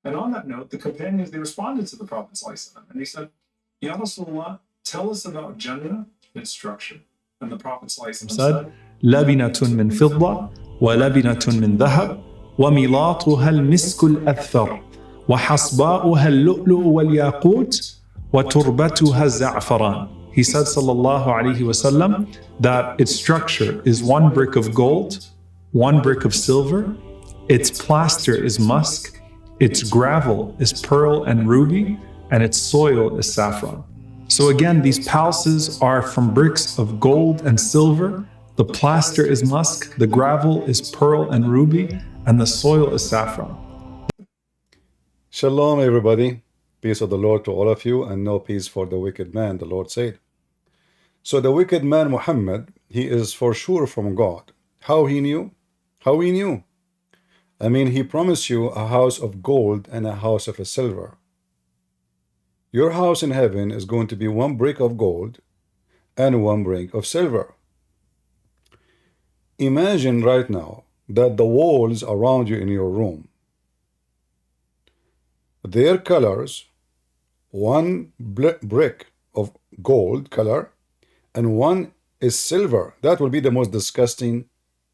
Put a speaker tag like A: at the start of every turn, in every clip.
A: And on that note, the companions, they responded to the Prophet ﷺ, and they said, Ya Rasulullah, tell us about Jannah, its structure. And the Prophet ﷺ said,
B: لبنة من فضة ولبنة من ذهب وملاطها المسك الأثفر وحصباؤها اللؤلؤ والياقوت وتربتها الزعفران. He said sallallahu alaihi wasallam that its structure is one brick of gold, one brick of silver, its plaster is musk, its gravel is pearl and ruby, and its soil is saffron. So again, these palaces are from bricks of gold and silver. The plaster is musk, the gravel is pearl and ruby, and the soil is saffron.
C: Shalom, everybody. Peace of the Lord to all of you, and no peace for the wicked man, the Lord said. So the wicked man Muhammad, he is for sure from God. How he knew? How he knew? I mean, he promised you a house of gold and a house of silver. Your house in heaven is going to be one brick of gold and one brick of silver. Imagine right now that the walls around you in your room, their colors, one brick of gold color and one is silver. That will be the most disgusting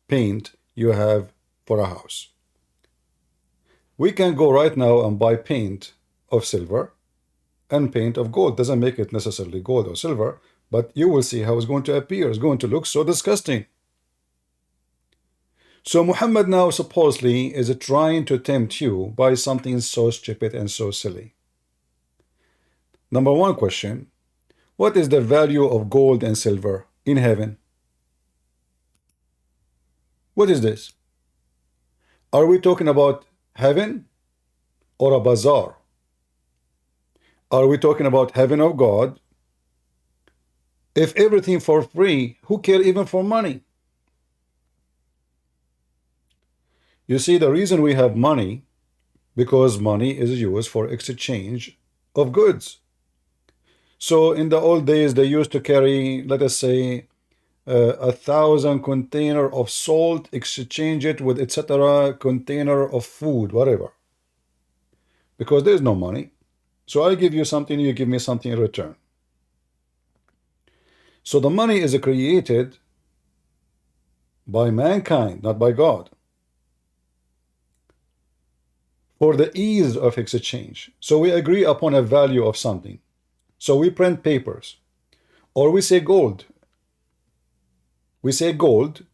C: paint you have for a house. We can go right now and buy paint of silver and paint of gold. Doesn't make it necessarily gold or silver, but you will see how it's going to appear. It's going to look so disgusting. So Muhammad now supposedly is trying to tempt you by something so stupid and so silly. Number one question, what is the value of gold and silver in heaven? What is this? Are we talking about heaven or a bazaar? Are we talking about heaven of God? If everything for free, who cares even for money? You see, the reason we have money, because money is used for exchange of goods. So in the old days, they used to carry, let us say, 1,000 container of salt, exchange it with etc. container of food, whatever. Because there's no money. So I give you something, you give me something in return. So the money is created by mankind, not by God, for the ease of exchange. So we agree upon a value of something. So we print papers, or we say gold. We say gold,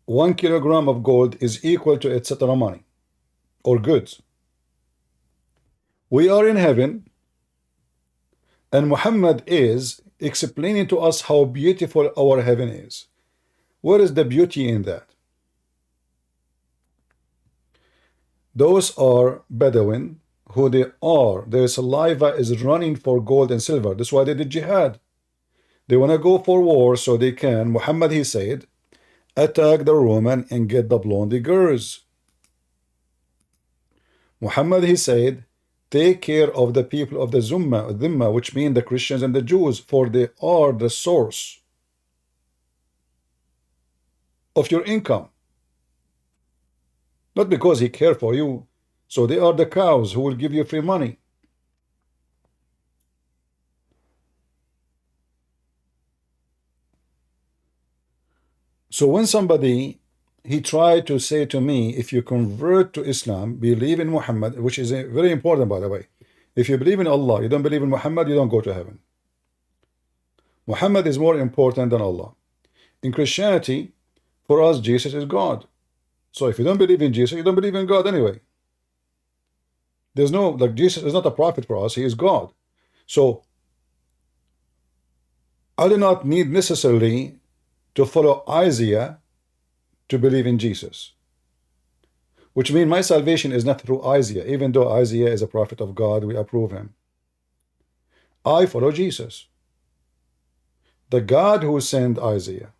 C: 1 kilogram of gold is equal to etc. money or goods. We are in heaven, and Muhammad is explaining to us how beautiful our heaven is. What is the beauty in that? Those are Bedouin, who their saliva is running for gold and silver. That's why they did jihad. They want to go for war so they can, Muhammad, he said, attack the Roman and get the blondie girls. Muhammad, he said, take care of the people of the Dhimma, which mean the Christians and the Jews, for they are the source of your income. Not because he cares for you. So they are the cows who will give you free money. So when somebody, he tried to say to me, if you convert to Islam, believe in Muhammad, which is very important, by the way. If you believe in Allah, you don't believe in Muhammad, you don't go to heaven. Muhammad is more important than Allah. In Christianity, for us, Jesus is God. So if you don't believe in Jesus, you don't believe in God anyway. There's no, like, Jesus is not a prophet for us, he is God. So I do not need necessarily to follow Isaiah to believe in Jesus, which means my salvation is not through Isaiah. Even though Isaiah is a prophet of God, we approve him. I follow Jesus, the God who sent Isaiah.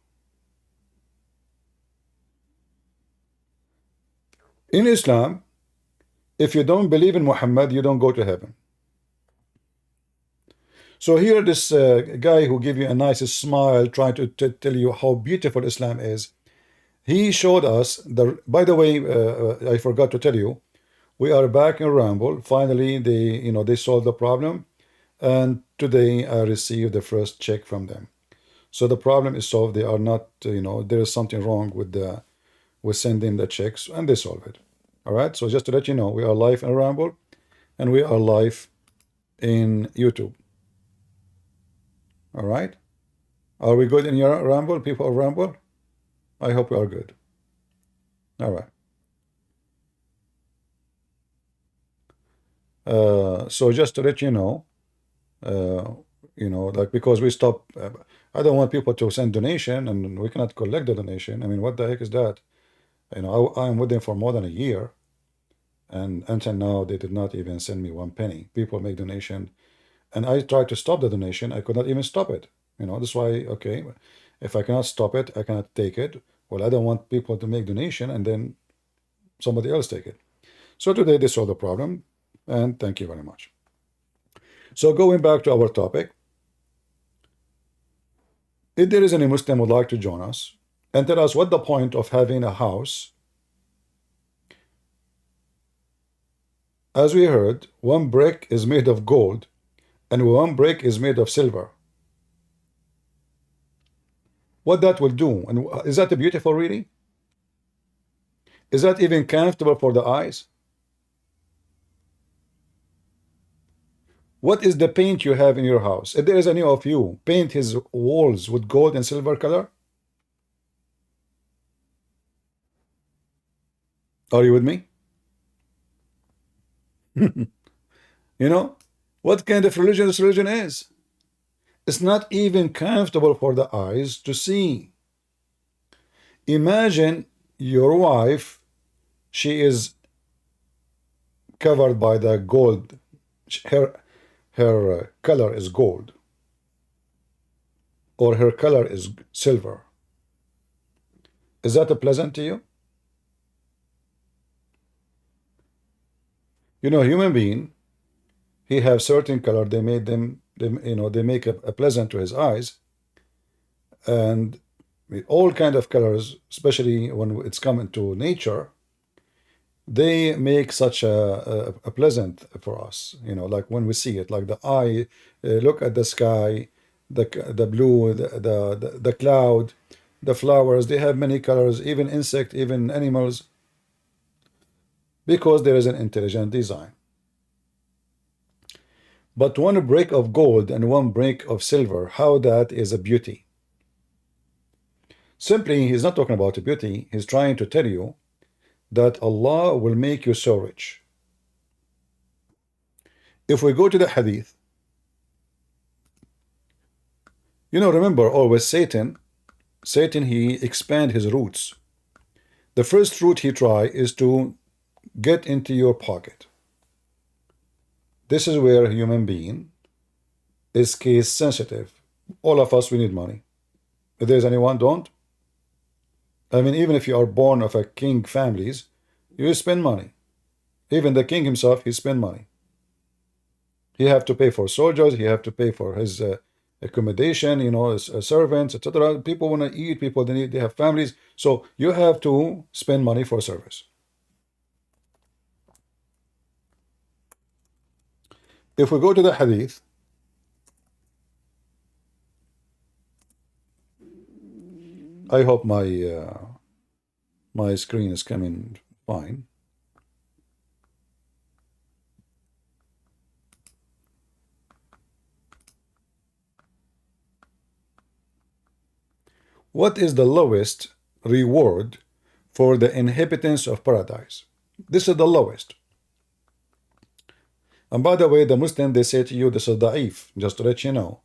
C: In Islam, if you don't believe in Muhammad, you don't go to heaven. So here this guy who gave you a nice smile, trying to tell you how beautiful Islam is, he showed us, by the way, I forgot to tell you, We are back in Ramble. Finally, they solved the problem, and today I received the first check from them. So the problem is solved. They are not, there is something wrong with sending the checks, and they solve it. All right. So just to let you know, we are live in Ramble, and we are live in YouTube. All right. Are we good in your Ramble, people of Ramble? I hope we are good. All right. So just to let you know, like, because we stop, I don't want people to send donation and we cannot collect the donation. I mean, what the heck is that? I'm with them for more than a year, and until now they did not even send me one penny. People make donation, and I tried to stop the donation. I could not even stop it. That's why, okay, if I cannot stop it, I cannot take it. Well, I don't want people to make donation and then somebody else take it. So today they solved the problem, and thank you very much. So going back to our topic, if there is any Muslim who would like to join us and tell us what the point of having a house, as we heard, one brick is made of gold and one brick is made of silver. What that will do, and is that beautiful really? Is that even comfortable for the eyes? What is the paint you have in your house? If there is any of you paint his walls with gold and silver color, are you with me? What kind of religion this religion is? It's not even comfortable for the eyes to see. Imagine your wife, she is covered by the gold. Her color is gold, or her color is silver. Is that pleasant to you? Human being, he have certain color. They made them, they make a pleasant to his eyes, and with all kind of colors, especially when it's coming to nature, they make such a pleasant for us, like when we see it, like the eye, look at the sky, the blue, the cloud, the flowers, they have many colors, even insect, even animals, because there is an intelligent design. But one brick of gold and one brick of silver, how that is a beauty. Simply, he's not talking about a beauty, he's trying to tell you that Allah will make you so rich. If we go to the hadith, remember always Satan, he expand his roots. The first root he try is to get into your pocket. This is where a human being is case sensitive. All of us, we need money. If there's anyone don't, I mean, even if you are born of a king families, you spend money. Even the king himself, he spend money. He have to pay for soldiers, he have to pay for his accommodation, his servants, etc. People want to eat, people they have families, so you have to spend money for service. If we go to the hadith, I hope my screen is coming fine. What is the lowest reward for the inhabitants of paradise? This is the lowest. And by the way, the Muslim, they say to you, this is da'if, just to let you know.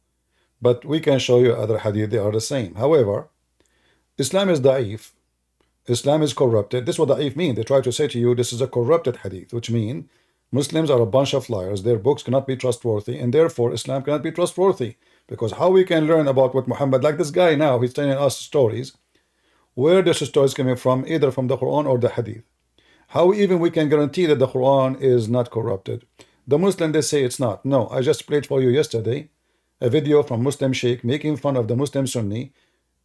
C: But we can show you other hadith, they are the same. However, Islam is da'if. Islam is corrupted. This is what da'if mean. They try to say to you, this is a corrupted hadith, which means Muslims are a bunch of liars. Their books cannot be trustworthy, and therefore Islam cannot be trustworthy. Because how we can learn about what Muhammad, like this guy now, he's telling us stories. Where this story is coming from, either from the Quran or the hadith. How even we can guarantee that the Quran is not corrupted? The Muslim, they say it's not. No, I just played for you yesterday a video from Muslim Sheikh making fun of the Muslim Sunni,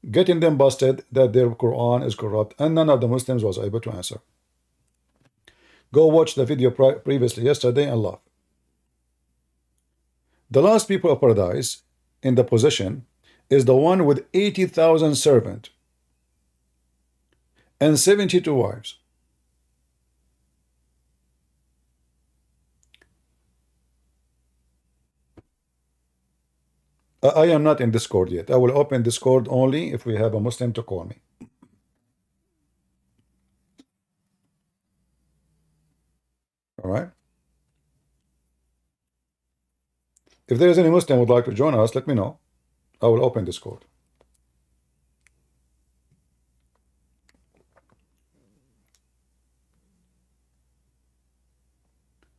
C: getting them busted that their Quran is corrupt, and none of the Muslims was able to answer. Go watch the video previously yesterday and laugh. The last people of paradise in the position is the one with 80,000 servants and 72 wives. I am not in Discord yet. I will open Discord only if we have a Muslim to call me. All right. If there is any Muslim who would like to join us, let me know. I will open Discord.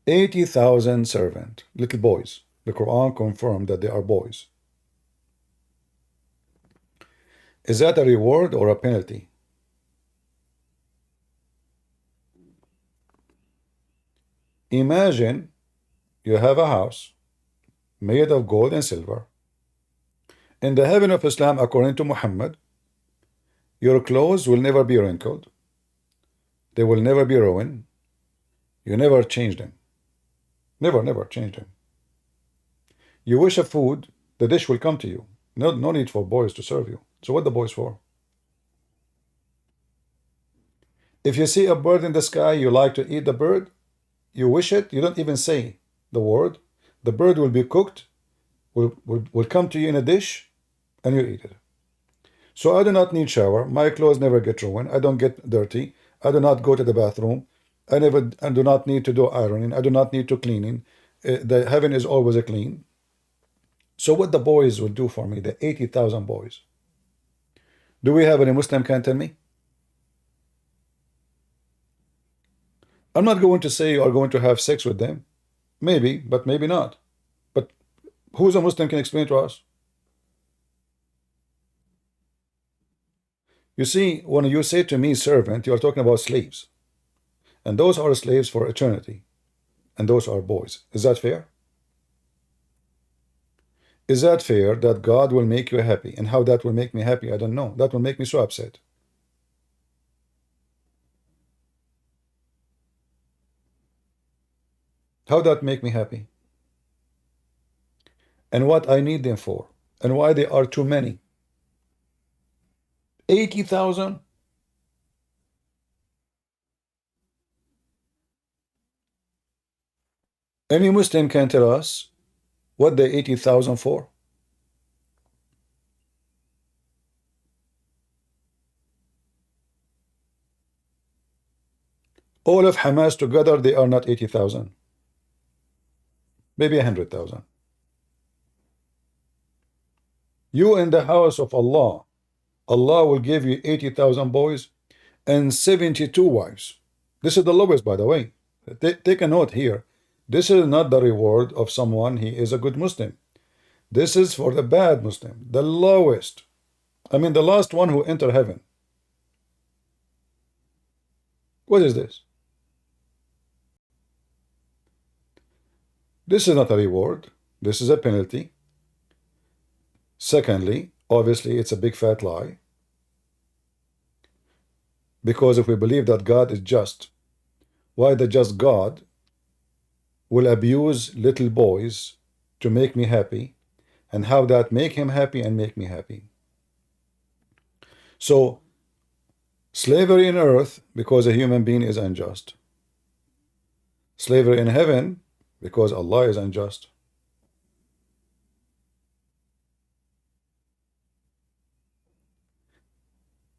C: $80,000 servant, little boys. The Quran confirmed that they are boys. Is that a reward or a penalty? Imagine you have a house made of gold and silver. In the heaven of Islam, according to Muhammad, your clothes will never be wrinkled. They will never be ruined. You never change them. Never change them. You wish a food, the dish will come to you. No need for boys to serve you. So what the boys for? If you see a bird in the sky, you like to eat the bird, you wish it, you don't even say the word. The bird will be cooked, will come to you in a dish, and you eat it. So I do not need shower. My clothes never get ruined. I don't get dirty. I do not go to the bathroom. I do not need to do ironing. I do not need to cleaning. The heaven is always clean. So what the boys will do for me, the 80,000 boys. Do we have any Muslim can tell me? I'm not going to say you are going to have sex with them. Maybe, but maybe not. But who's a Muslim can explain to us? You see, when you say to me servant, you are talking about slaves. And those are slaves for eternity. And those are boys. Is that fair? Is that fair that God will make you happy? And how that will make me happy, I don't know. That will make me so upset. How that make me happy? And what I need them for? And why they are too many? 80,000? Any Muslim can tell us what the 80,000 for? All of Hamas together, they are not 80,000. Maybe 100,000. You in the house of Allah, Allah will give you 80,000 boys and 72 wives. This is the lowest, by the way. Take a note here. This is not the reward of someone he is a good Muslim. This is for the bad Muslim, the lowest. I mean, the last one who enter heaven. What is this? This is not a reward. This is a penalty. Secondly, obviously, it's a big fat lie. Because if we believe that God is just, why the just God will abuse little boys to make me happy, and how that make him happy and make me happy? So, slavery in earth because a human being is unjust. Slavery in heaven because Allah is unjust.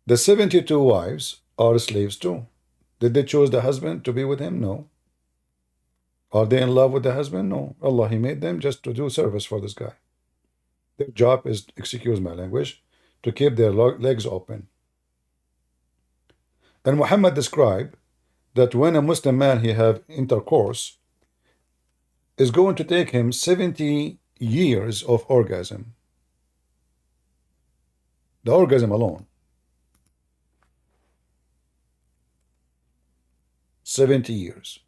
C: The 72 wives are slaves too. Did they choose the husband to be with him? No. Are they in love with the husband? No. Allah, He made them just to do service for this guy. Their job is, excuse my language, to keep their legs open. And Muhammad described that when a Muslim man he have intercourse, is going to take him 70 years of orgasm. The orgasm alone. 70 years.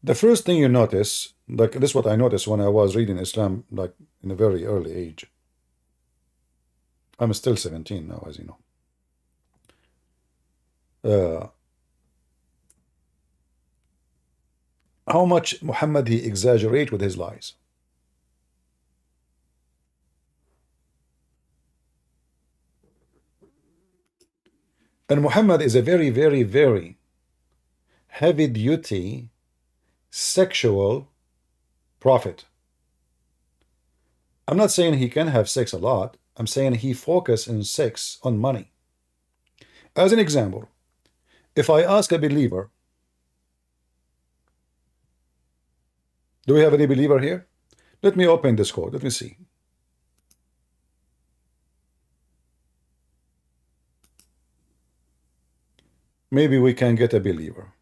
C: The first thing you notice, like this is what I noticed when I was reading Islam, like in a very early age. I'm still 17 now, as you know. How much Muhammad he exaggerate with his lies. And Muhammad is a very, very, very heavy-duty sexual prophet. I'm not saying he can have sex a lot. I'm saying he focus in sex on money. As an example, if I ask a believer, do we have any believer here? Let me open Discord. Let me see. Maybe we can get a believer.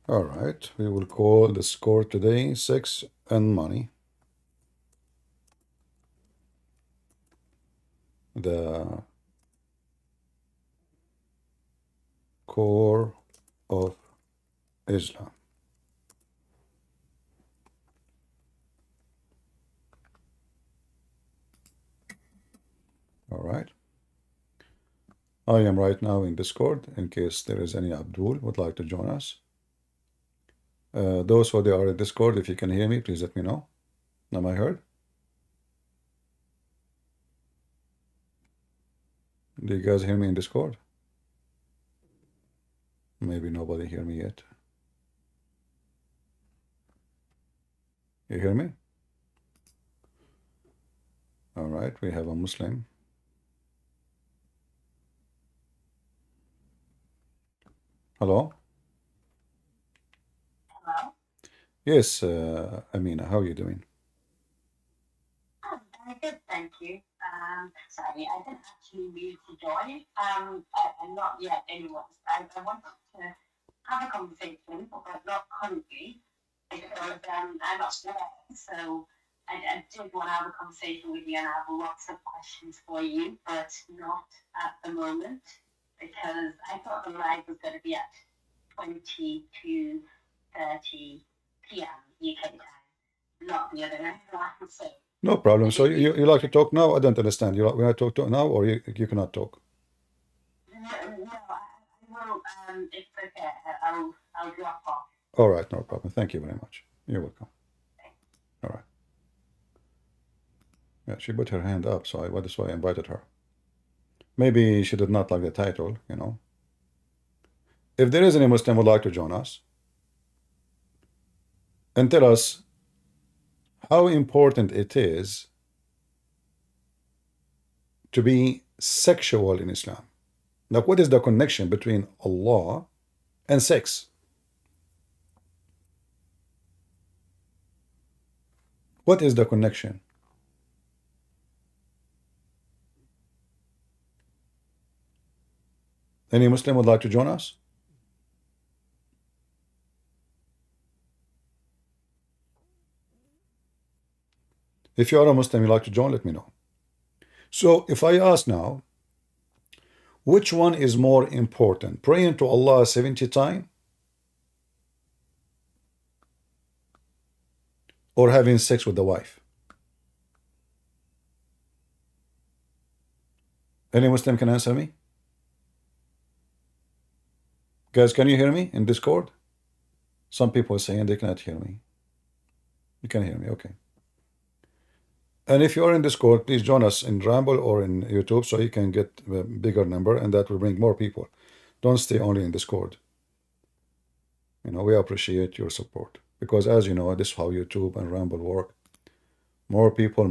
C: All right, we will call the score today sex and money. The core of Islam. All right. I am right now in Discord in case there is any Abdul would like to join us. Those who are in Discord, if you can hear me, please let me know. Am I heard? Do you guys hear me in Discord? Maybe nobody hear me yet. You hear me? All right, we have a Muslim. Hello?
D: Hello?
C: Yes, Amina, how are you doing?
D: I'm very good, thank you. Sorry, I didn't actually mean to join. I'm not yet anyone. I wanted to have a conversation, but not currently, because I'm upstairs. So I did want to have a conversation with you, and I have lots of questions for you, but not at the moment, because I thought the live was going to be at 20 to 30 p.m. UK time, not the other way around. So
C: No problem. So you like to talk now? I don't understand. You want to talk now, or you cannot talk?
D: no, I will. It's okay. I'll drop off.
C: All right, no problem. Thank you very much. You're welcome. All right. Yeah, she put her hand up, so that's why I invited her. Maybe she did not like the title, you know. If there is any Muslim who would like to join us and tell us how important it is to be sexual in Islam. Like, what is the connection between Allah and sex? What is the connection? Any Muslim would like to join us? If you are a Muslim, you'd like to join, let me know. So if I ask now, which one is more important? Praying to Allah 70 times or having sex with the wife? Any Muslim can answer me? Guys, can you hear me in Discord? Some people are saying they cannot hear me. You can hear me, okay. And if you are in Discord, please join us in Ramble or in YouTube so you can get a bigger number, and that will bring more people. Don't stay only in Discord. You know, we appreciate your support, because as you know, this is how YouTube and Ramble work. More people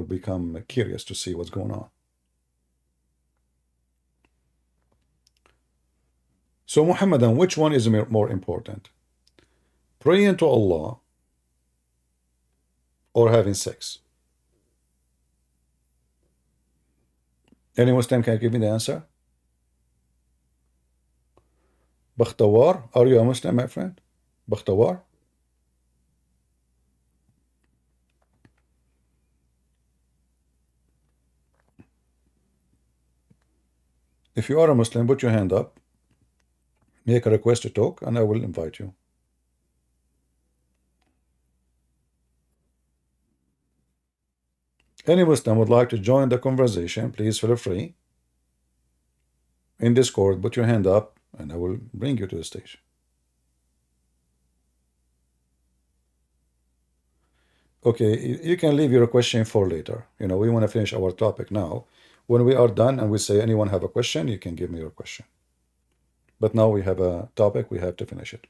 C: become curious to see what's going on. So Muhammadan, which one is more important? Praying to Allah or having sex? Any Muslim can give me the answer? Bakhtawar, are you a Muslim, my friend? Bakhtawar? If you are a Muslim, put your hand up, make a request to talk, and I will invite you. Any Muslim would like to join the conversation, please feel free. In Discord, put your hand up, and I will bring you to the stage. Okay, you can leave your question for later. You know, we want to finish our topic now. When we are done and we say anyone have a question, you can give me your question. But now we have a topic, we have to finish it.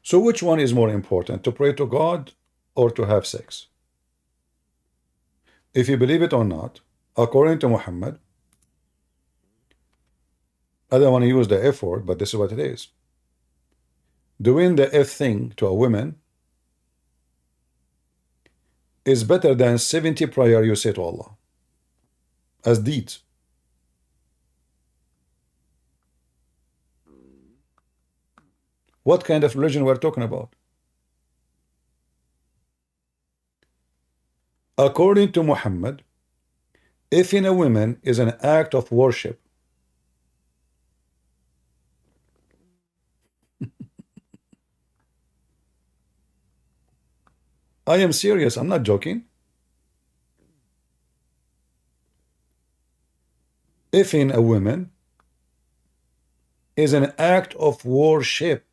C: So which one is more important, to pray to God or to have sex? If you believe it or not, according to Muhammad, I don't want to use the F word, but this is what it is. Doing the F thing to a woman is better than 70 prayer you say to Allah as deeds. What kind of religion we're talking about? According to Muhammad, if in a woman is an act of worship, I am serious, I'm not joking. If in a woman is an act of worship,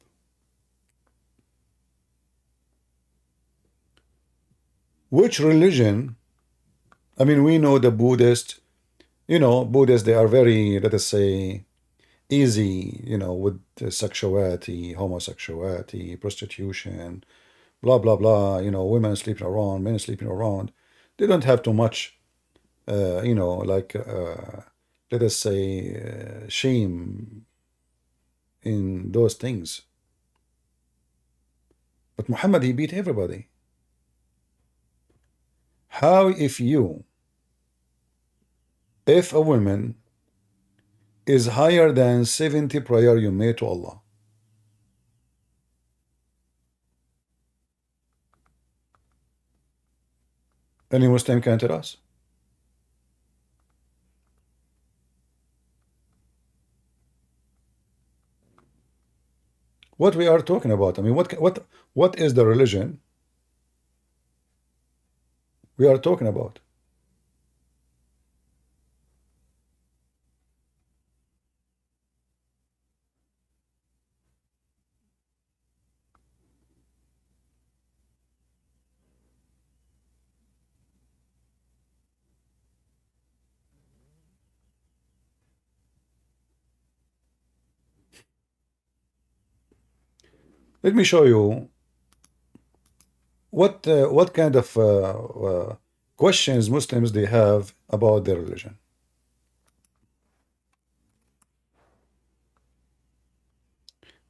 C: which religion, I mean, we know the Buddhist, you know, Buddhists, they are very, let us say, easy, you know, with sexuality, homosexuality, prostitution, blah, blah, blah, you know, women sleeping around, men sleeping around. They don't have too much, you know, like, let us say, shame in those things. But Muhammad, he beat everybody. How if a woman is higher than 70 prayer you made to Allah? Any Muslim can tell us? What we are talking about? I mean, what is the religion we are talking about? Let me show you what kind of questions Muslims they have about their religion.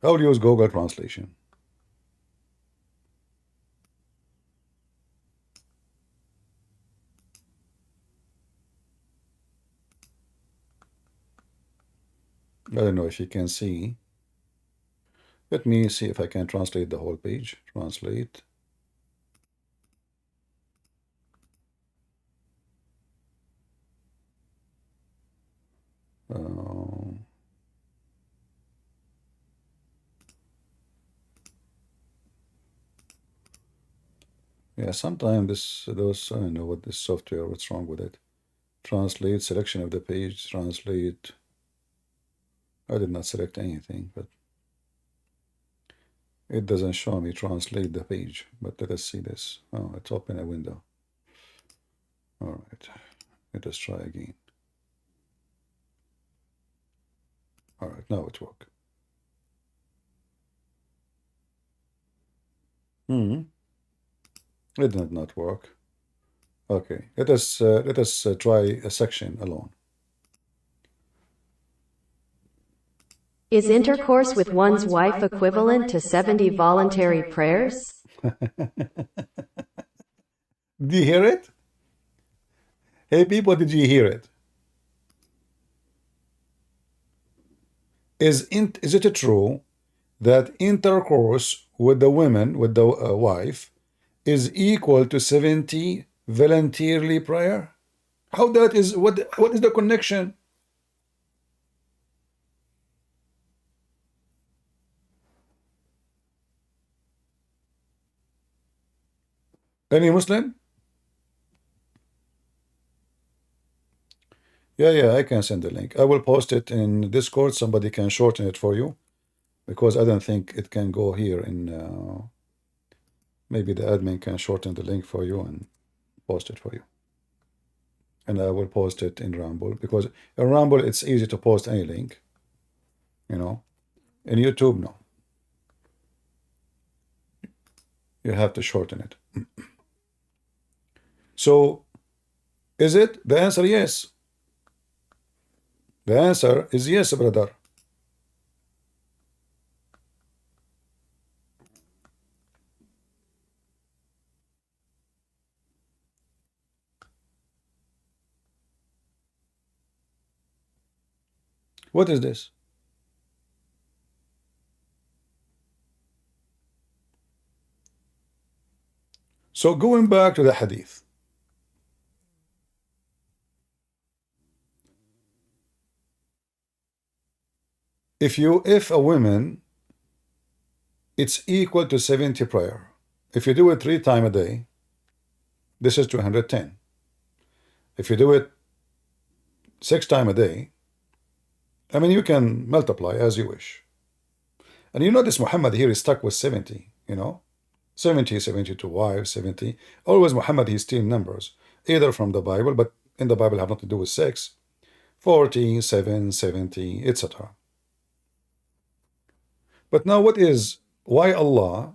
C: I will use Google Translation. I don't know if you can see. Let me see if I can translate the whole page. Translate. Yeah, sometimes those, I don't know what this software, what's wrong with it. Translate, selection of the page, translate. I did not select anything, but it doesn't show me translate the page. But let us see this. Oh, it's open a window. All right, let us try again. All right, now it works. It did not work. Okay, let us try a section alone.
E: Is intercourse with one's wife equivalent to 70 voluntary prayers?
C: Do you hear it? Hey people, did you hear it? Is it true that intercourse with the woman, with the wife, is equal to 70 voluntarily prayer? How that is, what is the connection? Any Muslim? Yeah, I can send the link. I will post it in Discord. Somebody can shorten it for you, because I don't think it can go here in maybe the admin can shorten the link for you and post it for you. And I will post it in Rumble, because in Rumble it's easy to post any link, you know. In YouTube, no. You have to shorten it. So, is it? The answer, yes. The answer is yes, brother. What is this? So going back to the hadith. If a woman, it's equal to 70 prayer. If you do it 3 times a day, this is 210. If you do it 6 times a day, I mean, you can multiply as you wish. And you notice Muhammad here is stuck with 70, you know, 70, 72 wives, 70. Always Muhammad, he's stealing numbers, either from the Bible, but in the Bible have nothing to do with sex, 40, 7, 70, etc. But now why Allah,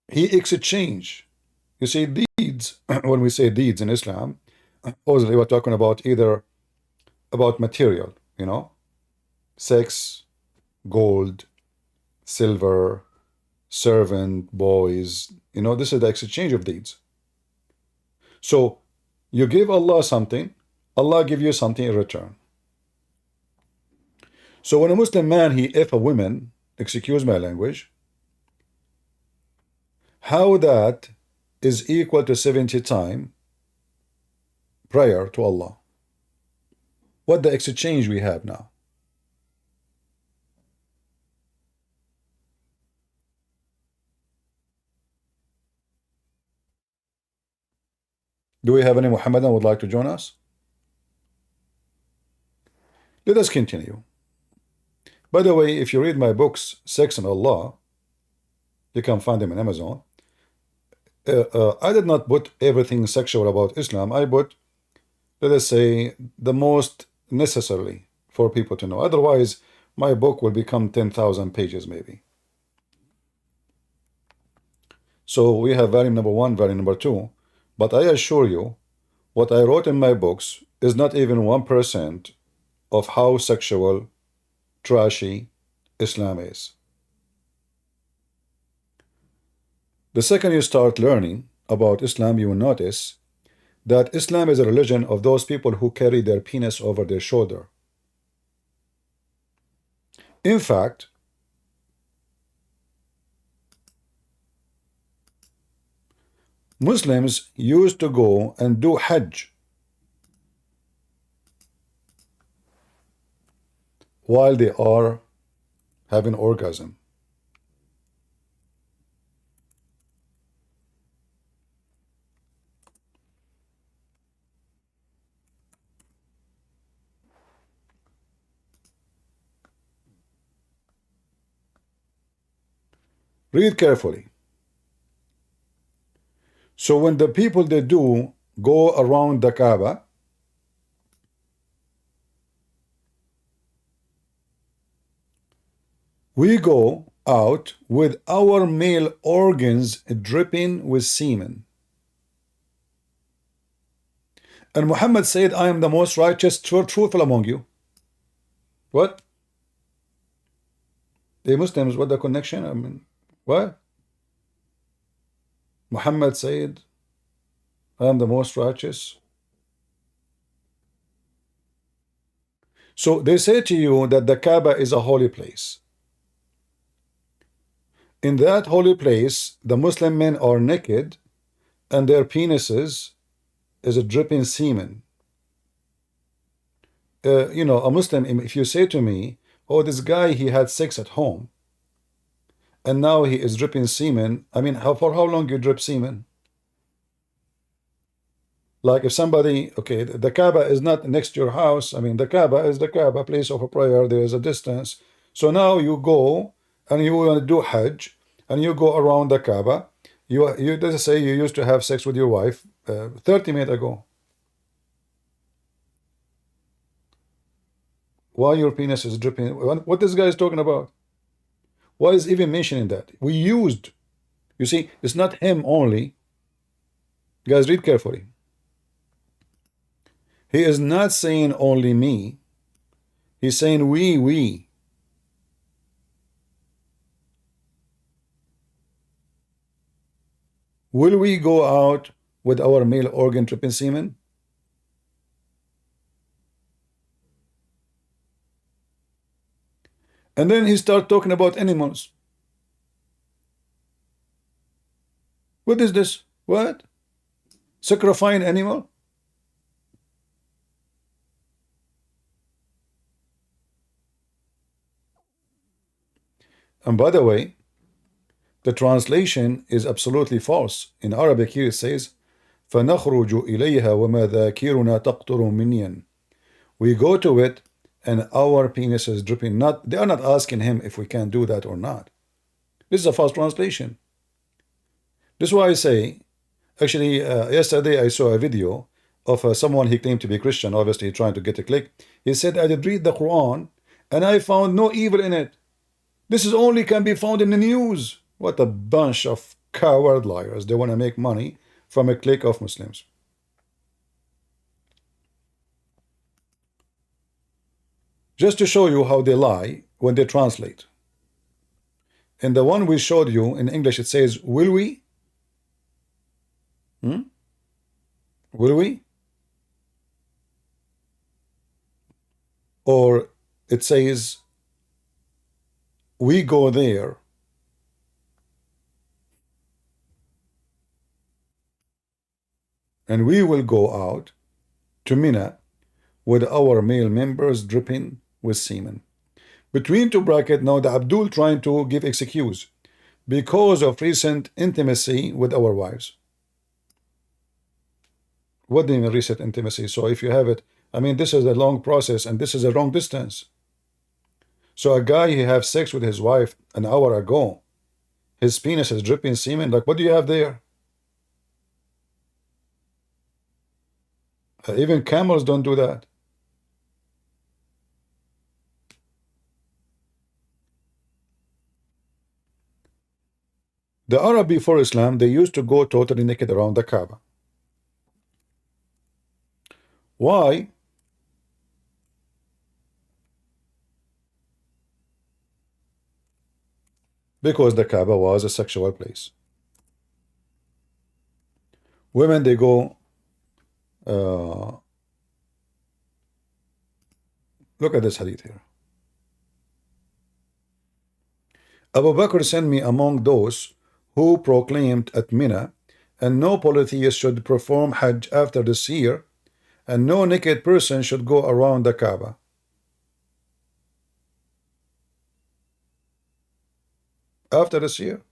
C: he exchange. You see, deeds, when we say deeds in Islam, supposedly we're talking about either about material, you know, sex, gold, silver, servant, boys, you know, this is the exchange of deeds. So you give Allah something, Allah give you something in return. So when a Muslim man, he if a woman, excuse my language, how that is equal to 70 times prayer to Allah? What the exchange we have now? Do we have any Muhammadan would like to join us? Let us continue. By the way, if you read my books, Sex and Allah, you can find them in Amazon. I did not put everything sexual about Islam. I put, let us say, the most necessary for people to know. Otherwise, my book will become 10,000 pages maybe. So we have volume number 1, volume number 2. But I assure you, what I wrote in my books is not even 1% of how sexual, trashy Islam is. The second you start learning about Islam, you will notice that Islam is a religion of those people who carry their penis over their shoulder. In fact, Muslims used to go and do Hajj while they are having orgasm. Read carefully. So when the people they do go around the Kaaba, we go out with our male organs dripping with semen. And Muhammad said, I am the most righteous, truthful among you. What? The Muslims, what the connection? I mean, what? Muhammad said, I am the most righteous. So they say to you that the Kaaba is a holy place. In that holy place, the Muslim men are naked and their penises is a dripping semen. You know, a Muslim, if you say to me, oh, this guy, he had sex at home, and now he is dripping semen, I mean, for how long you drip semen? Like if somebody, okay, the Kaaba is not next to your house. I mean, the Kaaba is the Kaaba, place of a prayer. There is a distance. So now you go and you want to do Hajj, and you go around the Kaaba. You let's say you used to have sex with your wife 30 minutes ago. Why your penis is dripping? What this guy is talking about? Why is even mentioning that? We used, you see, it's not him only. Guys, read carefully. He is not saying only me. He's saying we. Will we go out with our male organ dripping semen? And then he start talking about animals. What is this? What? Sacrificing animal? And by the way, the translation is absolutely false. In Arabic here it says, فَنَخْرُجُ إِلَيْهَا وَمَا ذَاكِرُنَا تَقْطُرُ مِنْيًا. We go to it and our penis is dripping. They are not asking him if we can do that or not. This is a false translation. This is why I say, actually, yesterday I saw a video of someone, he claimed to be Christian, obviously trying to get a click. He said, I did read the Quran and I found no evil in it. This is only can be found in the news. What a bunch of coward liars. They want to make money from a clique of Muslims. Just to show you how they lie when they translate. In the one we showed you in English, it says, will we? Will we? Or it says, we go there. And we will go out to Mina with our male members dripping with semen. Between two brackets, now the Abdul trying to give excuse because of recent intimacy with our wives. What do you mean recent intimacy? So if you have it, I mean, this is a long process and this is a long distance. So a guy, he have sex with his wife an hour ago. His penis is dripping semen. Like, what do you have there? Even camels don't do that. The Arab before Islam, they used to go totally naked around the Kaaba. Why? Because the Kaaba was a sexual place. Women, they go, look at this hadith here. Abu Bakr sent me among those who proclaimed at Mina, and no polytheist should perform Hajj after this year, and no naked person should go around the Kaaba. After this year.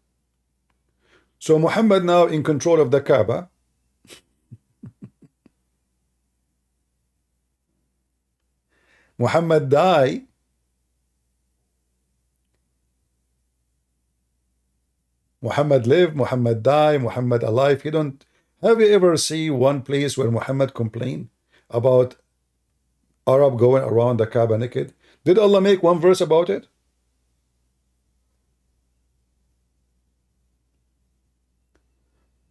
C: So Muhammad now in control of the Kaaba. Muhammad died. Muhammad lived, Muhammad died, Muhammad alive. You don't have you ever see one place where Muhammad complained about Arab going around the Kaaba naked? Did Allah make one verse about it?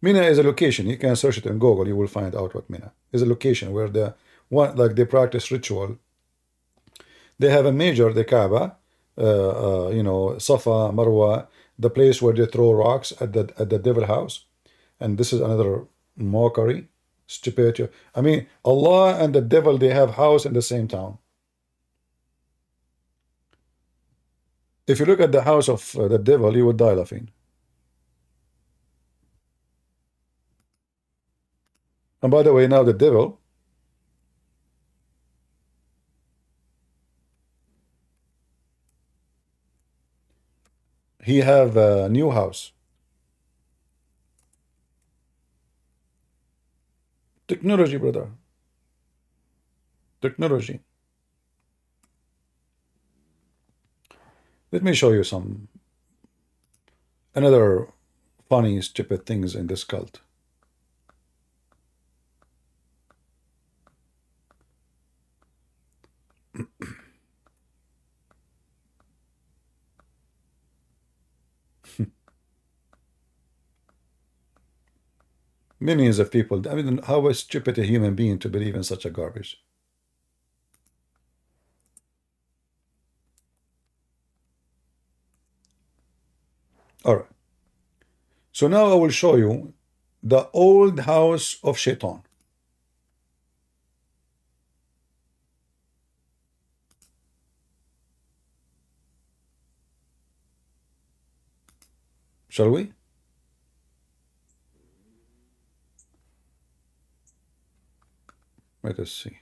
C: Mina is a location. You can search it in Google. You will find out what Mina is. A location where they practice ritual. They have a major, the Kaaba, Safa, Marwa, the place where they throw rocks at the devil house. And this is another mockery, stupidity. I mean, Allah and the devil, they have house in the same town. If you look at the house of the devil, you would die laughing. And by the way, now the devil, he have a new house. Technology, brother. Technology. Let me show you some another funny, stupid things in this cult. Millions of people. I mean, how is stupid a human being to believe in such a garbage? All right. So now I will show you the old house of Shaitan. Shall we? Let us see.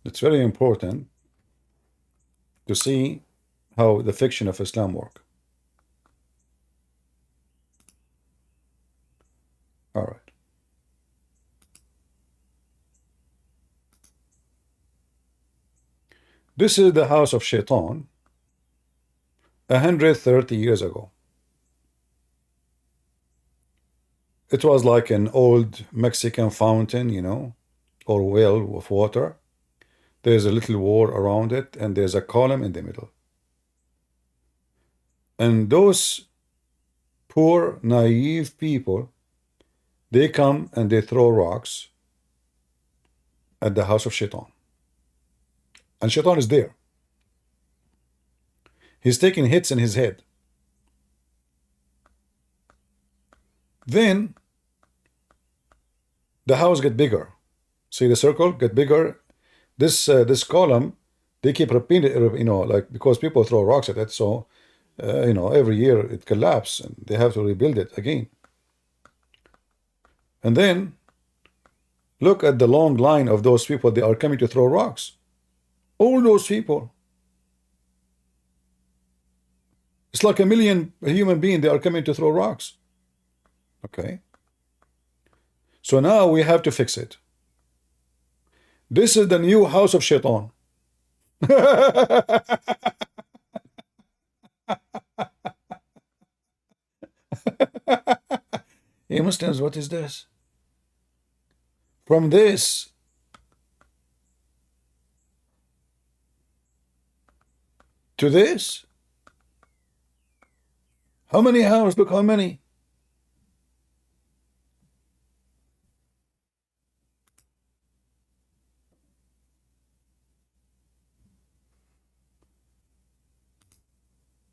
C: It's very important to see how the fiction of Islam work. All right. This is the house of Shaitan 130 years ago. It was like an old Mexican fountain, you know, or well of water. There's a little wall around it, and there's a column in the middle. And those poor, naive people, they come and they throw rocks at the house of Shaitan. And Shaitan is there. He's taking hits in his head. Then the house get bigger. See the circle get bigger. This column, they keep repeating it, you know, like because people throw rocks at it. So you know, every year it collapses and they have to rebuild it again. And then look at the long line of those people. They are coming to throw rocks. All those people. It's like a million human beings. They are coming to throw rocks. Okay. So now we have to fix it. This is the new house of Shaitan. Hey Muslims, what is this? From this to this? How many houses? Look how many.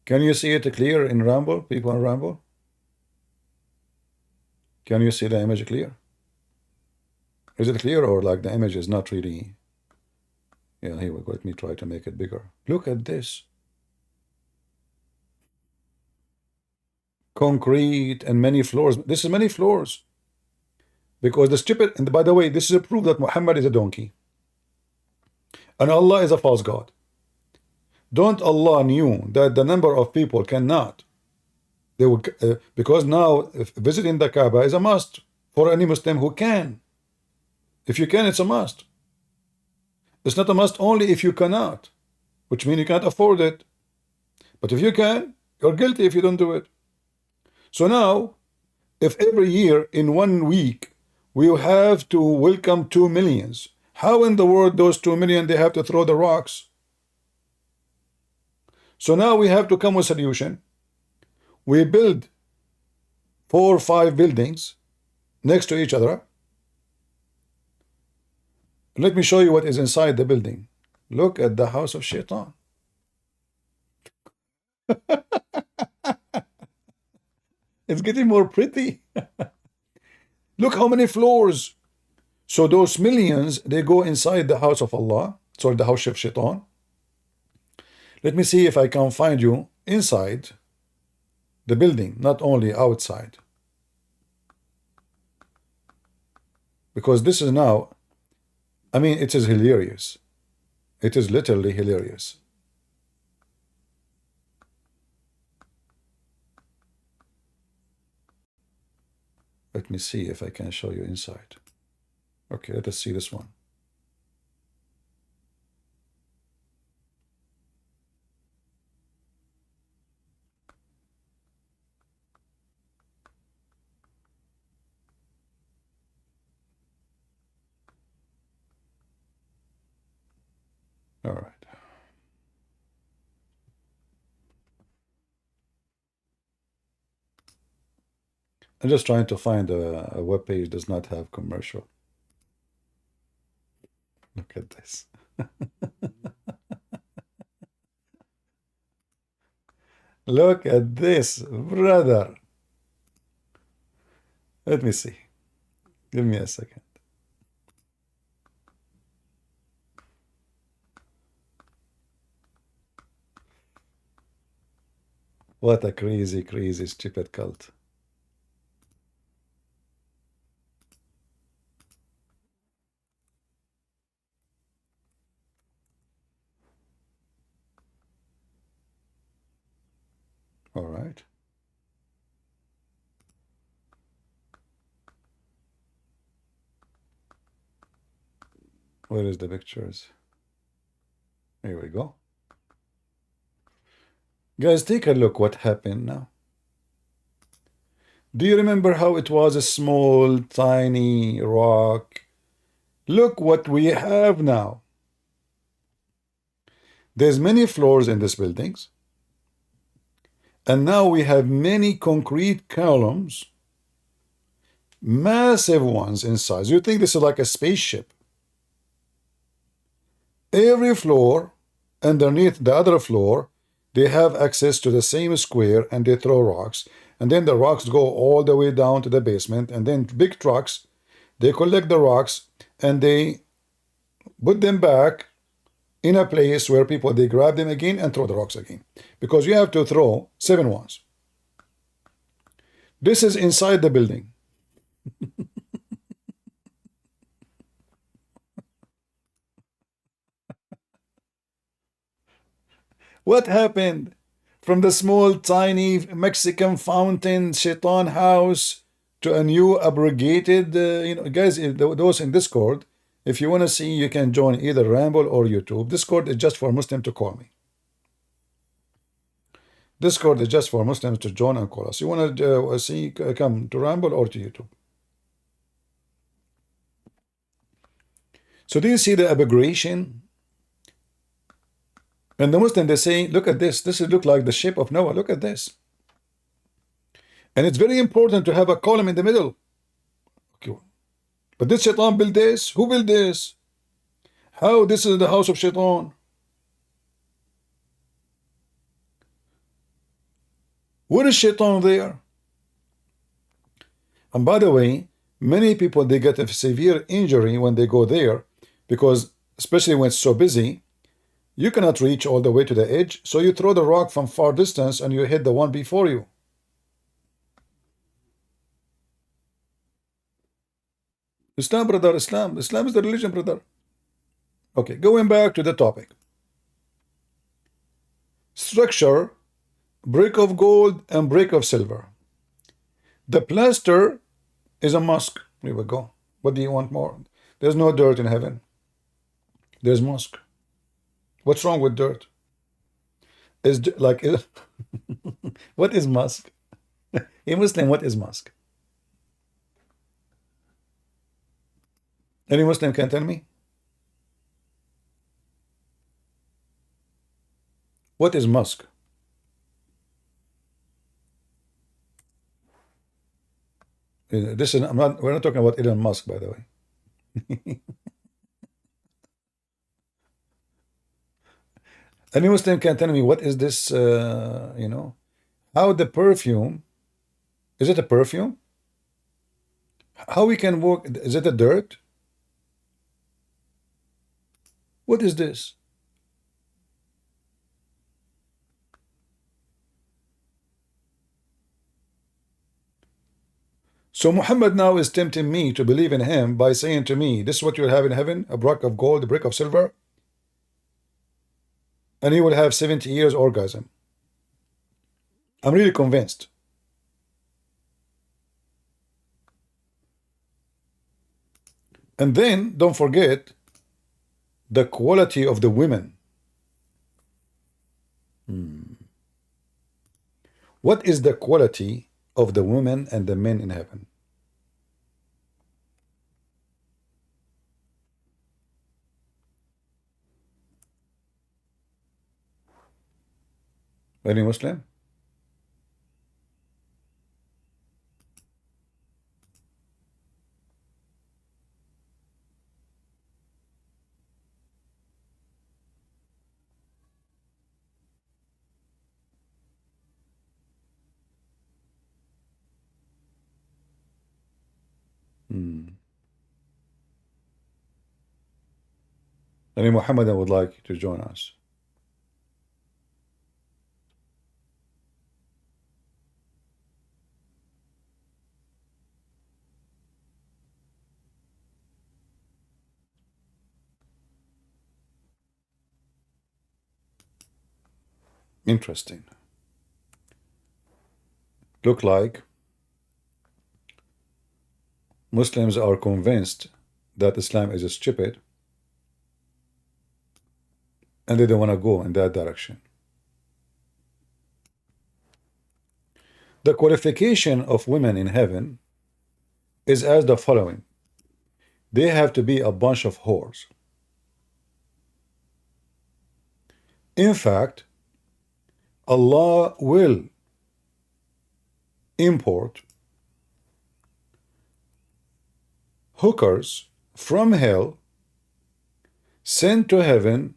C: Can you see it clear in Rambo? People in Rambo? Can you see the image clear? Is it clear, or like the image is not really? Yeah, here we go. Let me try to make it bigger. Look at this. Concrete and many floors. This is many floors. Because the stupid, and by the way, this is a proof that Muhammad is a donkey. And Allah is a false god. Don't Allah knew that the number of people cannot. They would, because now visiting the Kaaba is a must for any Muslim who can. If you can, it's a must. It's not a must only if you cannot, which means you can't afford it. But if you can, you're guilty if you don't do it. So now, if every year in 1 week we have to welcome 2 million, how in the world those 2 million they have to throw the rocks? So now we have to come with a solution. We build 4 or 5 buildings next to each other. Let me show you what is inside the building. Look at the house of Shaitan. It's getting more pretty. Look how many floors. So those millions, they go inside the house of Allah, sorry, the house of Shaitan. Let me see if I can find you inside the building, not only outside. Because this is now, I mean, it is hilarious. It is literally hilarious. Let me see if I can show you inside. Okay, let us see this one. All right. I'm just trying to find a web page does not have commercial. Look at this. Look at this, brother. Let me see. Give me a second. What a crazy, crazy, stupid cult. All right. Where is the pictures? Here we go. Guys, take a look what happened now. Do you remember how it was a small, tiny rock? Look what we have now. There's many floors in these buildings. And now we have many concrete columns, massive ones in size. You think this is like a spaceship. Every floor underneath the other floor, they have access to the same square and they throw rocks. And then the rocks go all the way down to the basement. And then big trucks, they collect the rocks and they put them back in a place where people, they grab them again and throw the rocks again. Because you have to throw 7 ones. This is inside the building. What happened from the small, tiny Mexican fountain, Shaitan house, to a new abrogated, guys, those in Discord, if you want to see, you can join either Ramble or YouTube. Discord is just for Muslims to call me. Discord is just for Muslims to join and call us. You want to see, come to Ramble or to YouTube. So do you see the aberration? And the Muslim, they say, look at this. This look like the ship of Noah. Look at this. And it's very important to have a column in the middle. Okay. But did Shaitan build this? Who built this? How? This is the house of Shaitan. Where is Shaitan there? And by the way, many people, they get a severe injury when they go there because, especially when it's so busy, you cannot reach all the way to the edge, so you throw the rock from far distance and you hit the one before you. Islam, brother, Islam. Islam is the religion, brother. Okay, going back to the topic. Structure, brick of gold and brick of silver. The plaster is a mosque. Here we go. What do you want more? There's no dirt in heaven. There's mosque. What's wrong with dirt? Is like what is mosque? A Muslim, what is mosque? Any Muslim can tell me? What is mosque? This is we're not talking about Elon Musk, by the way. Any Muslim can tell me what is this, you know, how the perfume, is it a perfume? How we can work, is it a dirt? What is this? So Muhammad now is tempting me to believe in him by saying to me, this is what you'll have in heaven, a brick of gold, a brick of silver, and he will have 70 years orgasm. I'm really convinced. And then don't forget the quality of the women. What is the quality of the women and the men in heaven? Any Muslim? Any Muhammadan would like to join us? Interesting. Look like Muslims are convinced that Islam is stupid and they don't want to go in that direction. The qualification of women in heaven is as the following. They have to be a bunch of whores. In fact, Allah will import hookers from hell sent to heaven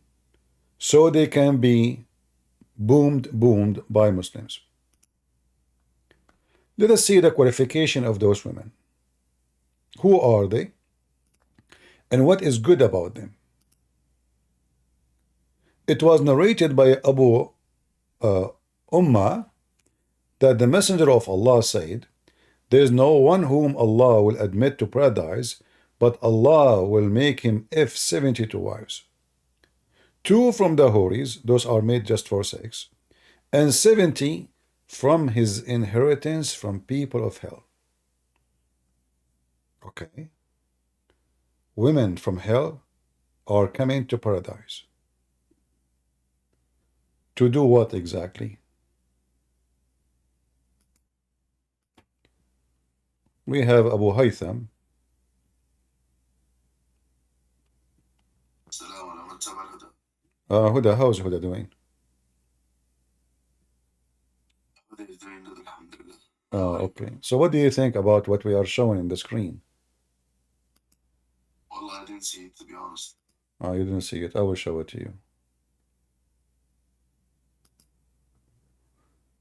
C: so they can be boomed by Muslims. Let us see the qualification of those women. Who are they? And what is good about them? It was narrated by Abu Ummah that the Messenger of Allah said, there is no one whom Allah will admit to paradise, but Allah will make him 72 wives. 2 from the Houris, those are made just for sex, and 70 from his inheritance from people of hell. Okay. Women from hell are coming to paradise. To do what exactly? We have Abu Haytham. Huda, how's Huda doing? Okay. So what do you think about what we are showing in the screen?
F: Well, I didn't see it, to be honest.
C: You didn't see it. I will show it to you.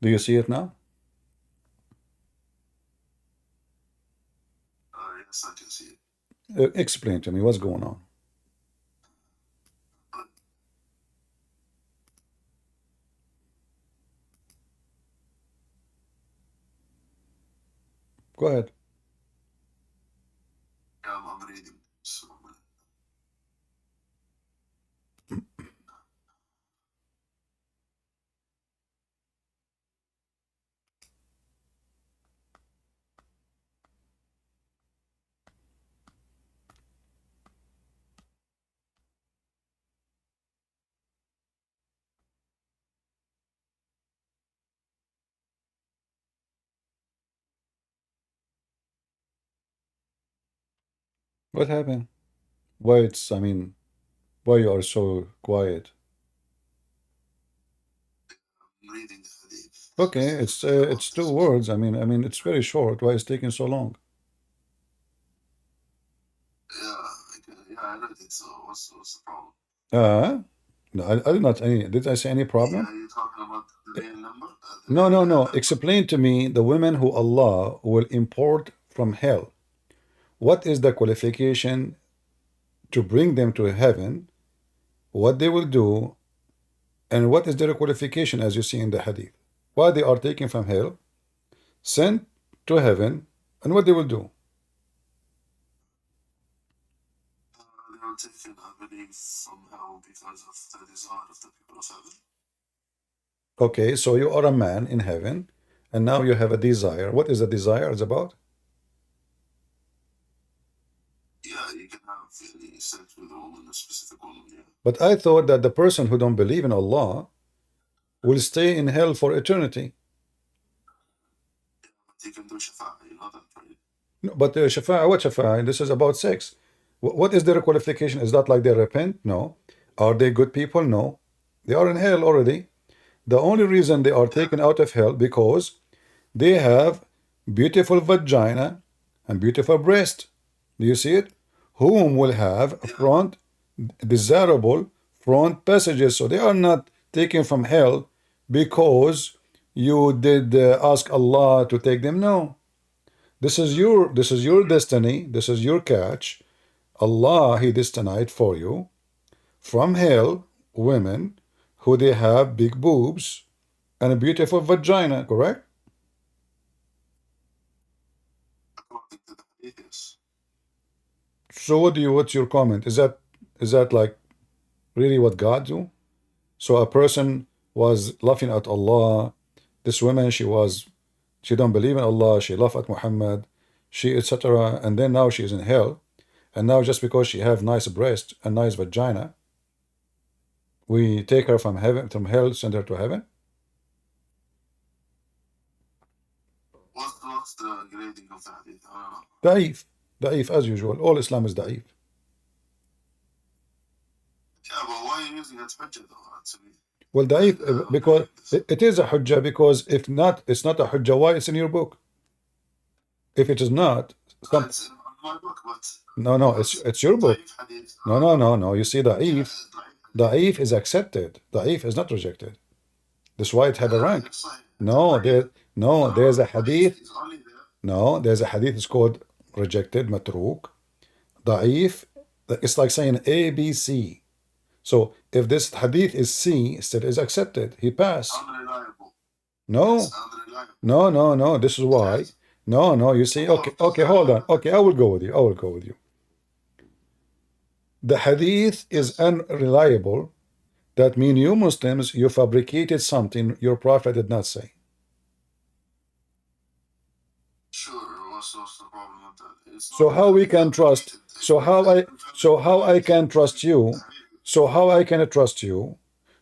C: Do you see it now?
F: Yes, I can see it.
C: Explain to me what's going on. Go ahead.
F: Yeah, I'm reading. So,
C: What happened? Why it's, I mean, why you are so quiet?
F: I'm reading the hadith.
C: Okay, it's 2 words. I mean, it's very short. Why is it taking so long?
F: Yeah, I read it. So what's the problem?
C: No, I did not. Did I say any problem?
F: Are you talking about the real number?
C: No. Explain to me the women who Allah will import from hell. What is the qualification to bring them to heaven? What they will do, and what is their qualification as you see in the hadith? Why they are taken from hell, sent to heaven, and what they will do?
F: They were taken, I believe, from hell because of the desire of the people of heaven.
C: Okay, so you are a man in heaven, and now you have a desire. What is the desire is about?
F: Yeah, you can have any sex with a woman, a specific woman, yeah.
C: But I thought that the person who don't believe in Allah will stay in hell for eternity.
F: But you can do shafa'a, you know that, right?
C: No, but shafa'a, what shafa'a? This is about sex. What is their qualification? Is that like they repent? No. Are they good people? No. They are in hell already. The only reason they are taken out of hell because they have beautiful vagina and beautiful breast. Do you see it? Whom will have front, desirable front passages. So they are not taken from hell because you did ask Allah to take them. No. This is your destiny. This is your catch. Allah, He destined for you from hell women who they have big boobs and a beautiful vagina, correct?
F: According to the hadith, yes.
C: So what's your comment? Is that like really what God do? So a person was laughing at Allah. This woman, she don't believe in Allah, she laughed at Muhammad, she etc. And then now she's in hell. And now just because she have nice breast and nice vagina, we take her from hell, send her to heaven?
F: What's the grading of the hadith? I don't know.
C: Da'if as usual. All Islam is da'if.
F: Yeah, but why are you using it as hujjah though, actually?
C: Well, da'if, because it is a hujjah, because if not, it's not a hujjah. Why it's in your book? If it is not,
F: It's in my book, but
C: no, it's your book.
F: da'if hadith.
C: No. You see, da'if
F: Yeah, da'if.
C: Da'if is accepted. Da'if is not rejected. That's why it had a rank.
F: It's like-
C: No, there's a hadith.
F: It's only there.
C: No, there's a hadith. It's called rejected, matruk. Da'if. It's like saying A, B, C. So if this hadith is C, still is accepted. He passed.
F: Unreliable.
C: No,
F: It's unreliable.
C: no. This is why. No. You see, okay. Hold on. Okay, I will go with you. The hadith is unreliable. That means you Muslims, you fabricated something your prophet did not say.
F: Sure, what's the problem with that? It's
C: So
F: not
C: how we can trust? So how I can trust you? So how I can trust you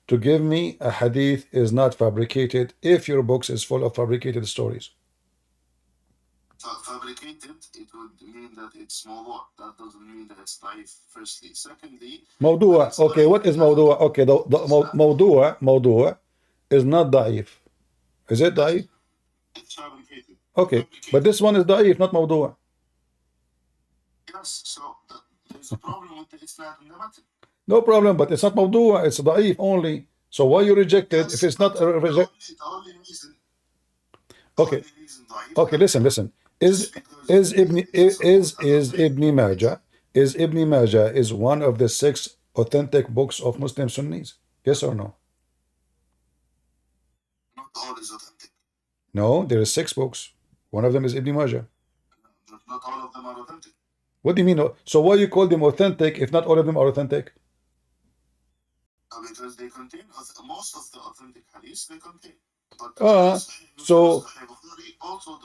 C: to give me a hadith is not fabricated if your books is full of fabricated stories?
F: fabricated, it would mean that it's mawdu'. That doesn't mean that it's da'if, firstly. Secondly,
C: Mawdu'a. Okay, what is mawdu'a? Okay, the mawdu'a is not da'if. Is it da'if?
F: it's fabricated.
C: Okay, but this one is da'if, not mawdu'a.
F: Yes, so there's a problem with the isnad in the matter.
C: No problem, but it's not mawdu'a, it's da'if only. So why you reject it if it's not reject?
F: The only reason.
C: Okay.
F: The only reason da'if,
C: Okay, listen. Is Ibn Majah is one of the 6 authentic books of Muslim Sunnis? Yes or no?
F: not all is authentic.
C: No, there is 6 books. One of them is Ibn Majah.
F: Not all of them are authentic.
C: What do you mean? So why you call them authentic if not all of them are authentic?
F: Because they contain most of the authentic hadiths they contain. But
C: so
F: Bukhari also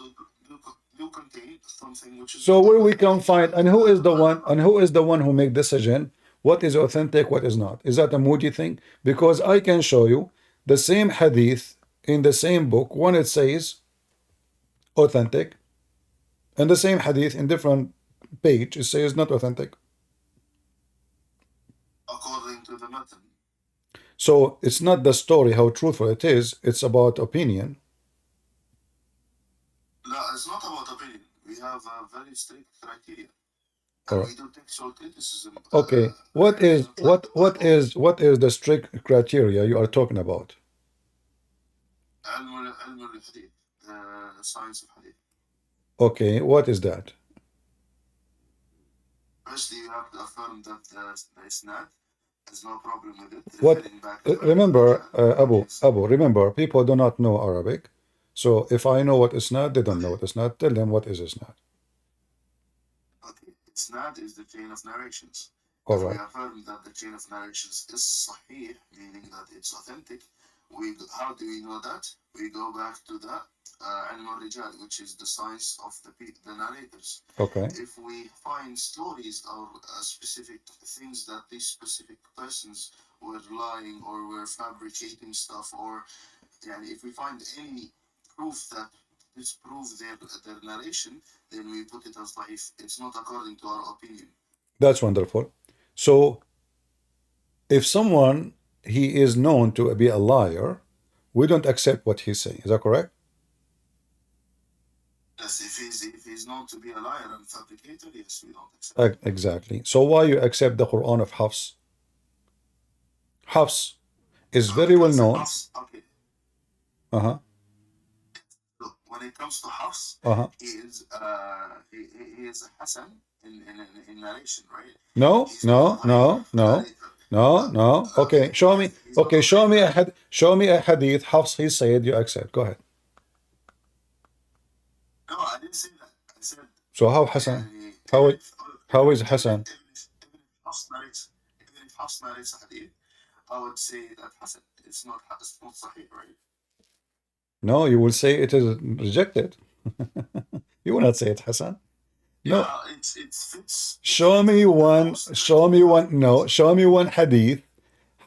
F: do contain something which is.
C: So where we can find, and who is the one who make decision what is authentic, what is not? Is that a Moody thing? Because I can show you the same hadith in the same book. One it says authentic, and the same hadith in different page it says not authentic.
F: According to the method.
C: So it's not the story how truthful it is. It's about opinion.
F: No, it's not about opinion. We have a very strict criteria.
C: All
F: And
C: right.
F: we do textual criticism.
C: Okay. What is the strict criteria you are talking about?
F: علم الحديث, the science of hadith.
C: Okay. What is that?
F: Firstly, you have to affirm that the isnad, there's no problem with it.
C: What?
F: Referring back to
C: Remember,
F: Abu,
C: Abu. Remember, people do not know Arabic. So if I know what isnad, they don't know what isnad. Tell them what is isnad.
F: Okay, isnad is the chain of narrations.
C: All
F: If we
C: right.
F: affirm that the chain of narrations is sahih, meaning that it's authentic, how do we know that? We go back to the ilm al-rijal, which is the science of the narrators.
C: Okay.
F: If we find stories or specific things that these specific persons were lying or were fabricating stuff, or if we find any proof that disproves their narration, then we put it as da'if. It's not according to our opinion.
C: That's wonderful. So if someone he is known to be a liar, we don't accept what he's saying. Is that correct?
F: Yes, if he's known to be a liar and fabricator, yes, we don't accept.
C: Exactly. So why you accept the Quran of Hafs? Hafs is very well known.
F: Okay.
C: Uh-huh.
F: Look, when it comes to Hafs,
C: Uh-huh.
F: he is Hassan in narration, right?
C: No. Okay, show me. Okay, show me a hadith. Hafs he said you accept. Go ahead.
F: No, I didn't say that. I said.
C: So how Hassan? How is Hassan?
F: Even if Hafs narrates a hadith, I would say that Hassan. It's not sahih, right?
C: No, you will say it is rejected. You will not say it Hassan. No.
F: Yeah, it fits.
C: Show me one. No, show me one hadith.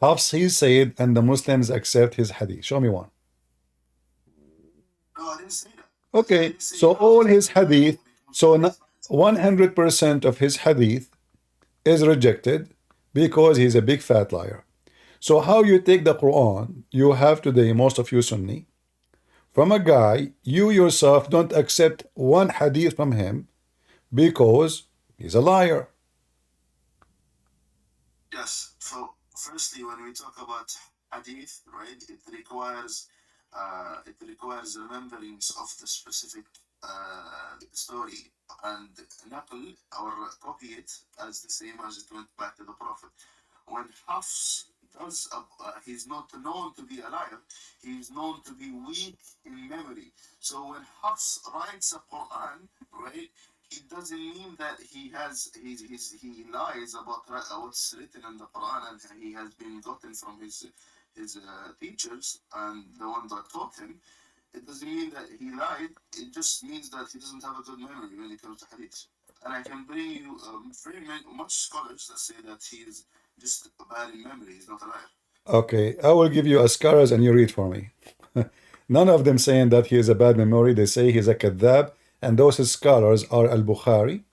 C: Hafs he said, and the Muslims accept his hadith. Show me one.
F: No, I didn't say that.
C: Okay, so all his hadith, so 100% of his hadith is rejected because he's a big fat liar. So how you take the Quran, you have today, most of you Sunni, from a guy, you yourself don't accept one hadith from him because he's a liar.
F: Yes. So firstly, when we talk about hadith, right, it requires remembrance of the specific story and naql or copy it as the same as it went back to the Prophet. When Hafs does, he's not known to be a liar. He's known to be weak in memory. So when Hafs writes a Quran, right, it doesn't mean that he lies about what's written in the Quran and he has been gotten from his teachers and the one that taught him. It doesn't mean that he lied. It just means that he doesn't have a good memory when it comes to hadith. And I can bring you very much scholars that say that he is just bad in memory. He's not a liar.
C: Okay, I will give you a scholars and you read for me. None of them saying that he has a bad memory. They say he's a kadhab, and those scholars are Al-Bukhari,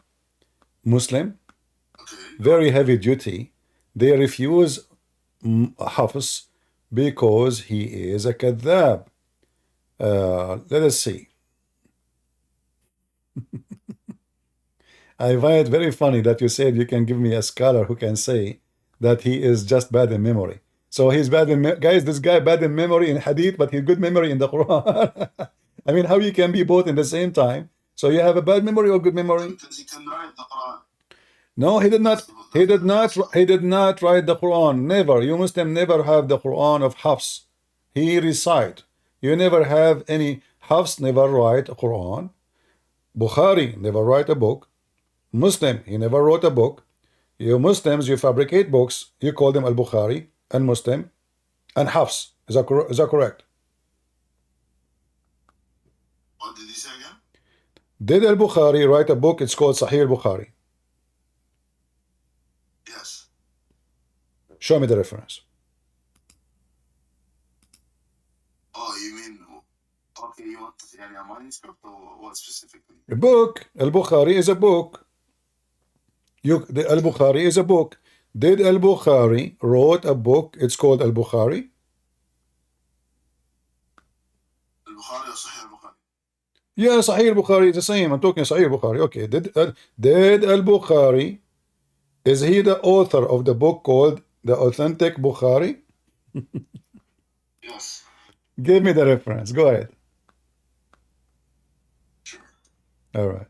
C: Muslim, very heavy duty. They refuse Hafs because he is a kadhab. Let us see. I find it very funny that you said you can give me a scholar who can say that he is just bad in memory. So he's bad in guys. This guy bad in memory in hadith, but he's good memory in the Quran. I mean, how you can be both in the same time? So you have a bad memory or good memory?
F: Because he can write the Quran.
C: No, he did not. He did not write the Quran. Never. You Muslim never have the Quran of Hafs. He recite. You never have any. Hafs never write a Quran. Bukhari never write a book. Muslim, he never wrote a book. You Muslims, you fabricate books. You call them Al-Bukhari and Muslim and Hafs. Is that correct?
F: What did he say again?
C: Did Al-Bukhari write a book? It's called Sahih Al-Bukhari.
F: Yes.
C: Show me the reference.
F: Oh, you mean, okay, you want a manuscript or what specifically?
C: A book. Al-Bukhari is a book. The Al-Bukhari is a book. Did Al-Bukhari wrote a book? It's called Al-Bukhari.
F: Al-Bukhari or Sahih Al-Bukhari?
C: Yeah, Sahih al-Bukhari is the same. I'm talking Sahih al-Bukhari. Okay, did al-Bukhari, is he the author of the book called The Authentic Bukhari?
F: Yes.
C: Give me the reference. Go ahead.
F: Sure.
C: All right.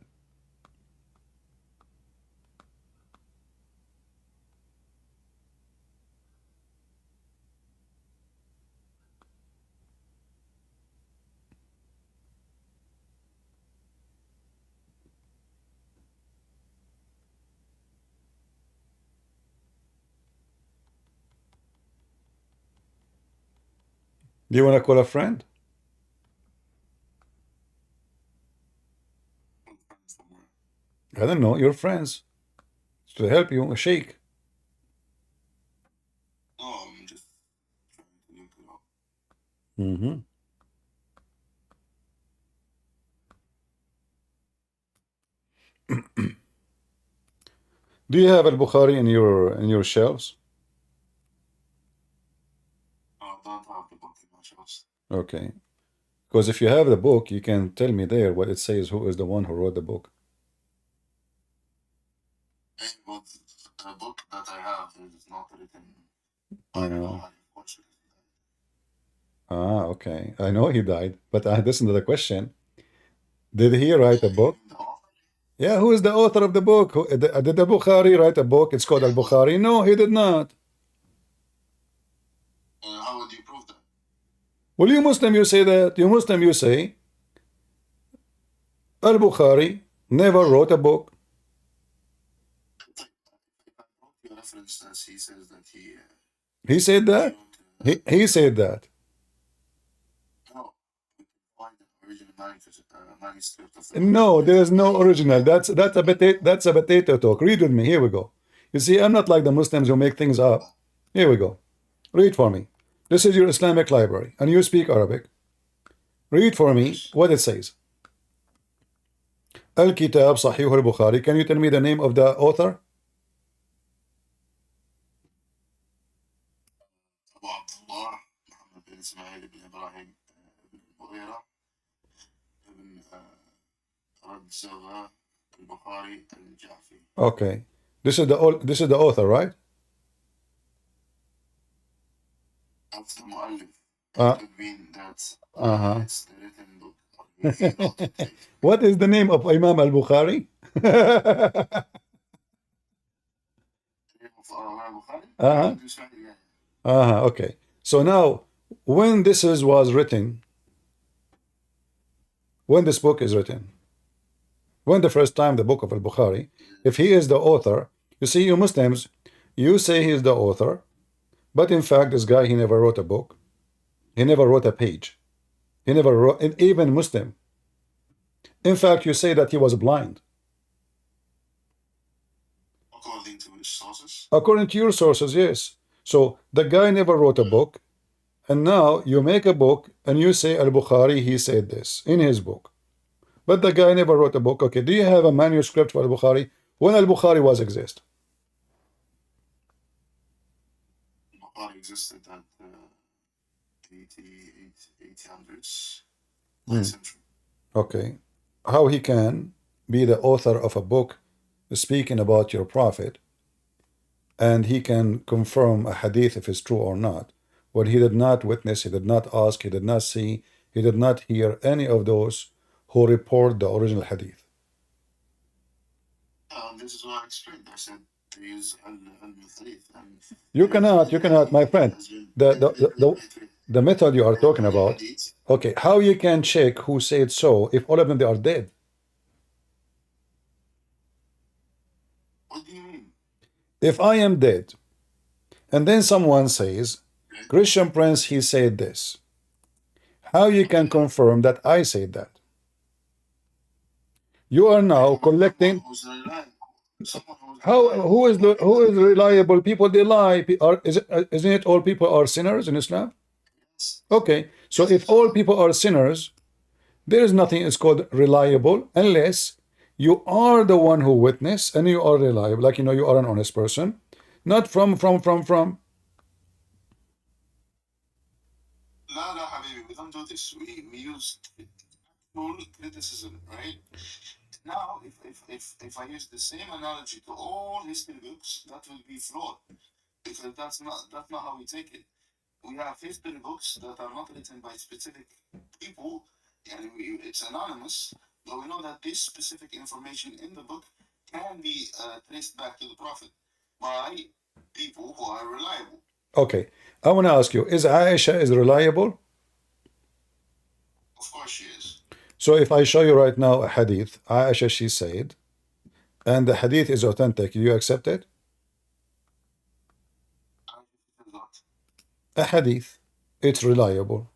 C: Do you want to call a friend? I don't know. Your friends to help you. A sheikh.
F: No, I'm just trying to look it up.
C: Mm-hmm. Do you have al-Bukhari in your shelves?
F: I don't have the book in my shelves.
C: Okay. Because if you have the book, you can tell me there what it says, who is the one who wrote the book.
F: But the book that I have is not written
C: I
F: by
C: know.
F: Bukhari, unfortunately.
C: Ah, okay. I know he died, but listen to the question. Did he write a book?
F: The author?
C: Yeah, who is the author of the book? Did al-Bukhari write a book? It's called al-Bukhari. No, he did not.
F: How would you prove that?
C: Well, you Muslim, you say that. You Muslim, you say al-Bukhari never wrote a book.
F: If I brought you a reference that he says that
C: He said that?
F: wrote,
C: He said that.
F: no, we can find the original manuscript of the book.
C: No, there is no original. That's a potato talk. Read with me. Here we go. You see, I'm not like the Muslims who make things up. Here we go. Read for me. This is your Islamic library, and you speak Arabic. Read for me what it says. Al-Kitab Sahih al-Bukhari. Can you tell me the name of the author?
F: Abu Abdullah Muhammad bin Ismail ibn Ibrahim ibn Mughira ibn Radzava al-Bukhari al-Jafi.
C: Okay. This is the author, right?
F: That's the mu'allif.
C: Uh,
F: It could mean that
C: uh-huh.
F: it's the written book. Or he wrote it.
C: What is the name of Imam al-Bukhari?
F: The name of Bukhari?
C: Uh-huh.
F: Yeah.
C: Okay. So now, when was written, when this book is written, when the first time the book of al-Bukhari, if he is the author, you see, you Muslims, you say he is the author, but in fact, this guy, he never wrote a book. He never wrote a page. He never wrote, and even Muslim. In fact, you say that he was blind.
F: According to which sources?
C: According to your sources, yes. So the guy never wrote a book, and now you make a book and you say al-Bukhari, he said this in his book. But the guy never wrote a book. Okay, do you have a manuscript for al-Bukhari? When al-Bukhari was exist?
F: Bukhari existed at 1800s,
C: Hmm.
F: 9th century.
C: Okay. How he can be the author of a book speaking about your prophet, and he can confirm a hadith if it's true or not, when he did not witness, he did not ask, he did not see, he did not hear any of those who report the original hadith.
F: This is what I explained. I said they use al-hadith.
C: You cannot, my friend. The method you are talking about. Okay, how you can check who said so if all of them they are dead?
F: What do you mean?
C: If I am dead, and then someone says, Christian Prince, he said this. How you can confirm that I said that? You are now collecting. Who is reliable? People they lie. Isn't it all people are sinners in Islam? Okay, so if all people are sinners, there is nothing is called reliable unless you are the one who witnessed and you are reliable, like you are an honest person, not from.
F: No, habibi, we don't do this. We use full criticism, right? Now, if I use the same analogy to all history books, that will be flawed because that's not how we take it. We have history books that are not written by specific people, and it's anonymous, but we know that this specific information in the book can be traced back to the Prophet by people who are reliable.
C: Okay, I want to ask you: is Aisha is reliable?
F: Of course, she is.
C: So if I show you right now a hadith, Aisha she said, and the hadith is authentic, do you accept it? A hadith, it's reliable.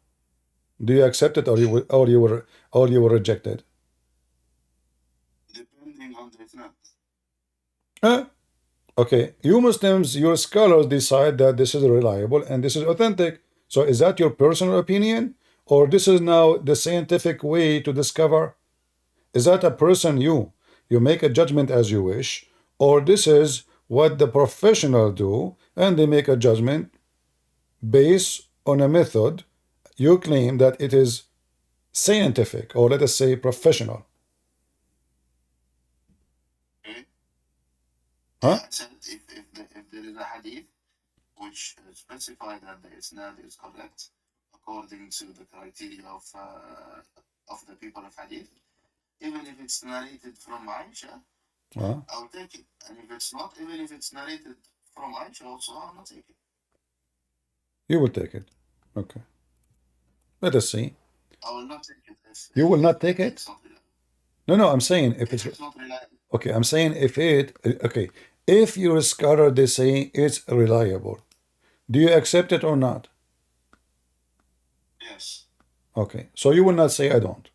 C: Do you accept it, or you will reject it?
F: Depending on the ethnic.
C: Huh? Okay, you Muslims, your scholars decide that this is reliable and this is authentic. So is that your personal opinion, or this is now the scientific way to discover? Is that a person you make a judgment as you wish, or this is what the professional do and they make a judgment based on a method you claim that it is scientific, or let us say professional?
F: Okay.
C: Huh?
F: I said if there is a hadith which specifies that the isnad is correct according to the criteria of the people of hadith, even if it's narrated from Aisha, I will take it. And if it's not, even if it's narrated from Aisha also, I will not take it.
C: You will take it. Okay. Let us see.
F: I will not take it.
C: You will not take it?
F: It's not reliable.
C: No, I'm saying if
F: It's
C: it's
F: not reliable.
C: okay. I'm saying if your scholar they say it's reliable, do you accept it or not?
F: Yes.
C: Okay, so you will not say I don't.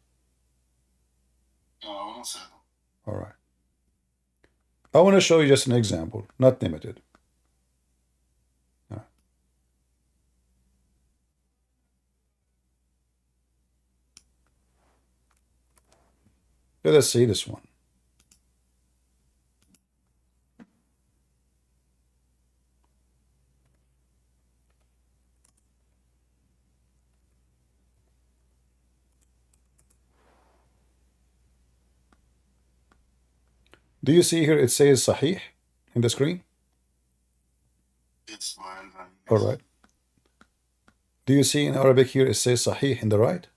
F: No, I will not say no.
C: All right. I want to show you just an example, not limited. Let us see this one. Do you see here it says Sahih in the screen?
F: Yes, well,
C: All right. Do you see in Arabic here it says Sahih in the right?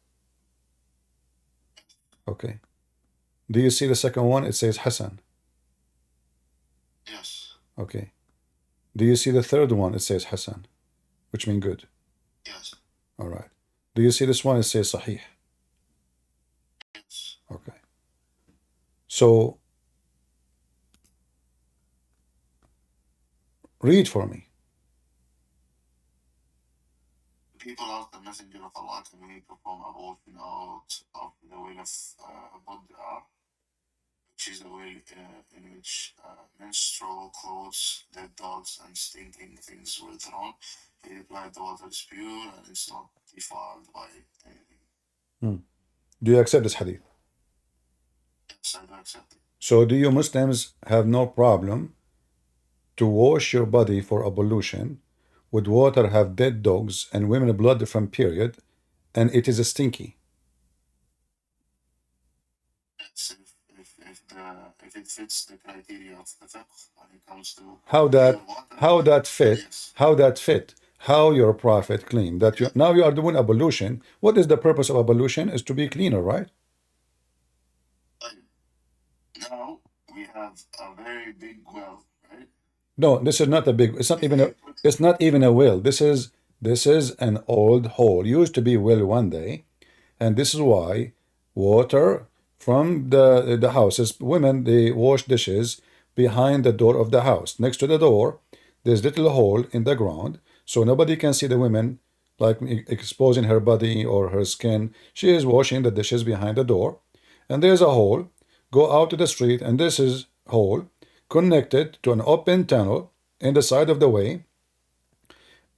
C: Okay. Do you see the second one? It says Hasan.
F: yes.
C: Okay. Do you see the third one? It says Hasan, which means good.
F: Yes.
C: All right. Do you see this one? It says Sahih.
F: Yes.
C: Okay. So read for me.
F: People ask the Messenger of Allah to perform abortion out of the will of Buddha, which is the will in which menstrual clothes, dead dogs, and stinking things were thrown. He replied, the water is pure and it's not defiled by anything.
C: Do you accept this hadith?
F: Yes, I do accept it.
C: So do you Muslims have no problem to wash your body for ablution with water have dead dogs and women blood from period, and it is stinky?
F: Yes, if it fits the criteria of the fiqh when it comes to
C: How that fit?
F: Yes.
C: How that fit? How your prophet claimed that now you are doing ablution. What is the purpose of ablution? Is to be cleaner, right?
F: Now we have a very big well, right?
C: No, this is not a big. It's not even a. It's not even a well. This is an old hole. Used to be a well one day, and this is why water from the houses. Women they wash dishes behind the door of the house. Next to the door, there's little hole in the ground, so nobody can see the women like exposing her body or her skin. She is washing the dishes behind the door, and there's a hole. Go out to the street, and this is hole connected to an open tunnel in the side of the way,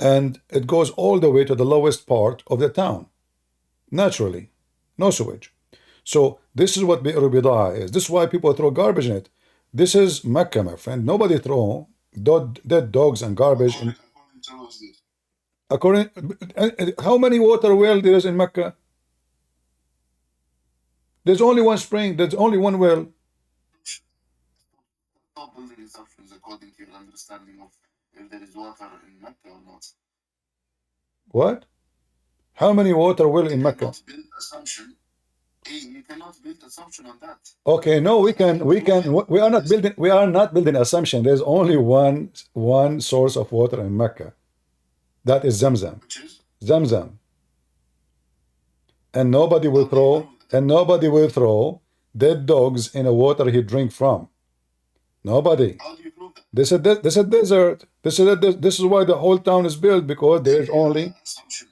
C: and it goes all the way to the lowest part of the town. Naturally, no sewage. So this is what Bi'r Bida'a is. This is why people throw garbage in it. This is Mecca, my friend. Nobody throw dead dogs and garbage in. According, how many water well there is in Mecca? There's only one spring. There's only one well.
F: Stop building assumptions according to your understanding of if there is water in Mecca or not.
C: What? How many water well in Mecca?
F: Build assumption. You cannot build assumption on that.
C: Okay, no, we can. We are not building. We are not building assumption. There's only one source of water in Mecca. That is Zamzam.
F: Which is?
C: Zamzam. And nobody will throw dead dogs in a water he drink from. Nobody.
F: How do you prove that?
C: This is desert. This is why the whole town is built, because there's only
F: Assumption.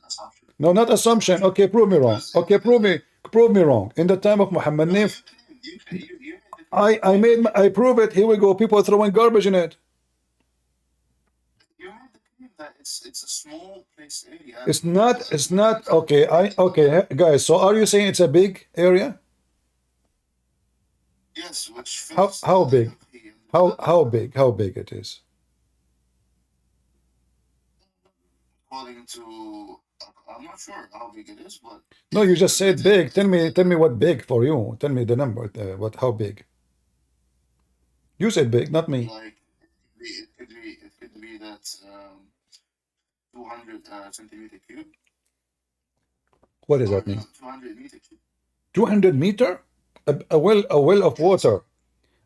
C: no, not assumption. Okay, prove me wrong. Okay, prove me wrong. In the time of Muhammad Nif, I prove it. Here we go. People throwing garbage in it.
F: You made the claim that it's a small place area.
C: It's not okay. Okay, guys. So are you saying it's a big area?
F: Yes, which
C: How big? How big it is?
F: According to, I'm not sure how big it is, but
C: No, you just said big. Tell me what big for you. Tell me the number. How big? You said big, not me.
F: like it could be that 200 centimeter cube.
C: What does that mean?
F: 200 meter cube.
C: 200 meter? A well of water.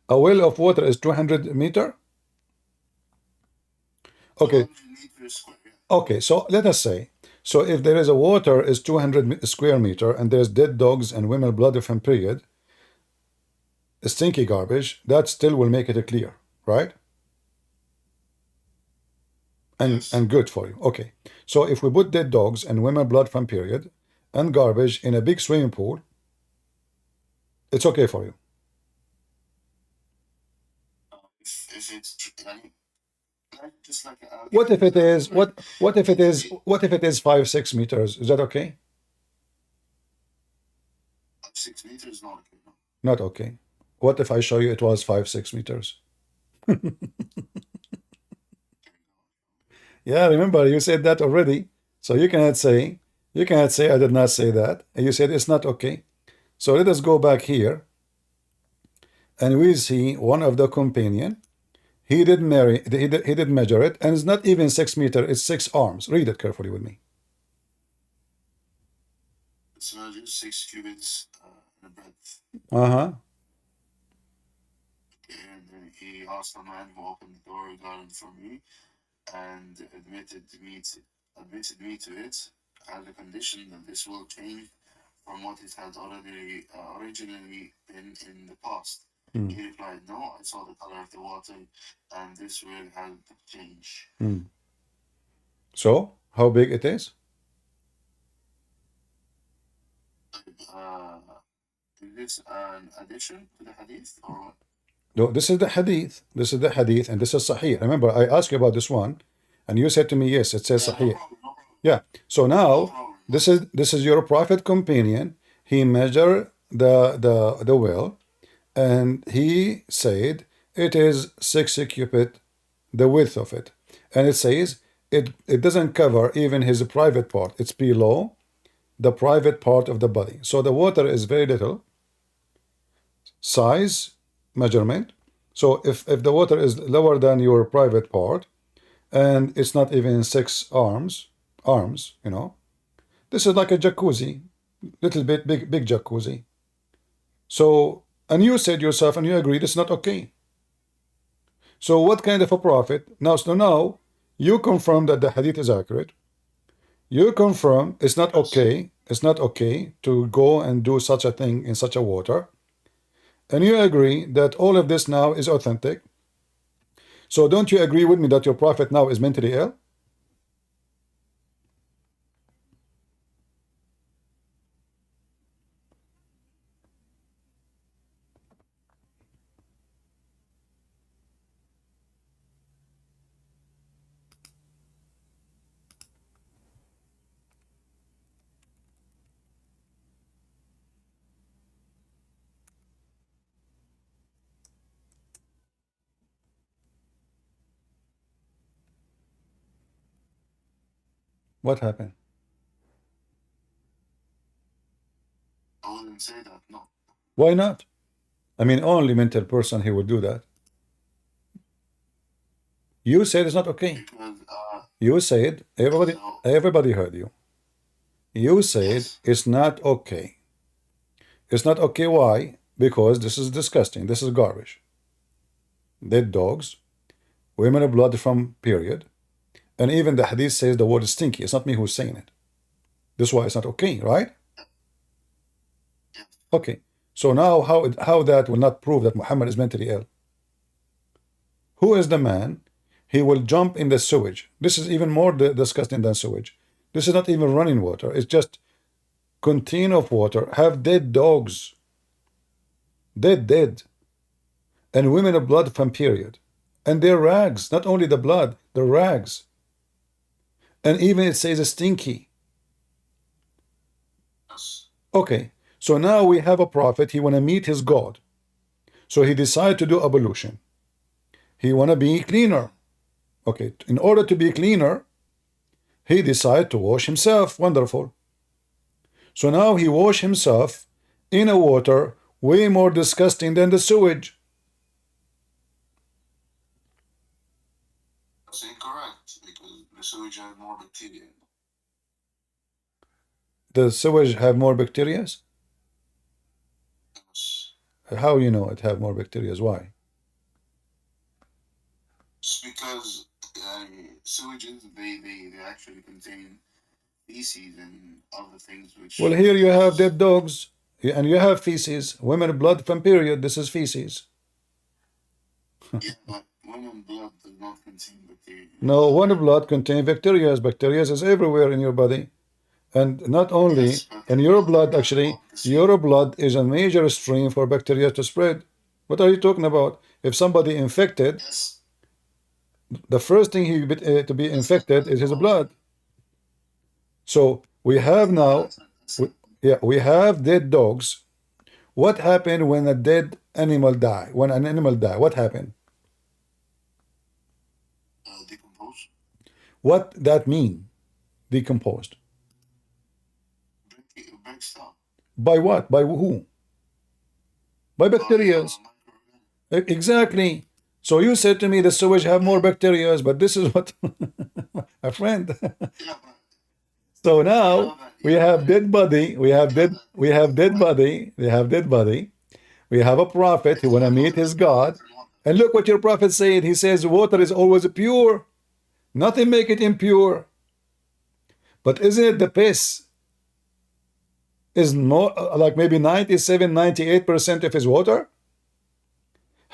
C: A well of water is 200 meter? Okay.
F: 200 meters square.
C: Okay, so let us say, so if there is a water is 200 square meter and there's dead dogs and women blood from period, stinky garbage, that still will make it clear, right? And good for you. Okay. So if we put dead dogs and women blood from period and garbage in a big swimming pool, it's okay for you.
F: If it's just like
C: What if it is what if it is 5-6 meters? Is that okay?
F: 6 meters, not okay. No.
C: Not okay. What if I show you it was 5-6 meters? Yeah, remember you said that already. So you cannot say I did not say that. And you said it's not okay. So let us go back here. And we see one of the companion. He did measure it, and it's not even 6 meters, it's 6 arms. Read it carefully with me.
F: It's measured 6 cubits in the breadth.
C: Uh-huh.
F: And then he asked the man who opened the door regarding from me and admitted me to it as a condition that this will change from what it had already originally been in the past. He replied, no, I saw the color of the water and this will have change.
C: So, how big it is?
F: Is this an addition to the hadith or what?
C: No, this is the hadith. This is the hadith, and this is Sahih. Remember, I asked you about this one, and you said to me, yes, it says Sahih.
F: No problem.
C: Yeah. So now, this is your prophet companion. He measured the well, and he said it is 6 cubit, the width of it, and it says it doesn't cover even his private part. It's below the private part of the body. So the water is very little. Size measurement. So if the water is lower than your private part, and it's not even 6 arms, you know, this is like a jacuzzi, little bit big jacuzzi. So, and you said yourself, and you agreed it's not okay. So what kind of a prophet? Now, so now you confirm that the hadith is accurate. You confirm it's not okay. It's not okay to go and do such a thing in such a water. And you agree that all of this now is authentic. So don't you agree with me that your prophet now is mentally ill? What happened?
F: I wouldn't say that, no.
C: Why not? I mean, only mental person he would do that. You said it's not okay.
F: Because
C: You said everybody heard you. You said it's not okay. It's not okay. Why? Because this is disgusting. This is garbage. Dead dogs, women of blood from period, and even the hadith says the word is stinky. It's not me who's saying it. This is why it's not okay, right? Okay. So now how that will not prove that Muhammad is mentally ill? Who is the man? He will jump in the sewage. This is even more disgusting than sewage. This is not even running water. It's just container of water. Have dead dogs. Dead. And women of blood from period. And their rags. Not only the blood, the rags. And even it says stinky. Okay. So now we have a prophet. He want to meet his God. So he decided to do ablution. He want to be cleaner. Okay, in order to be cleaner, he decided to wash himself. Wonderful. So now he washed himself in a water way more disgusting than the sewage.
F: that's incorrect because the sewage has more bacteria.
C: The sewage have more bacteria?
F: Yes.
C: How you know it have more bacteria? Why?
F: Just because sewages they actually contain feces and other things which.
C: Well, here you have dead dogs and you have feces. Women blood from period. This is feces.
F: Yeah, but women blood does not contain bacteria.
C: No, one blood contains bacteria. Bacteria is everywhere in your body. And not only
F: Yes, but
C: in your blood, actually, your blood is a major stream for bacteria to spread. What are you talking about? If somebody infected,
F: yes,
C: the first thing to be infected is his blood. So we have now, we have dead dogs. What happened when a dead animal die? When an animal die, what happened?
F: decompose.
C: What that mean? Decomposed.
F: Breaks down.
C: By what? By who? By bacteria. Exactly. So you said to me the sewage have more bacteria, but this is what a friend.
F: Yeah, but
C: So now we have dead body, we have dead body, we have dead body, we have a prophet who wanna meet his God. And look what your prophet said. He says water is always pure. Nothing make it impure. But isn't it the piss is more like maybe 97, 98% of his water?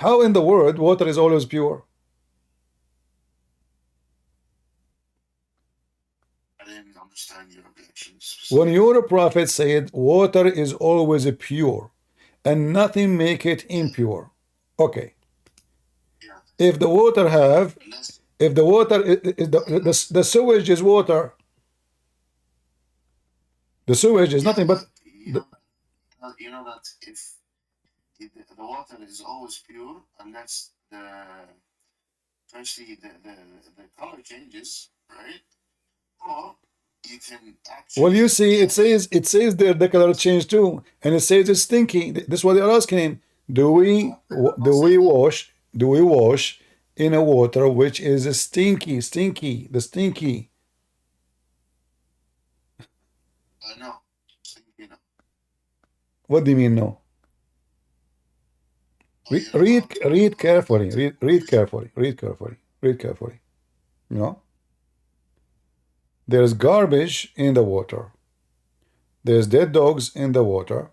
C: How in the world water is always pure?
F: I didn't understand your objections.
C: When your prophet said water is always pure and nothing make it impure. Okay.
F: Yeah.
C: If the water have,
F: Unless,
C: if the water is the sewage is water. The sewage is nothing but
F: you know that if the water is always pure unless firstly the color changes, right? Or you can actually.
C: well, you see, it says there the color change too, and it says it's stinky. This is what they're asking him. Do we wash in a water which is stinky, the stinky?
F: No. You know.
C: What do you mean no? Read carefully. Read carefully. You know, there's garbage in the water. There's dead dogs in the water,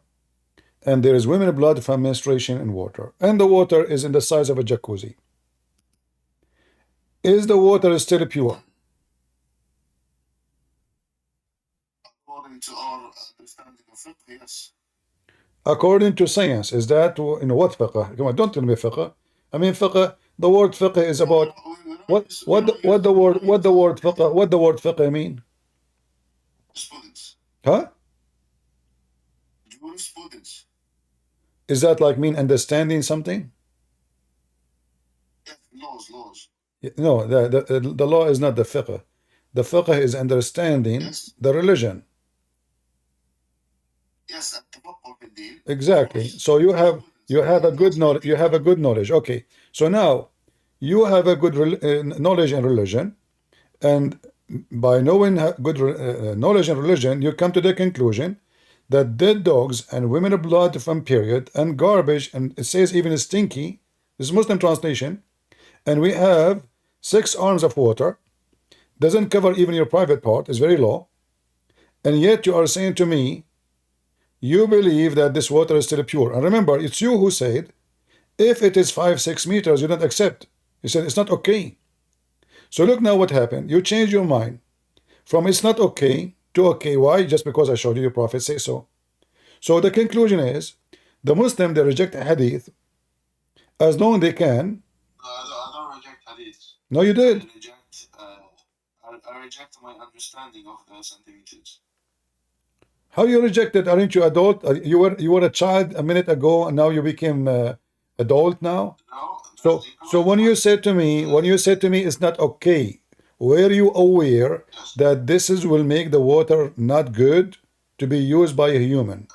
C: and there is women blood from menstruation in water, and the water is in the size of a jacuzzi. Is the water still pure?
F: According to our understanding of fiqh, yes.
C: According to science, is that what fiqh? Come on, don't tell me fiqh. I mean fiqh. The word fiqh is about what the word fiqh mean?
F: Students.
C: Huh?
F: Jurisprudence.
C: Is that like mean understanding something?
F: Yes, laws.
C: No, the law is not the fiqh. The fiqh is understanding
F: Yes.
C: the religion.
F: Yes, التفقه في
C: Exactly. So you have a good knowledge. You have a good knowledge. Okay. So now you have a good knowledge in religion, and by knowing good knowledge in religion, you come to the conclusion that dead dogs and women of blood from period and garbage, and it says even stinky. This is Muslim translation, and we have 6 arms of water. Doesn't cover even your private part. It's very low, and yet you are saying to me, you believe that this water is still pure. And remember, it's you who said, if it is 5-6 meters, you don't accept. You said it's not okay. So look now what happened. You change your mind from it's not okay to okay. Why? Just because I showed you the Prophet say so. So the conclusion is, the Muslim, they reject hadith as long as they can.
F: I don't reject hadith.
C: No, you did.
F: I reject my understanding of the centimeters.
C: How you rejected? Aren't you adult? You were a child a minute ago, and now you became adult now.
F: No.
C: So when you said to me, it's not okay, were you aware that this will make the water not good to be used by a human?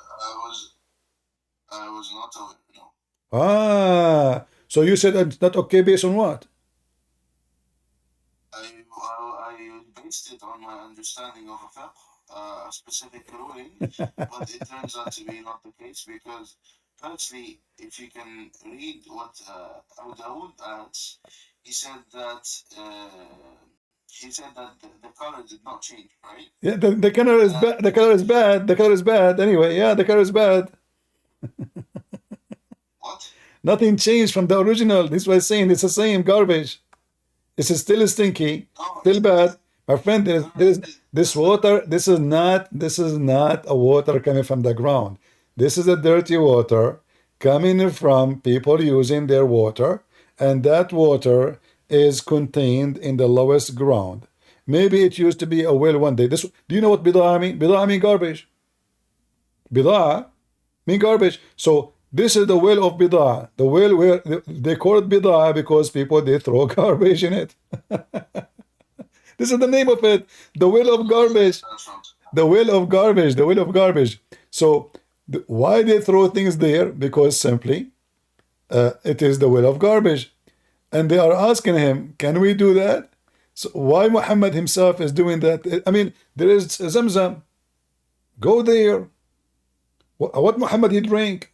F: I was not aware. No.
C: Ah, so you said it's not okay based on what?
F: I based it on my understanding of a fiqh, a specific ruling, but it turns out to be not the case because, firstly, if you can read what Abu Dawood adds, he said that the color did not change, right?
C: Yeah, the color is bad. The color is bad. The color is bad. Anyway, yeah, the color is bad.
F: What?
C: Nothing changed from the original. This was saying it's the same garbage. This is still stinky, still bad. My friend, this water. This is not a water coming from the ground. This is a dirty water coming from people using their water, and that water is contained in the lowest ground. Maybe it used to be a well one day. Do you know what bidah mean? Bidah mean garbage. Bidah mean garbage. So this is the well of bidah. The well where they call it bidah because people they throw garbage in it. This is the name of it. The well of garbage. The well of garbage. The well of garbage. So why they throw things there? Because simply it is the well of garbage. And they are asking him, can we do that? So why Muhammad himself is doing that? I mean, there is Zamzam. Go there. What Muhammad he drink?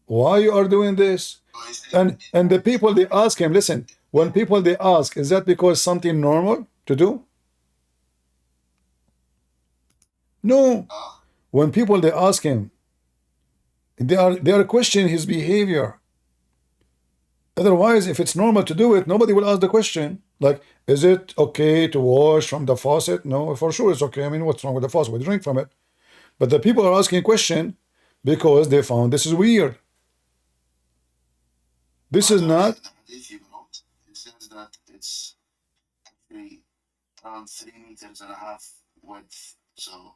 C: Why you are doing this? And the people they ask him, listen, when people they ask, is that because something normal to do? No. When people they ask him, they are questioning his behavior. Otherwise, if it's normal to do it, nobody will ask the question. Like, is it okay to wash from the faucet? No, for sure it's okay. I mean, what's wrong with the faucet? We drink from it. But the people are asking a question because they found this is weird. This is not.
F: If you wrote, it says that it's actually around 3.5 meters width. So.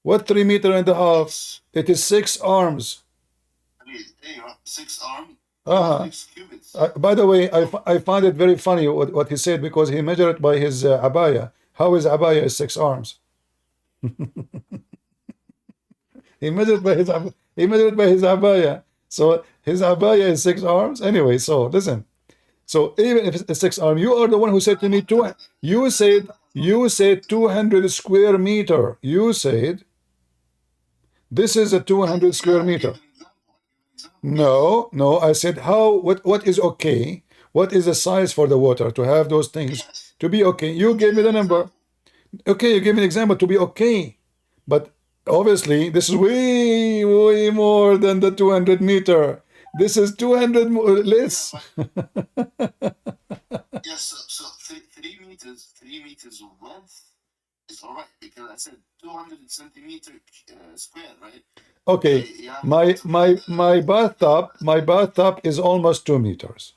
C: What 3.5 meters? It is 6 arms.
F: 6 arms.
C: By the way, I find it very funny what he said because he measured it by his abaya. How is abaya is 6 arms? He measured by his abaya. So his abaya is 6 arms. Anyway, so listen. So even if it's 6 arms, you are the one who said to me you said 200 square meter. You said this is a 200 square meter. No, I said what is okay? What is the size for the water to have those things to be okay? You gave me the number. Okay, you gave me an example to be okay. But obviously, this is way more than the 200 meter. This is 200 more, less.
F: Yes, so 3 meters width is all right because I said 200 centimeter square, right?
C: Okay, my bathtub is almost 2 meters.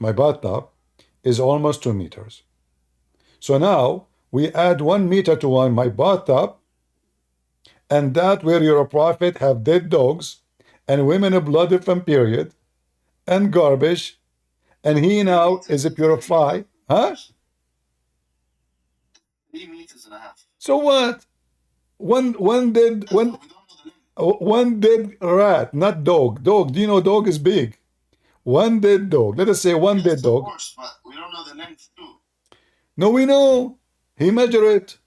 C: My bathtub is almost 2 meters. So now we add 1 meter to my bathtub, and that where your prophet have dead dogs and women of blood from period and garbage, and he now is a purified, huh?
F: 3.5 meters.
C: So what? One dead one. One dead rat, not dog. Dog, do you know dog is big? One dead dog. Let us say one dead
F: Of
C: dog.
F: course, but we don't know the length too.
C: No, we know. He measured it.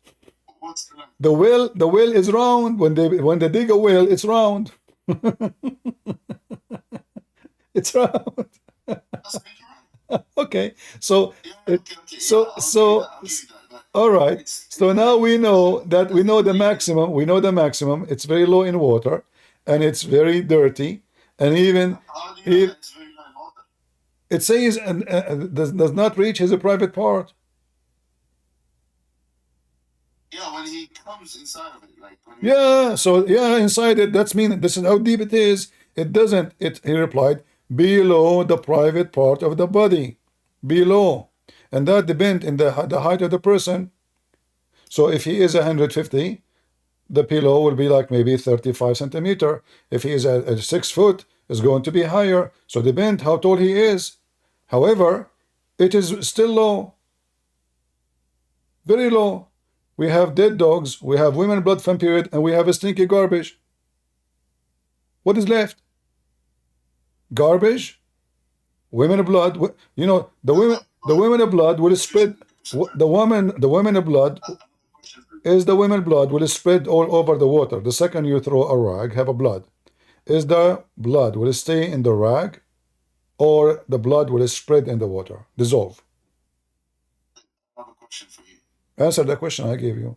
F: What's the length?
C: The well is round. When they dig a well, it's round. It's round.
F: That's incorrect.
C: Okay. So
F: Yeah,
C: it,
F: okay.
C: so
F: Yeah,
C: so
F: I'll give you that. But
C: all right.
F: it's
C: So now we know that we know the maximum. We know the maximum. It's very low in water, and it's very dirty, and even
F: how do you know
C: if
F: that it's very low in water?
C: it says does not reach his private part.
F: Yeah, when he comes inside of it, like when
C: Yeah. So yeah, inside it. That's mean this is how deep it is. It doesn't. It. He replied, below the private part of the body, below, and that depends in the height of the person. So if he is 150, the pillow will be like maybe 35 centimeter. If he is at 6 foot, it's going to be higher. So depend how tall he is. However, it is still low, very low. We have dead dogs, we have women blood from period, and we have a stinky garbage. What is left? Garbage, women blood. You know, the women blood will spread. The women blood is the women blood will spread all over the water. The second you throw a rag, have a blood. Is the blood will stay in the rag, or the blood will spread in the water, dissolve?
F: I have a question for you.
C: Answer the question I gave you.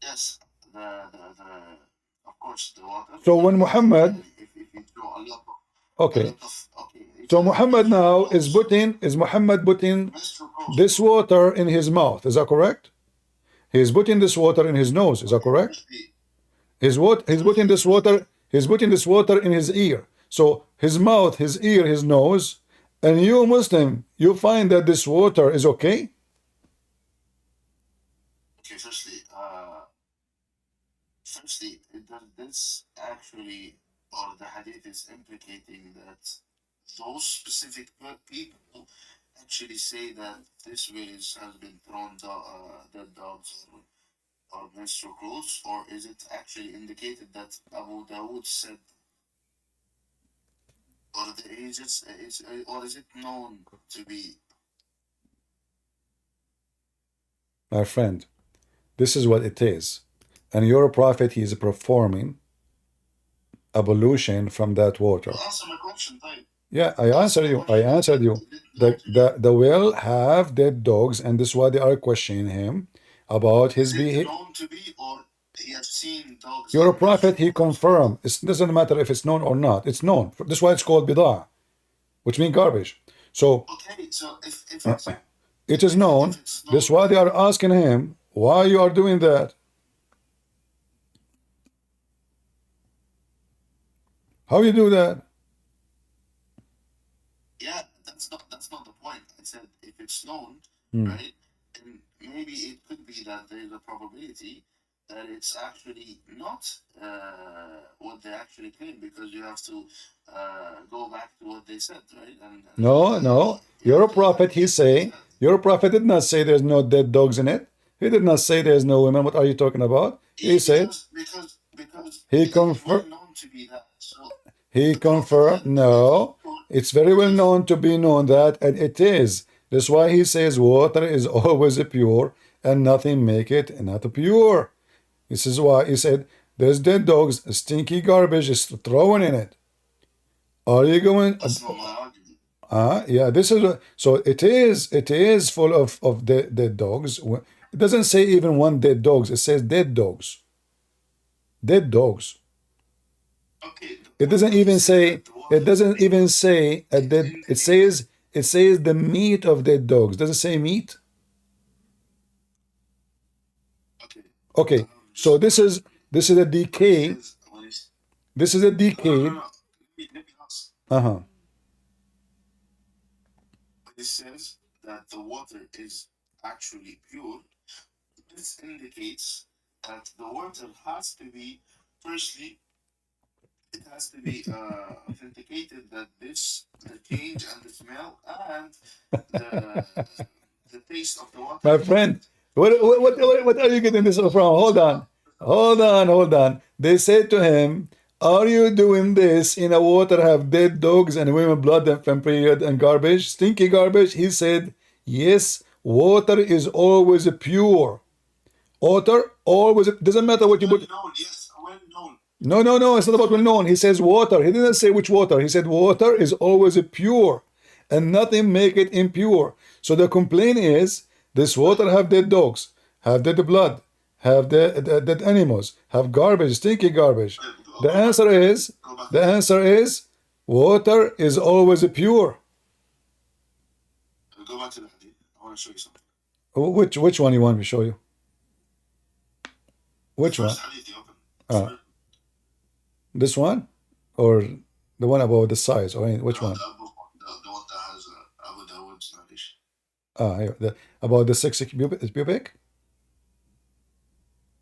F: Yes, of course the water.
C: So when Muhammad,
F: if you throw a lot
C: okay,
F: okay.
C: so Muhammad now is Muhammad putting this water in his mouth. Is that correct? He is putting this water in his nose. Is that correct? He's putting this water. He's putting this water in his ear. So his mouth, his ear, his nose, and you Muslim, you find that this water is okay?
F: Okay, firstly, does this actually, or the hadith is implicating that those specific people actually say that this waste has been thrown dead dogs or menstrual clothes, or is it actually indicated that Abu Dawood said, or or is it known to be?
C: My friend, this is what it is. And your prophet, he is performing ablution from that water.
F: Answer my question, type.
C: Yeah, I answered you. I answered you. The well have dead dogs, and this is why they are questioning him about his behavior.
F: Known to be, or he has seen dogs.
C: Your prophet, he confirmed. It doesn't matter if it's known or not. It's known. This is why it's called bidah, which means garbage. So,
F: okay, so if
C: it is known. This is why they are asking him, why you are doing that? How you do that?
F: Yeah, that's not the point. I said if it's known, right, then maybe it could be that there is a probability that it's actually not what they actually claim, because you have to go back to what they said, right? And
C: no. Your prophet, your prophet did not say there's no dead dogs in it. He did not say there's no women. What are you talking about? He said
F: because
C: he confirmed.
F: known to be that. So
C: he confirmed. No, it's very well known to be known that, and it is. That's why he says water is always pure, and nothing make it not pure. This is why he said there's dead dogs, stinky garbage is thrown in it. Are you going?
F: that's not my argument.
C: Yeah, this is so it is full of dead dogs. It doesn't say even one dead dogs, it says dead dogs. Dead dogs.
F: Okay.
C: It doesn't even say a dead, it says the meat of dead dogs. Does it say meat? Okay, so this is a decay. This is a decay. Uh-huh.
F: It says that the water is actually pure. This indicates that the water has to be, firstly, it has to be authenticated that the change and the smell and the taste of the water.
C: My friend, what are you getting this from? Hold on. Hold on. They said to him, are you doing this in a water have dead dogs and women blood and period and garbage, stinky garbage? He said, yes, water is always pure. Water always, doesn't matter what you put.
F: Well known, yes, well known.
C: No, it's not about well known. He says water. He didn't say which water. He said water is always pure and nothing make it impure. So the complaint is this water have dead dogs, have dead blood, have dead animals, have garbage, stinky garbage. The answer is water is always pure.
F: Go back to the hadith. I want to show you something.
C: Which one you want me to show you? Which one?
F: First hadith you open.
C: This one? Or the one about the size? Or which one?
F: The one that has Abu Dawood's narration.
C: Here, about the 6 pubic?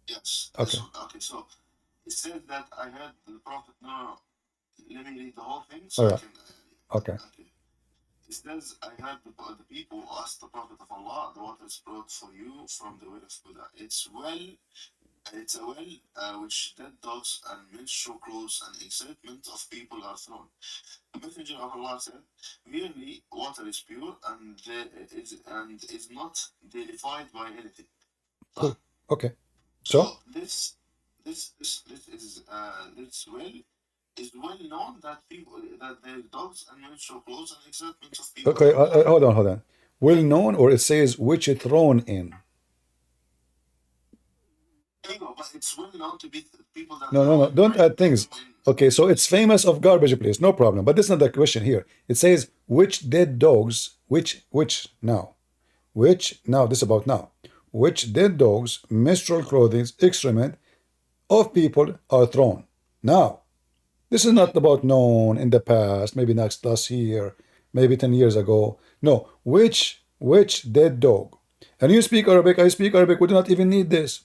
F: Yes.
C: Okay.
F: Okay, so it says that I heard the Prophet. No. Let me read the whole thing
C: All
F: I
C: right.
F: can.
C: Okay.
F: It says, I heard the people ask the Prophet of Allah, the water is brought for you from the well of Buddha. It's a well which dead dogs and menstrual clothes and excitement of people are thrown. The Messenger of Allah said, merely water is pure and is not deified by anything.
C: Cool. Okay. So
F: this well is well known that there dogs and menstrual clothes and excitement of people.
C: okay, hold on. Well known, or it says which is thrown in.
F: But it's well known to be people that
C: No. Don't add things. Okay, so it's famous of garbage place, no problem. But that's not the question here. It says which dead dogs, which now, this is about now. Which dead dogs, menstrual clothing, excrement of people are thrown. Now, this is not about known in the past, maybe last year, maybe 10 years ago. No, which dead dog. And you speak Arabic, I speak Arabic, we do not even need this.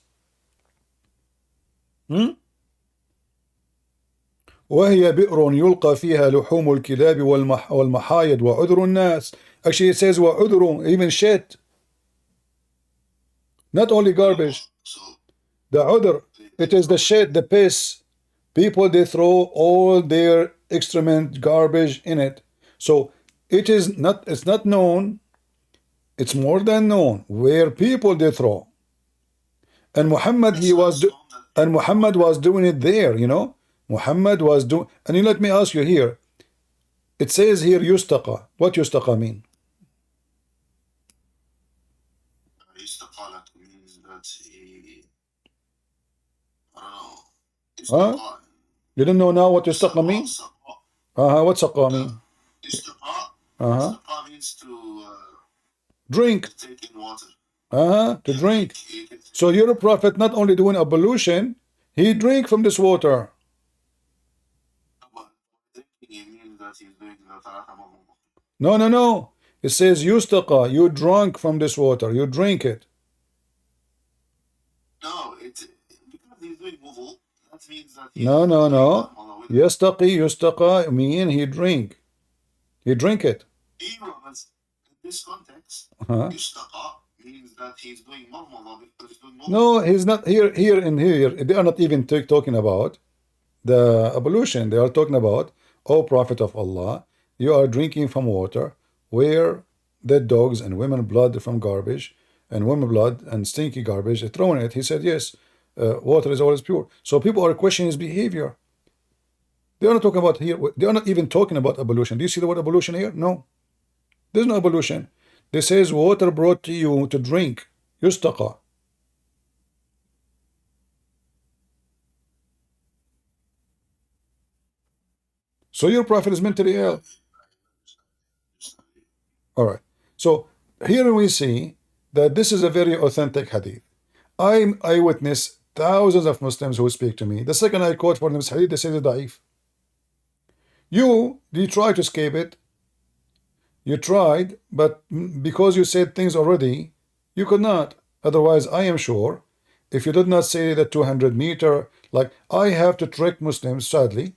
C: وهي بئر يلقى فيها لحوم الكلاب والمحايد وعذر الناس. Actually it says وعذر, even shit. Not only garbage. The udhr, it is the shit, the piss. People, they throw all their excrement, garbage in it. So it's not known, it's more than known where people they throw. And Muhammad was doing it there, you know. Muhammad was doing, and you let me ask you here. It says here yustaqa. What yustaqa mean?
F: Yustaqa means that he, I don't know.
C: Huh? You don't know now what yustaqa means? What saqa mean?
F: Yustaqa means to
C: drink.
F: to take in water.
C: To drink. So your prophet not only doing ablution, he drink from this water. No. It says yustaqa, you drunk from this water, you drink it.
F: No, because he's doing wudu, that means that
C: No. Yustaqa mean he drink. He drink it.
F: In this context, yustaqa means that he's doing wudu.
C: No, he's not here. They are not even talking about the ablution. They are talking about, O Prophet of Allah, you are drinking from water where dead dogs and women blood from garbage and women blood and stinky garbage are thrown in it. He said, yes, water is always pure. So people are questioning his behavior. They are not talking about here. They are not even talking about ablution. Do you see the word ablution here? No. There's no ablution. This says water brought to you to drink. Yustaqa. So your prophet is mentally ill. All right. So here we see that this is a very authentic hadith. I witness thousands of Muslims who speak to me. The second I quote for them this hadith, they say it's da'if. You try to escape it. You tried, but because you said things already, you could not. Otherwise, I am sure, if you did not say that 200 meter, like I have to trick Muslims, sadly,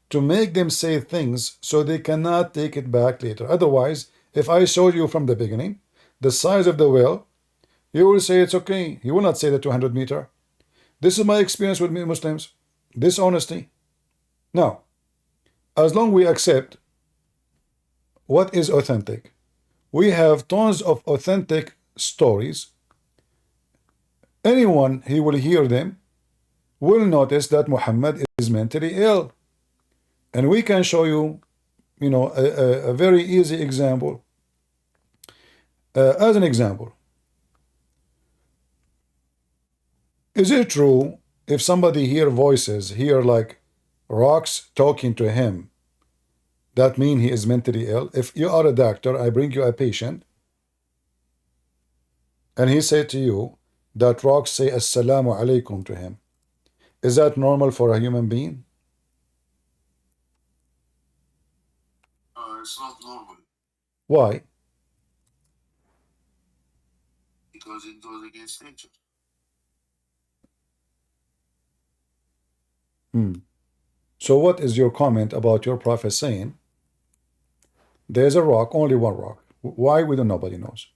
C: to make them say things so they cannot take it back later. Otherwise, if I showed you from the beginning the size of the well, you will say it's okay. You will not say the 200 meter. This is my experience with Muslims. Dishonesty. Now, as long we accept what is authentic, we have tons of authentic stories. Anyone who will hear them will notice that Muhammad is mentally ill. And we can show you, a very easy example. As an example, is it true if somebody hear voices, hear like rocks talking to him, that mean he is mentally ill? If you are a doctor, I bring you a patient, and he said to you that rocks say assalamu alaikum to him, is that normal for a human being?
F: It's not normal
C: Why?
F: because it goes against nature.
C: So what is your comment about your prophet saying there's a rock, only one rock? Why? We don't, nobody knows.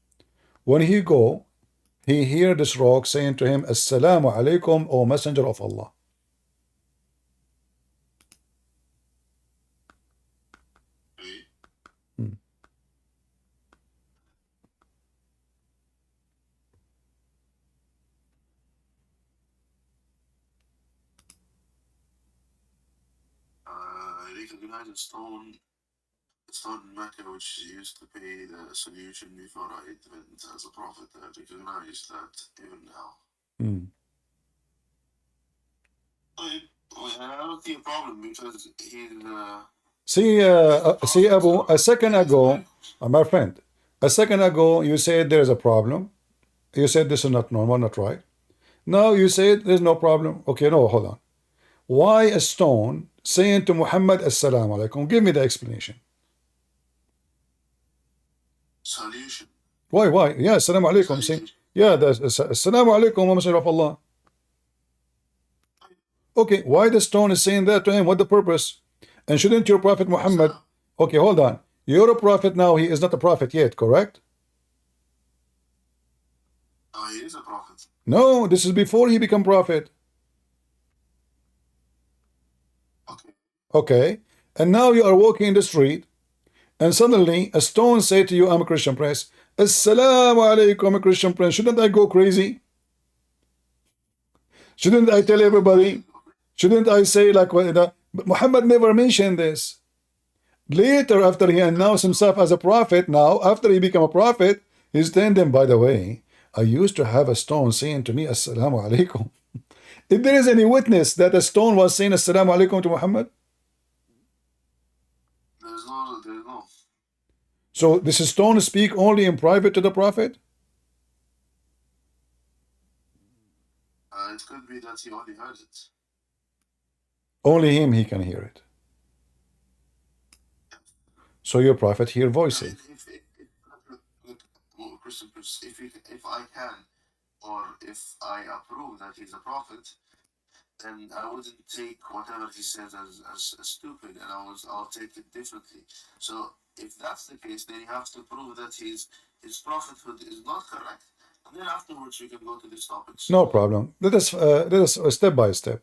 C: When he go, he hear this rock saying to him, assalamu alaikum, O messenger of Allah.
F: Okay? I recognize a stone in Mecca which used to pay the solution before I went as a prophet. I recognize that even now. I don't see a problem because he's
C: See, Abu, a second ago, my friend, a second ago you said there is a problem. You said this is not normal, not right. Now you said there's no problem. Okay, no, hold on. Why a stone saying to Muhammad assalamu alaikum? Give me the explanation.
F: solution.
C: Why? Yeah, assalamu alaikum. See, yeah, that's assalamu alaikum, wa messenger of Allah. Okay, why the stone is saying that to him? What the purpose? And shouldn't your prophet Muhammad? Okay, hold on. You're a prophet now. He is not a prophet yet, correct?
F: He is a prophet.
C: No, this is before he become prophet.
F: Okay.
C: Okay, and now you are walking in the street, and suddenly a stone say to you, I'm a Christian prince. Assalamu alaikum, I'm a Christian prince. Shouldn't I go crazy? Shouldn't I tell everybody? Shouldn't I say like but Muhammad never mentioned this. Later, after he announced himself as a prophet, now after he became a prophet, he's telling them, by the way, I used to have a stone saying to me, Assalamu alaikum. If there is any witness that a stone was saying Assalamu alaikum to Muhammad,
F: There's no.
C: so this stone speak only in private to the prophet?
F: It could be that he only heard it.
C: Only him he can hear it. So your prophet hear
F: I
C: voices.
F: mean, look, Christian, if I can, or if I approve that he's a prophet, then I wouldn't take whatever he says as stupid, and I'll take it differently. So if that's the case, then you have to prove that his prophethood is not correct, and then afterwards we can go to these topics.
C: No problem. Let us step by step.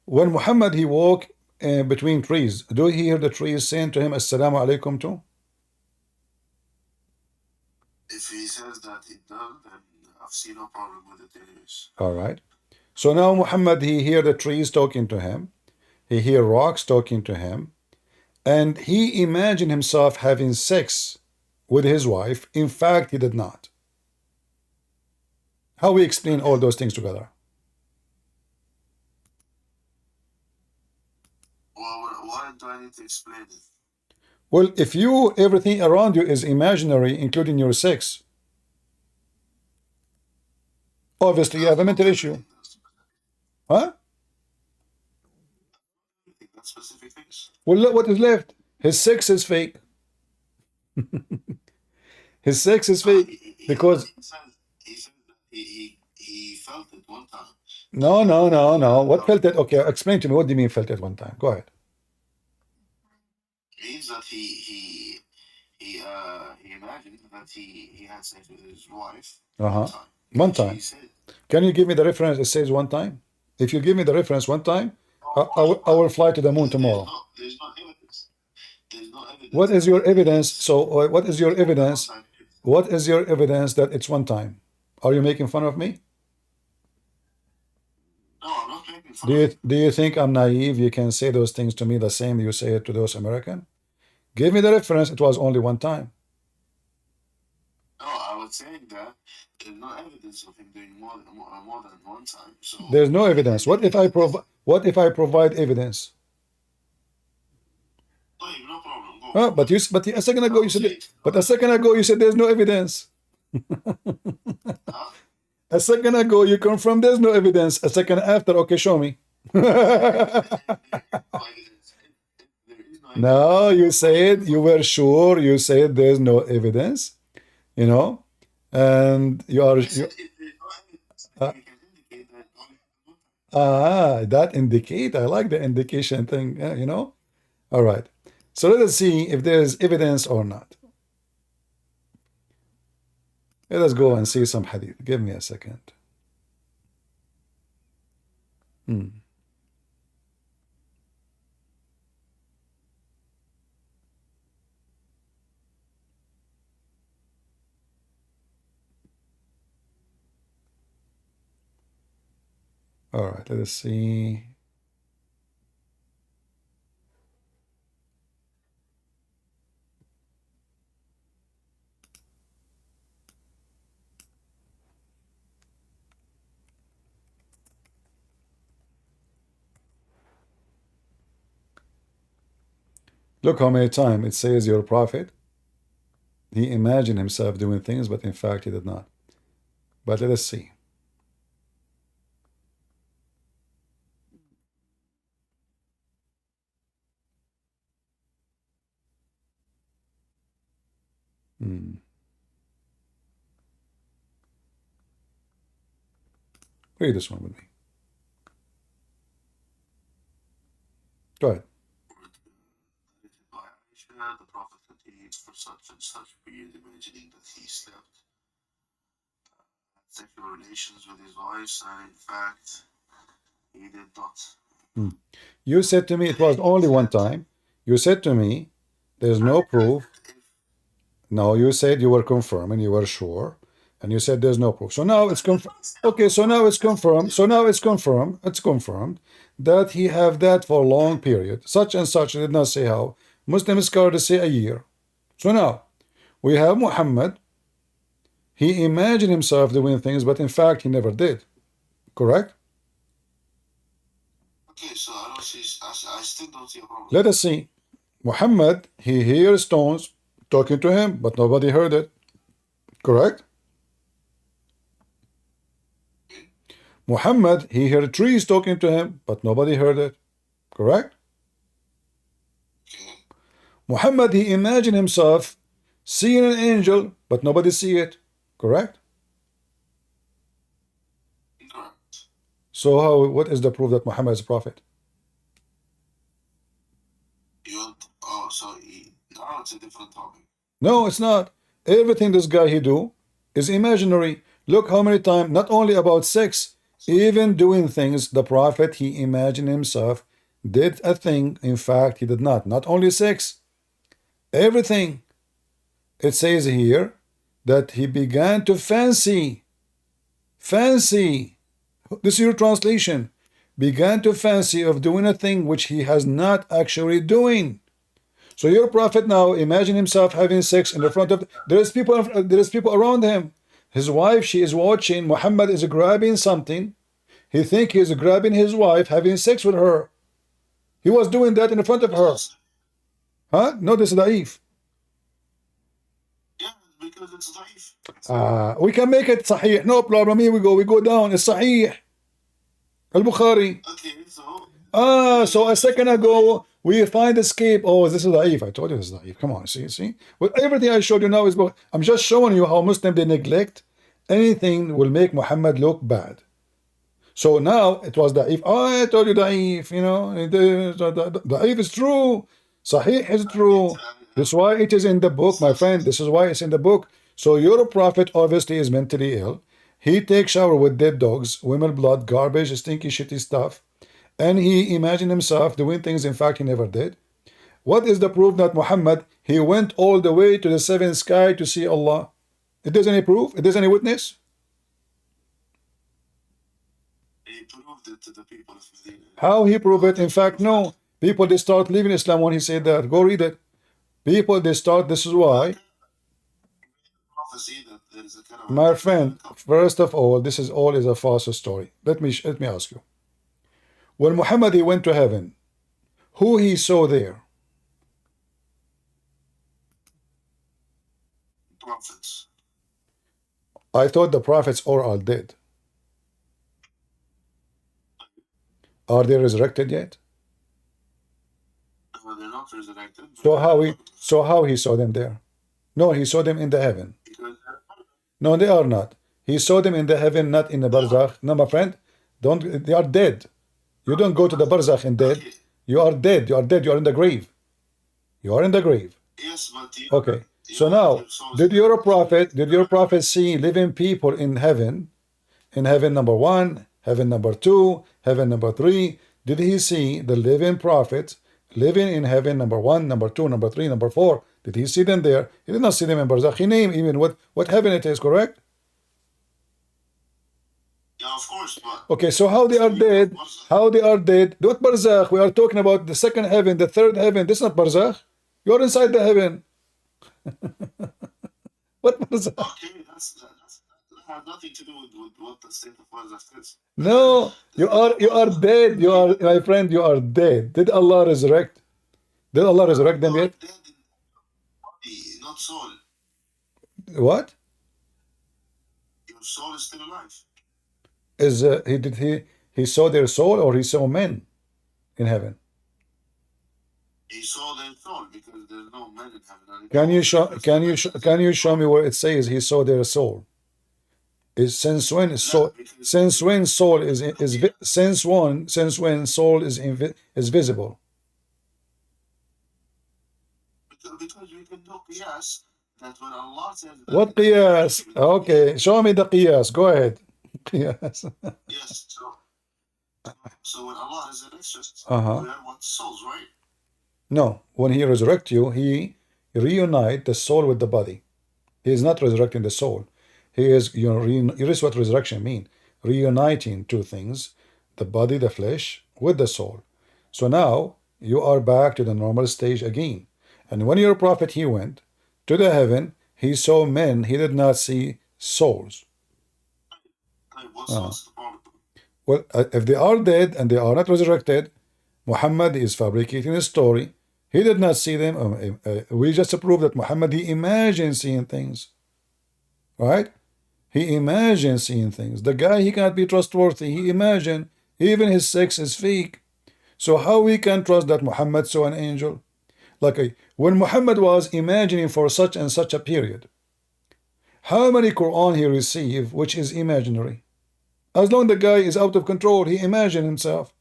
C: When Muhammad he walk between trees, do he hear the trees saying to him Assalamu alaikum too?
F: If he says that it does, then I've seen no problem with it anyways.
C: All right. So now Muhammad he hear the trees talking to him, he hear rocks talking to him, and he imagined himself having sex with his wife. In fact, he did not. How we explain all those things together?
F: Well, why do I need to explain it?
C: Well, if you everything around you is imaginary, including your sex, obviously you have a mental issue. Huh?
F: That's specific things.
C: Well, look what is left. His sex is fake. His sex is fake because
F: He said that he felt it one time.
C: no. What felt it? Okay, explain to me. What do you mean felt it one time? Go ahead.
F: Means that he imagined that he had sex with his wife one time.
C: One
F: She
C: time.
F: said,
C: Can you give me the reference? It says one time. If you give me the reference one time, I will fly to the moon tomorrow.
F: There's no evidence. There's no evidence.
C: What is your evidence? So what is your evidence? What is your evidence that it's one time? Are you making fun of me?
F: No, I'm not making fun of you.
C: Do you think I'm naive? You can say those things to me the same you say it to those American? Give me the reference. It was only one time.
F: No, I was saying that there's no evidence of him doing more than one time. So
C: There's no evidence. What if I provide evidence?
F: no problem. Go.
C: But a second ago you said there's no evidence.
F: Huh?
C: A second ago you confirmed there's no evidence. A second after, okay, show me. No, you said you were sure. You said there's no evidence, you know, and you are. That indicate. I like the indication thing, you know. All right. So let us see if there is evidence or not. Let us go and see some hadith. Give me a second. All right, let us see. Look how many times it says your prophet. He imagined himself doing things, but in fact he did not. But let us see. Read this one with me. Go ahead.
F: The prophet continued for such and such period, imagining that he slept, had sexual relations with his wives, and in fact, he did not.
C: You said to me it was only one time. You said to me there's no proof. No, you said you were confirming, you were sure, and you said there's no proof. So now it's confirmed. Okay, so now it's confirmed. So now it's confirmed. It's confirmed that he have that for a long period. Such and such. I did not say how. Muslim scholars say a year. So now we have Muhammad. He imagined himself doing things, but in fact he never did. Correct?
F: Okay, so I still don't see a problem.
C: Let us see. Muhammad, he hears stones talking to him, but nobody heard it. Correct? Muhammad, he heard trees talking to him, but nobody heard it. Correct? Muhammad, he imagined himself seeing an angel, but nobody see it. Correct?
F: Correct.
C: So what is the proof that Muhammad is a prophet?
F: Now it's a different topic.
C: No, it's not. Everything this guy he do is imaginary. Look how many times, not only about sex, even doing things, the prophet, he imagined himself did a thing. In fact, he did not. Not only sex, everything. It says here that he began to fancy. This is your translation. Began to fancy of doing a thing which he has not actually doing. So your prophet now imagine himself having sex in the front of. There is people around him. His wife, she is watching. Muhammad is grabbing something. He think he is grabbing his wife, having sex with her. He was doing that in the front of her. Huh? No, this is da'if.
F: Yeah, because it's da'if.
C: We can make it sahih. No problem. Here we go. We go down. It's sahih. Al-Bukhari.
F: Okay, so.
C: So a second ago, we find escape. Oh, this is da'if. I told you this is da'if. Come on, see? Well, everything I showed you now is. I'm just showing you how Muslims, they neglect anything will make Muhammad look bad. So now it was da'if. Oh, I told you da'if. You know, da'if is true. Sahih is true. That's why it is in the book, my friend. This is why it's in the book. So your prophet obviously is mentally ill. He takes shower with dead dogs, women blood, garbage, stinky, shitty stuff, and he imagined himself doing things in fact he never did. What is the proof that Muhammad, he went all the way to the seventh sky to see Allah? It does any proof? It does any witness?
F: He proved it to the people of Medina.
C: How he proved it? In fact, no. People, they start leaving Islam when he said that. Go read it. People, they start, this is why.
F: Prophecy that there is a caravan.
C: My friend, first of all, this is all is a false story. Let me ask you. When Muhammad, he went to heaven, who he saw there?
F: Prophets.
C: I thought the prophets all are dead. Are they resurrected yet?
F: No, they're not resurrected.
C: So how he saw them there? No, he saw them in the heaven.
F: Because
C: No, they are not. He saw them in the heaven, not in the barzakh. No, my friend, don't. They are dead. You don't go to the barzakh and dead. You are dead. You are dead. You are in the grave. You are in the grave.
F: yes, but
C: Okay. So now, did your prophet see living people in heaven? In heaven number 1, heaven number 2, heaven number 3. Did he see the living prophets living in heaven number 1, number 2, number 3, number 4? Did he see them there? He did not see them in barzakh. He named even what heaven it is, correct?
F: yeah, of course, but
C: Okay, so how they are dead? How they are dead? What barzakh? We are talking about the second heaven, the third heaven. This is not barzakh. You are inside the heaven. What barzakh?
F: okay, that has nothing to do with what the state of Barzakh is.
C: No, you are dead. You are, my friend, you are dead. Did Allah resurrect? Did Allah resurrect them yet?
F: Dead in body, not soul.
C: What?
F: Your soul is still alive.
C: Is he saw their soul, or he saw men in heaven?
F: He saw their soul because there's no man in heaven.
C: Can you show me where it says he saw their soul? Is since when soul is visible?
F: Because we can do qiyas that when Allah says that
C: What qiyas? Okay, show me the qiyas. Go ahead. Qiyas.
F: yes, so when Allah resurrects us,
C: Uh-huh.
F: we are what souls, right?
C: No, when he resurrects you, he reunite the soul with the body. He is not resurrecting the soul. He is, this is what resurrection mean. Reuniting two things, the body, the flesh, with the soul. So now you are back to the normal stage again. And when your prophet, he went to the heaven, he saw men, he did not see souls.
F: What soul's the problem?
C: Well, if they are dead and they are not resurrected, Muhammad is fabricating a story. He did not see them. We just proved that Muhammad, he imagined seeing things. Right? He imagined seeing things. The guy, he cannot be trustworthy. He imagined. Even his sex is fake. So how we can trust that Muhammad saw an angel? Like when Muhammad was imagining for such and such a period, how many Quran he received which is imaginary? As long as the guy is out of control, he imagined himself.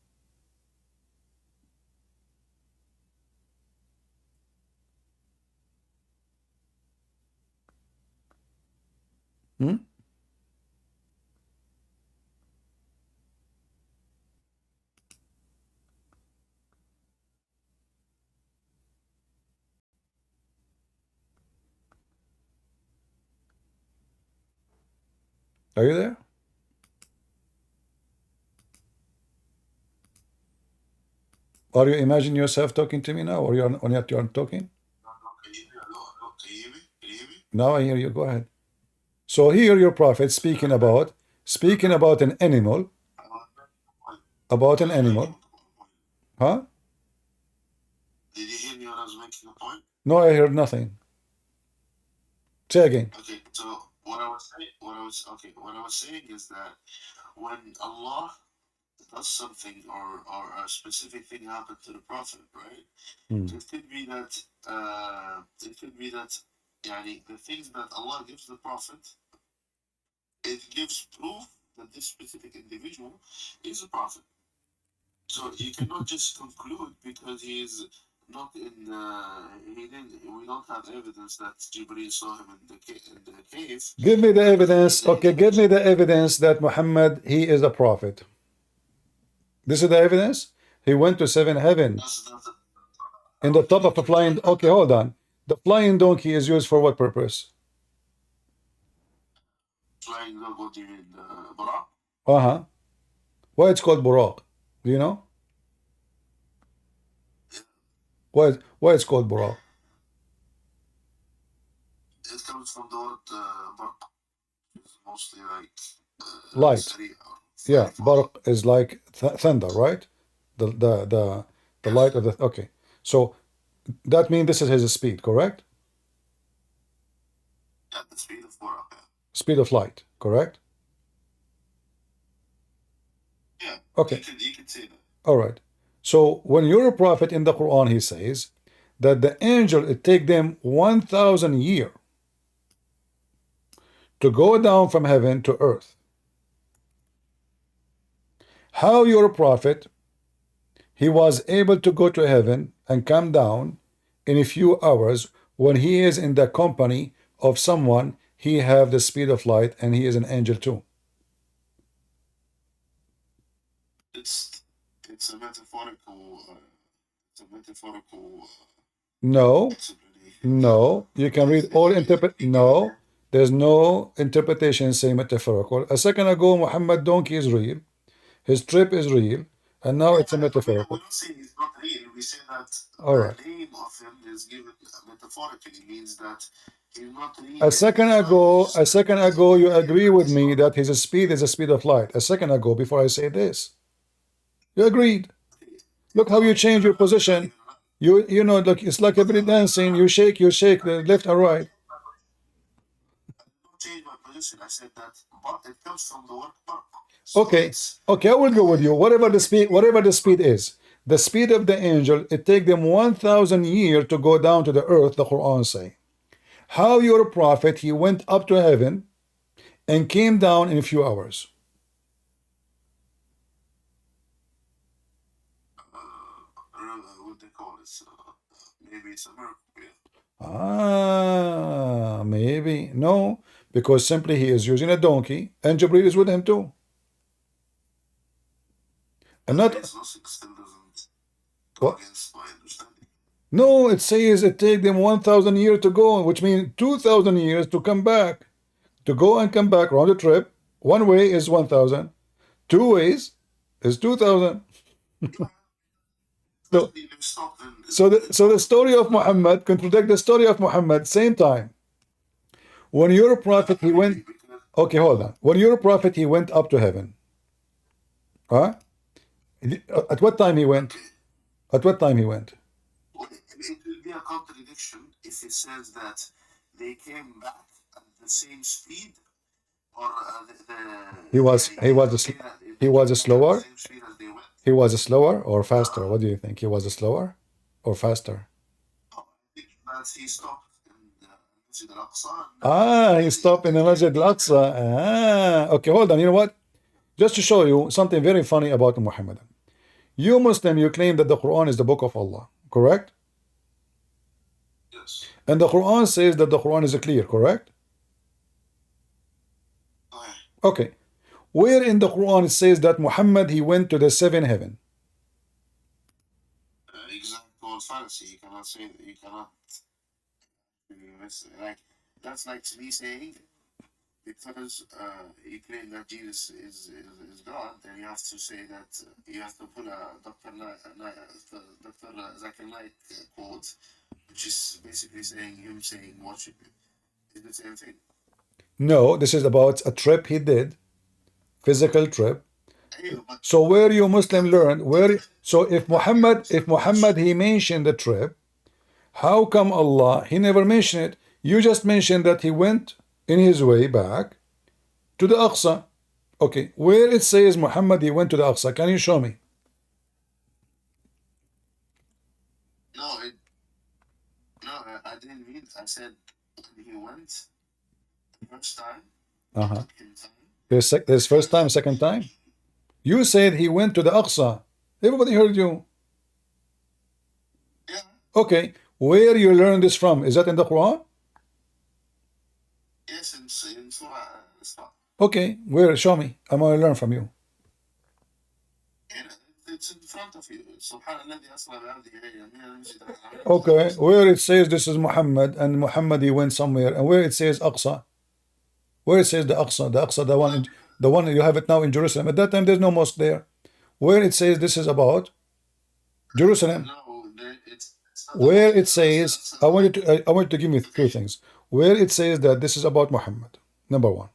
C: Are you there? Are you imagining yourself talking to me now, or you're not talking?
F: Can you hear me? Can you hear me?
C: Now I hear you. Go ahead. So here your prophet speaking about an animal, huh?
F: Did you hear me when I was making a point?
C: No, I heard nothing. Say again.
F: Okay, so what I was saying is that when Allah does something or a specific thing happened to the prophet, right? It could be that yani, the things that Allah gives the prophet, it gives proof that this specific individual is a prophet. So you cannot just conclude because he is not in he didn't. We don't have evidence that Jibril saw him in the cave.
C: Give me the evidence. Okay, give me the evidence that Muhammad, he is a prophet. This is the evidence. He went to 7 heavens
F: That's not
C: in the top of a flying. Okay, hold on. The flying donkey is used for what purpose?
F: flying dog. What do you mean, Barak?
C: Uh-huh. Why it's called Buraq? Do you know? Why it's called Buraq?
F: It comes from the word Barak. It's mostly like
C: Light.
F: Sari or
C: Yeah,
F: flying.
C: Barq is like thunder, right? The light of the. Okay, so that means this is his speed, correct?
F: At the speed of Barak.
C: Speed of light, correct?
F: Yeah.
C: Okay.
F: You can say that.
C: All right. So when you're a prophet in the Quran, he says that the angel, it take them 1,000 years to go down from heaven to earth. How you're a prophet, he was able to go to heaven and come down in a few hours when he is in the company of someone, he have the speed of light and he is an angel too.
F: It's a metaphorical. It's a metaphorical.
C: No,
F: Explanation.
C: no, you can read all no, there's no interpretation say metaphorical. A second ago, Muhammad donkey is real, his trip is real, and now it's a
F: We
C: metaphorical.
F: don't say it's not real. We say that
C: All right.
F: the name of him is given metaphorically. Means that he's not real.
C: A second ago, you agree with me that his speed is the speed of light. A second ago, before I say this, you agreed. Look how you change your position. You know, look, it's like every dancing. You shake the left and right.
F: Don't change my position. I said that, but it comes from the word bark.
C: Okay, I will go with you. Whatever the speed is, the speed of the angel, it take them 1,000 years to go down to the earth. The Quran say, how your prophet he went up to heaven and came down in a few hours.
F: What they call it? Maybe it's a miracle.
C: Ah, maybe no, because simply he is using a donkey, and Jibril is with him too. And not
F: It's nothing still doesn't
C: what?
F: go against my understanding.
C: No, it says it take them 1,000 years to go, which means 2,000 years to come back. To go and come back round the trip, one way is 1,000, two ways is 2,000. So,
F: You stop and
C: so the story of Muhammad contradict the story of Muhammad same time. When you're a prophet, he went. Okay, hold on. When you're a prophet, he went up to heaven. Huh? At what time he went? At what time he went?
F: it will be a contradiction if it says that they came back at the same speed, or
C: He was slower.
F: same speed as they went.
C: He was slower or faster. What do you think? He was slower or faster?
F: I think that he stopped in Masjid al-Aqsa.
C: Ah, he stopped in the Masjid al-Aqsa. Ah, okay, hold on. You know what? Just to show you something very funny about Muhammad. You Muslim, you claim that the Quran is the book of Allah, correct?
F: Yes.
C: And the Quran says that the Quran is clear, correct? Okay. Where in the Quran it says that Muhammad he went to the 7 heaven?
F: Example fallacy. You cannot say that. You cannot. Like that's like me saying because you claim that Jesus is God, then you have to say that you have to put a Dr. Zakir Naik quote, which is basically saying him saying worship him. Is the same thing?
C: No, this is about a trip he did, physical trip.
F: Yeah, but
C: So where you Muslim learn where? So if Muhammad he mentioned the trip, how come Allah he never mentioned it? You just mentioned that he went in his way back to the Aqsa. Okay, where it says Muhammad he went to the Aqsa, can you show me?
F: no, I didn't mean. I said when he went the first time.
C: Uh-huh.
F: In time.
C: There's first time, second time. You said he went to the Aqsa. Everybody heard you.
F: Yeah,
C: Okay, where you learn this from? Is that in the Quran?
F: Yes, in Surah Isra.
C: Okay, where? Show me. I'm going to learn from you.
F: It's in front of you. سبحان الذي أسرى بعبده ليلا من المسجد الحرام.
C: Okay, where it says this is Muhammad, and Muhammad he went somewhere, and where it says Aqsa, where it says the Aqsa, the one you have it now in Jerusalem. At that time, there's no mosque there. Where it says this is about Jerusalem,
F: No, it's not
C: where
F: about
C: it says, I want you to give me two things. Where it says that this is about Muhammad, number one.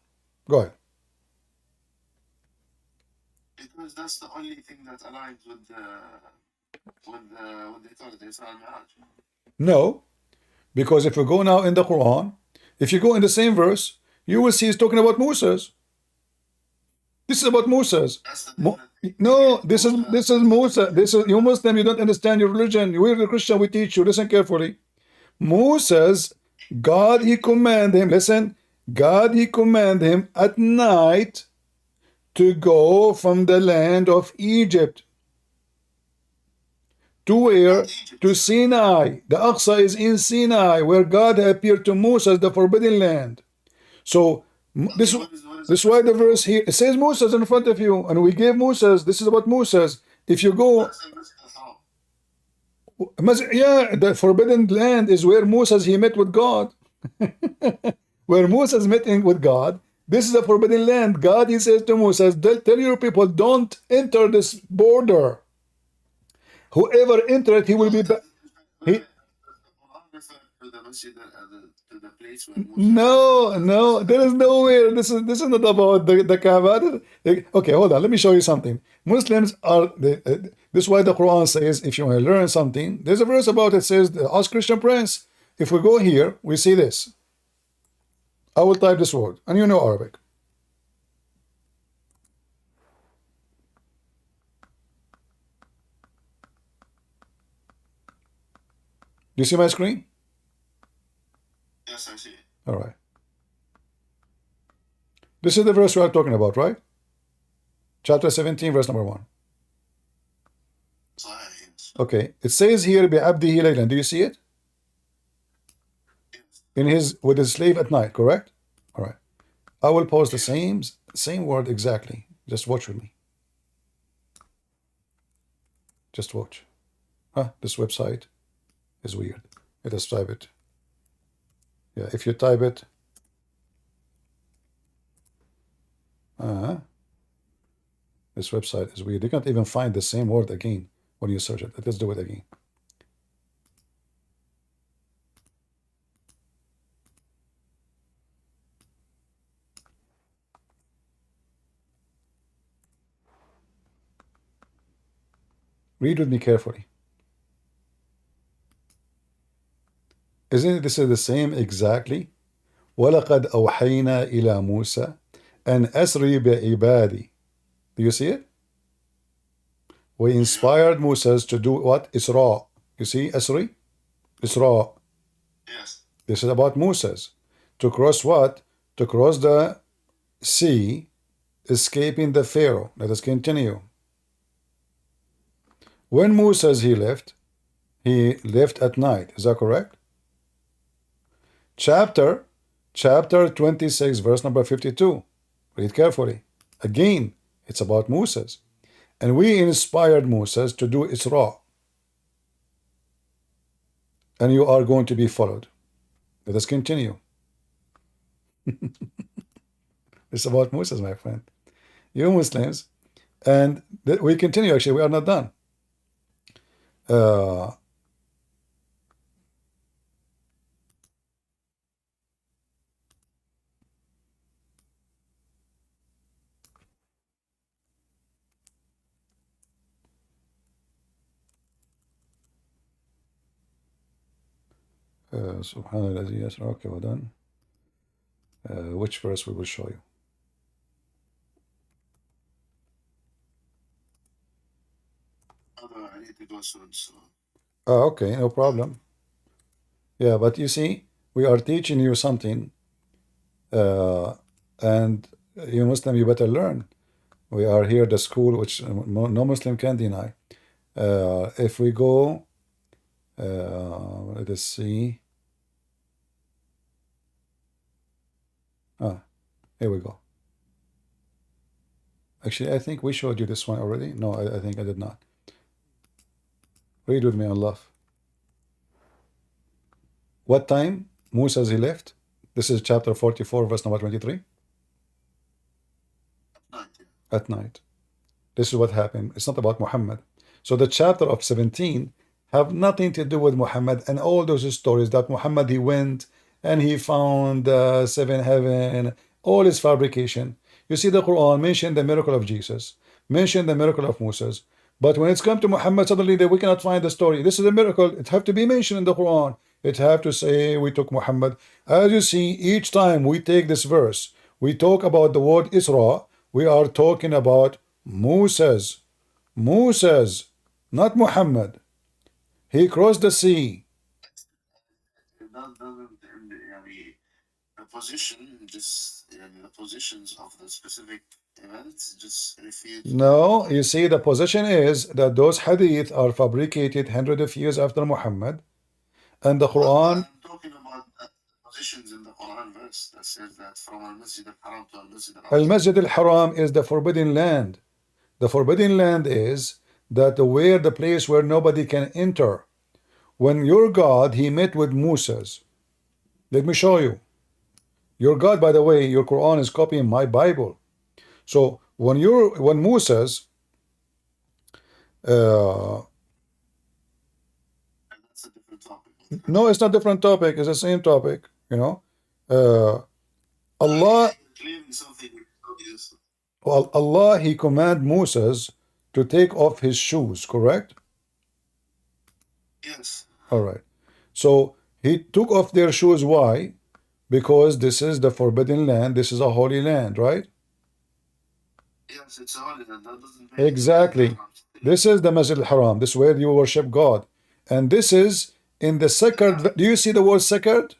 C: Go ahead.
F: because that's the only thing that aligns with the Torah, the Isra al-Mi'raj.
C: No, because if you go now in the Quran, if you go in the same verse, you will see it's talking about Moses. This is about Moses.
F: That's the
C: Mo no, this is Musa. This is you Muslim. You don't understand your religion. We're the Christian. We teach you. Listen carefully. Moses, God he commanded him. Listen, God he commanded him at night to go from the land of Egypt to where? To Sinai. The Aqsa is in Sinai, where God appeared to Moses, the forbidden land. So this is why the verse here it says Moses in front of you, and we gave Moses. This is about Moses. If you go, yeah, the forbidden land is where Moses he met with God. Where Moses met with God. This is a forbidden land. God he says to Moses, tell your people, don't enter this border. Whoever entered, he will be back. No, there is nowhere. This is not about the Kaaba. Okay, hold on. Let me show you something. Muslims are this is why the Quran says if you want to learn something, there's a verse about it says ask Christian Prince. If we go here, we see this. I will type this word, and you know Arabic. Do you see my screen?
F: Yes, I see it.
C: All right. This is the verse we are talking about, right? Chapter 17, verse number 1.
F: Yes.
C: Okay. It says here, بِعَبْدِهِ لَيْلًا. Do you see it? With his slave at night, correct? All right. I will post the same word exactly. Just watch with me. Just watch. This website is weird. Let us type it. Yeah, if you type it, this website is weird. You can't even find the same word again when you search it. Let's do it again. Read with me carefully. Isn't this the same exactly? وَلَقَدْ أَوْحَيْنَا إِلَى مُوسَى أَنْ أَسْرِ بِعِبَادِي. Do you see it? We inspired Moses to do what? Isra. You see Asri? Isra.
F: Yes.
C: This is about Moses. To cross what? To cross the sea, escaping the Pharaoh. Let us continue. When Moses he left at night. Is that correct? Chapter 26, verse number 52. Read carefully. Again, it's about Moses. And we inspired Moses to do Isra. And you are going to be followed. Let us continue. It's about Moses, my friend. You Muslims. And we continue, actually. We are not done. Subhanallah, yes, okay, well done. Which verse we will show you?
F: I need to go soon, so.
C: Okay, no problem. Yeah, but you see, we are teaching you something, and you Muslim, you better learn. We are here, the school, which no Muslim can deny. If we go Let us see. Here we go. Actually, I think we showed you this one already. No, I think I did not. Read with me, Allah. What time Musa he left? This is chapter 44, verse number 23. At night. This is what happened. It's not about Muhammad. So the chapter of 17 have nothing to do with Muhammad and all those stories that Muhammad he went and he found seven heaven, all his fabrication. You see, the Quran mentioned the miracle of Jesus, mentioned the miracle of Moses, but when it's come to Muhammad, suddenly we cannot find the story. This is a miracle. It have to be mentioned in the Quran. It have to say we took Muhammad. As you see, each time we take this verse, we talk about the word Isra, we are talking about Moses, not Muhammad. He crossed the sea.
F: The position, just the positions of the specific events, just refute.
C: No, you see, the position is that those hadith are fabricated hundreds of years after Muhammad, and the Quran.
F: I'm talking about positions in the Quran verse that says that from al-Masjid al-Haram to al-Masjid al-Aqsa.
C: Al-Masjid al-Haram is the forbidden land. The forbidden land is that where the place where nobody can enter. When your God, he met with Moses. Let me show you. Your God, by the way, your Quran is copying my Bible. So when Moses,
F: That's a different topic.
C: no, it's not different topic. It's the same topic. You know, Allah.
F: Clearly something is.
C: Well, Allah, he command Moses to take off his shoes. Correct?
F: Yes.
C: All right. So he took off their shoes. Why? Because this is the forbidden land. This is a holy land, right?
F: Yes, it's a holy land. That doesn't make
C: Exactly. This is the Masjid al-Haram. This is where you worship God. And this is in the sacred. Do you see the word sacred?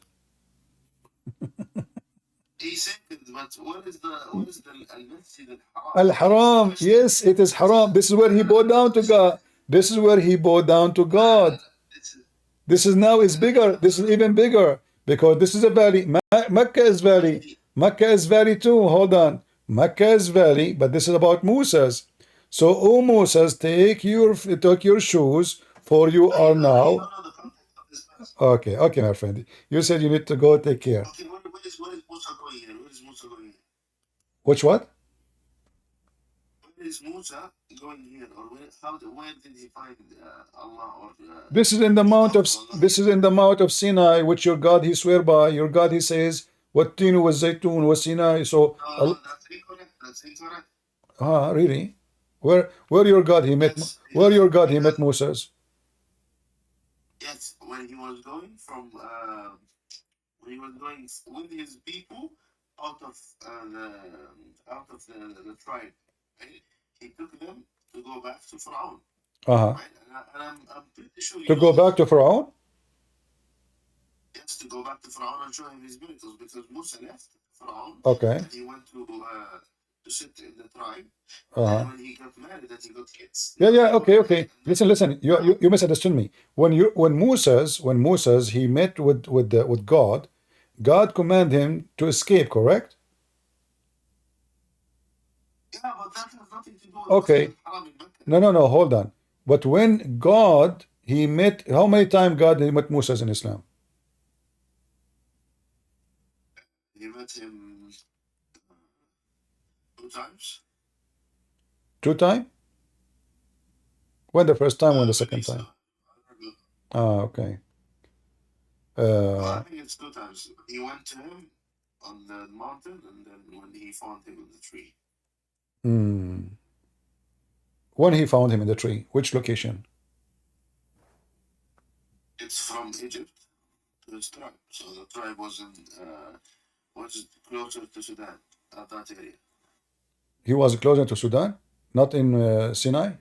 F: He said, but what is the al-Masjid al-Haram?
C: Al-Haram. Yes, it is haram. This is where he bowed down to God. This is where he bowed down to God. This is now is bigger. This is even bigger because this is a valley. Mecca is valley. Mecca is valley too. Hold on. Mecca is valley, but this is about Moses. So, O Moses, take your shoes, for you are now. Okay, okay, my friend. You said you need to go take care.
F: Okay, where is Musa going here? Where is Musa going here?
C: Which what?
F: Where is Musa going here? Or where did he find Allah? Or
C: this is in the mount of Sinai, which your God he swear by. Your God he says, "Wattinu was Zaytun was Sinai." So,
F: no, that's incorrect. That's incorrect.
C: Really? Where your God he met? Where your God he met Moses?
F: Yes, when he was going from when he was going with his people out of the tribe, right? He took them to go back to Pharaoh. Right? And I'm pretty sure
C: to go back to Pharaoh.
F: Yes, to go back to Pharaoh and show him his miracles because Musa left Pharaoh.
C: Okay.
F: And he went to sit in the tribe.
C: Uh-huh.
F: And when he got married, that he got kids.
C: Yeah. Okay. Listen. You misunderstood me. When Moses he met with God, God commanded him to escape. Correct?
F: Yeah, but that has nothing to do with
C: Okay. No. Hold on. But when God he met, how many times God he met Moses in Islam?
F: He met him 2 times.
C: 2 times? When the first time? When the second time? Okay.
F: I think it's 2 times. He went to him on the mountain, and then when he found him in the tree.
C: When he found him in the tree, which location?
F: It's from Egypt to his tribe. So the tribe was closer to Sudan, that area.
C: He was closer to Sudan, not in Sinai.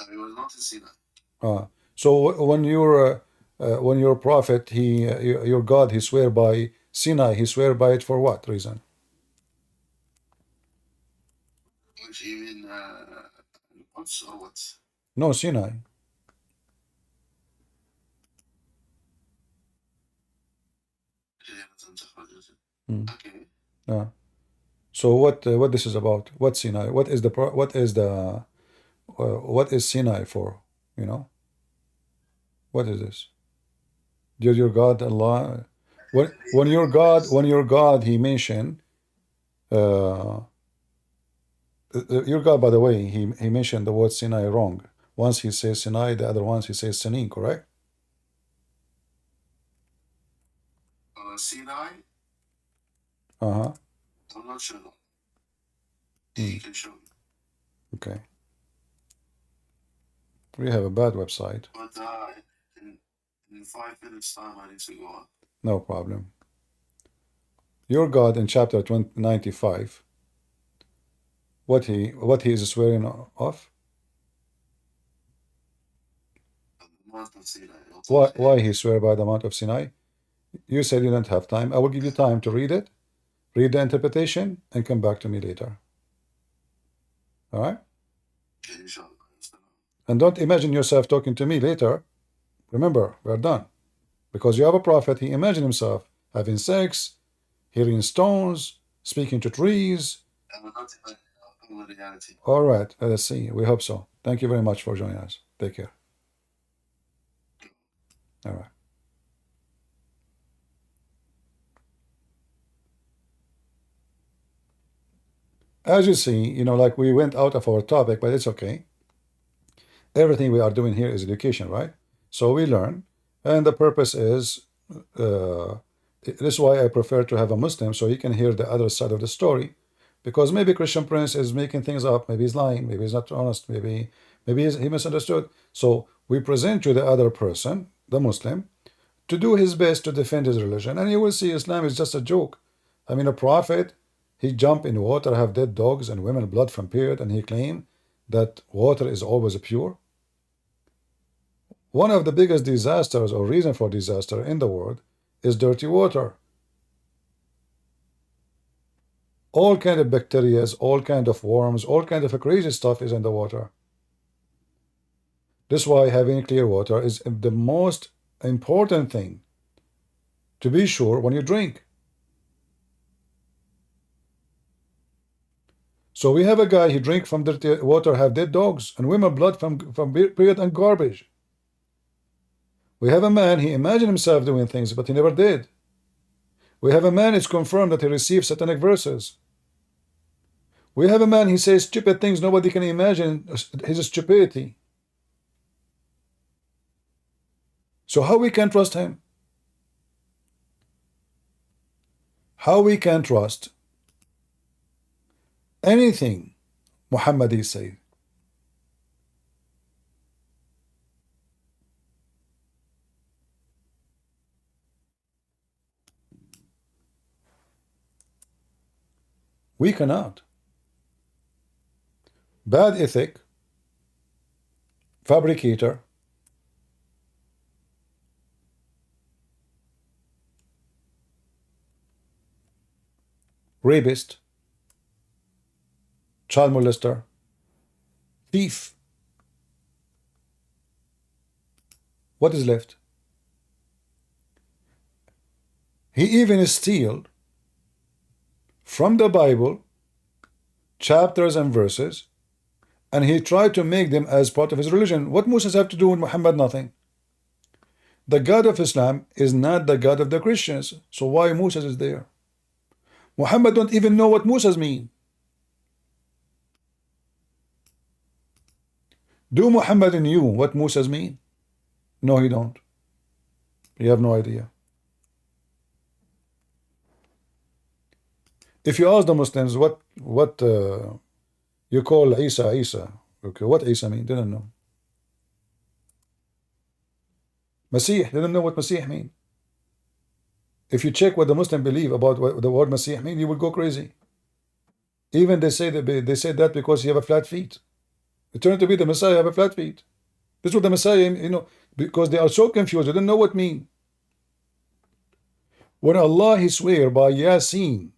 F: He was not in Sinai.
C: So when your prophet, your God, he swear by Sinai, he swear by it for what reason?
F: Which you mean Quds or what?
C: No, Sinai.
F: Okay.
C: So what this is about? What Sinai? What is what is Sinai for? You know, what is this? Did your God Allah? When your God He mentioned your God, by the way, he mentioned the word Sinai wrong. Once he says Sinai, the other ones he says Sinin, correct?
F: Sinai?
C: Uh-huh.
F: I'm not sure. He can show me.
C: Okay. We have a bad website.
F: But in 5 minutes time I need to go on.
C: No problem. Your God in chapter 95, what he is swearing off?
F: Mount of Sinai.
C: Why he swear by the Mount of Sinai? You said you don't have time. I will give you time to read it, read the interpretation, and come back to me later. All right? And don't imagine yourself talking to me later. Remember, we are done. Because you have a prophet, he imagined himself having sex, hearing stones, speaking to trees. All right, let's see. We hope so. Thank you very much for joining us. Take care. All right. As you see, you know, like we went out of our topic, but it's okay. Everything we are doing here is education, right? So we learn, and the purpose is, this is why I prefer to have a Muslim, so he can hear the other side of the story, because maybe Christian Prince is making things up, maybe he's lying, maybe he's not honest, maybe he misunderstood. So we present to the other person, the Muslim, to do his best to defend his religion, and you will see Islam is just a joke. I mean, a prophet, he jump in water, have dead dogs and women blood from period, and he claimed that water is always pure. One of the biggest disasters or reason for disaster in the world is dirty water. All kind of bacteria, all kind of worms, all kind of crazy stuff is in the water. That's why having clear water is the most important thing to be sure when you drink. So we have a guy, he drink from dirty water, have dead dogs and women blood from period and garbage. We have a man, he imagined himself doing things, but he never did. We have a man, it's confirmed that he received satanic verses. We have a man, he says stupid things nobody can imagine his stupidity. So how we can trust him? How we can trust anything Muhammad said? We cannot. Bad ethic, fabricator, rapist, child molester, thief. What is left? He even steal from the Bible chapters and verses, and he tried to make them as part of his religion. What Moses have to do with Muhammad? Nothing. The God of Islam is not the God of the Christians, so why Moses is there? Muhammad don't even know what Moses mean. Do Muhammad knew what Moses mean? No, he don't. You have no idea. If you ask the Muslims what you call Isa, okay, what Isa mean? They don't know. Masih, they don't know what Masih mean. If you check what the Muslim believe about what the word Masih mean, you will go crazy. Even they say that because you have a flat feet. It turned to be the Messiah have a flat feet. This is what the Messiah, you know, because they are so confused, they don't know what mean. When Allah he swear by Yasin,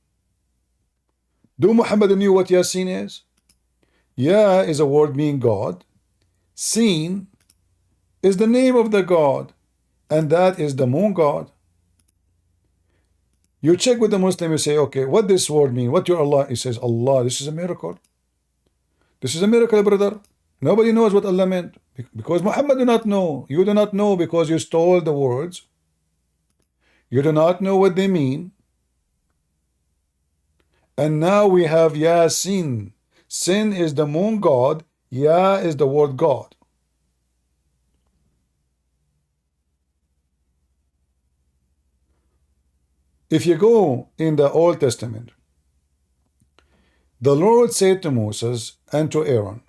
C: do Muhammad knew what Yasin is? Ya is a word meaning God. Sin is the name of the God, and that is the moon God. You check with the Muslim, you say, okay, what this word mean? What your Allah? He says, Allah, this is a miracle. This is a miracle, brother. Nobody knows what Allah meant. Because Muhammad do not know. You do not know because you stole the words. You do not know what they mean. And now we have Yasin. Sin is the moon god. Ya is the word God. If you go in the Old Testament, the Lord said to Moses and to Aaron,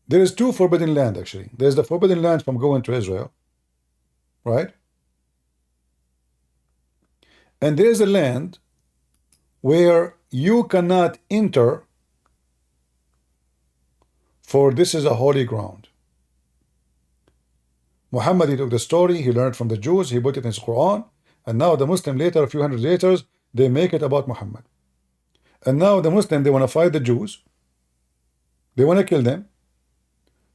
C: there is two forbidden land actually. There's the forbidden land from going to Israel, right? And there's a land where you cannot enter, for this is a holy ground. Muhammad, he took the story, he learned from the Jews, he put it in his Quran, and now the Muslim later, a few hundred later, they make it about Muhammad. And now the Muslim, they want to fight the Jews. They want to kill them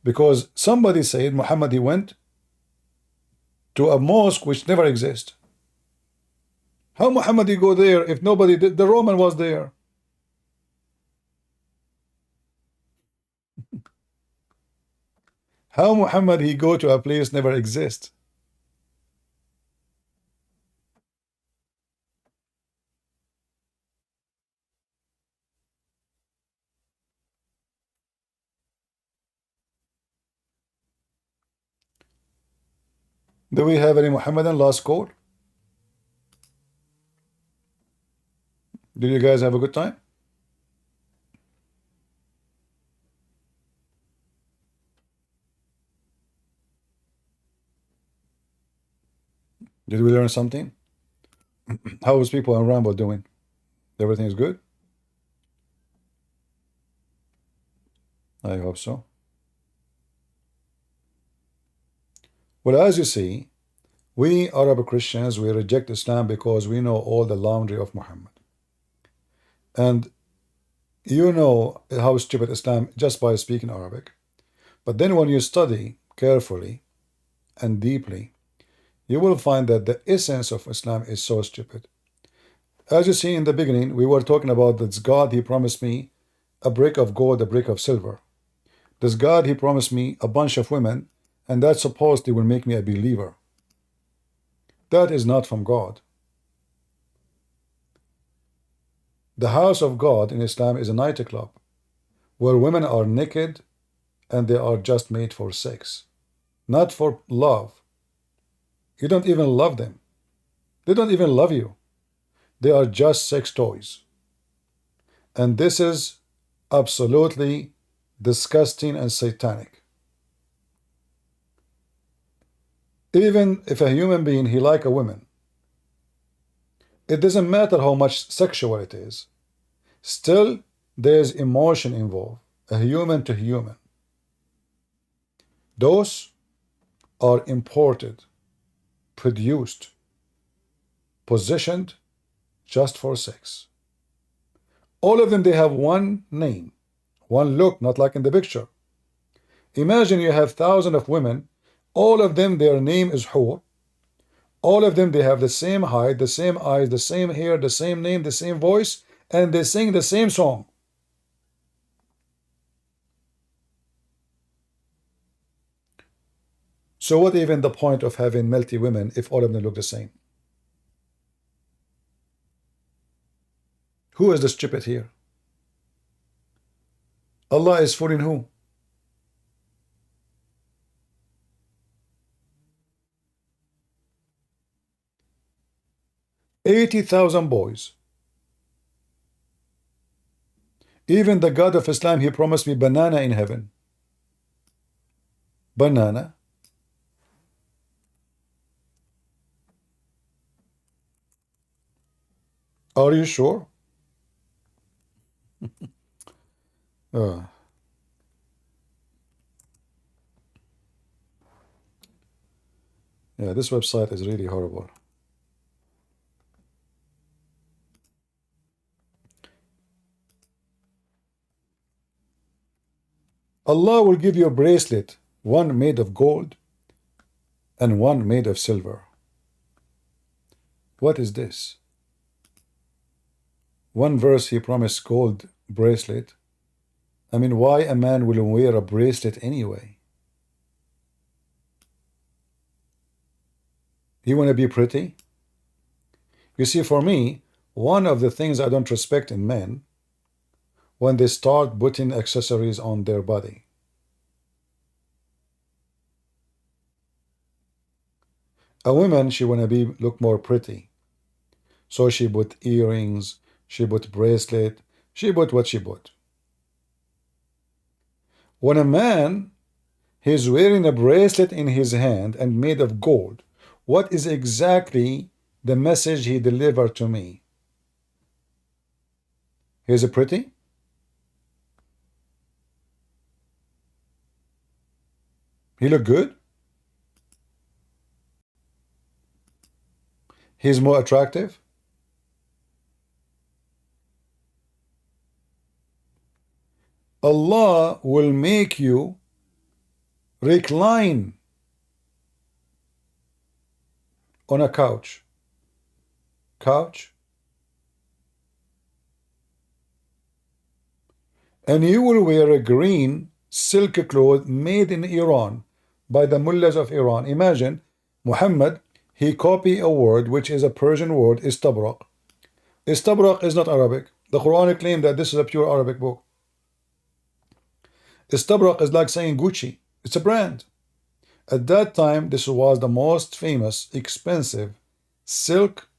C: because somebody said Muhammad, he went to a mosque which never exists. How Muhammad he go there if nobody, the Roman was there? How Muhammad he go to a place never exists? Do we have any Muhammadan last call? Did you guys have a good time? Did we learn something? How is people in Rambo doing? Everything is good? I hope so. Well, as you see, we Arab Christians, we reject Islam because we know all the laundry of Muhammad. And you know how stupid Islam just by speaking Arabic. But then when you study carefully and deeply, you will find that the essence of Islam is so stupid. As you see in the beginning, we were talking about this God, he promised me a brick of gold, a brick of silver. This God, he promised me a bunch of women, and that supposedly will make me a believer. That is not from God. The house of God in Islam is a nightclub where women are naked and they are just made for sex, not for love. You don't even love them. They don't even love you. They are just sex toys. And this is absolutely disgusting and satanic. Even if a human being, he like a woman, it doesn't matter how much sexual it is. Still, there's emotion involved, a human to human. Those are imported, produced, positioned just for sex. All of them, they have one name, one look, not like in the picture. Imagine you have thousands of women, all of them, their name is Hur. All of them, they have the same height, the same eyes, the same hair, the same name, the same voice, and they sing the same song. So what even the point of having multi women if all of them look the same? Who is the stupid here? Allah is fooling who? $80,000 boys. Even the God of Islam, he promised me banana in heaven. Banana. Are you sure? Yeah, this website is really horrible. Allah will give you a bracelet one made of gold and one made of silver. What is this? One verse he promised gold bracelet. I mean, why a man will wear a bracelet anyway? You want to be pretty? You see, for me, one of the things I don't respect in men, when they start putting accessories on their body. A woman, she want to look more pretty. So she put earrings, she put bracelet, she put what she put. When a man, he's wearing a bracelet in his hand and made of gold, what is exactly the message he delivered to me? Is it pretty? He look good? He's more attractive? Allah will make you recline on a couch. And you will wear a green silk cloth made in Iran by the mullahs of Iran. Imagine Muhammad, he copied a word which is a Persian word, istabraq. Istabraq is not Arabic. The Quran claims that this is a pure Arabic book. Istabraq is like saying Gucci. It's a brand. At that time, this was the most famous, expensive silk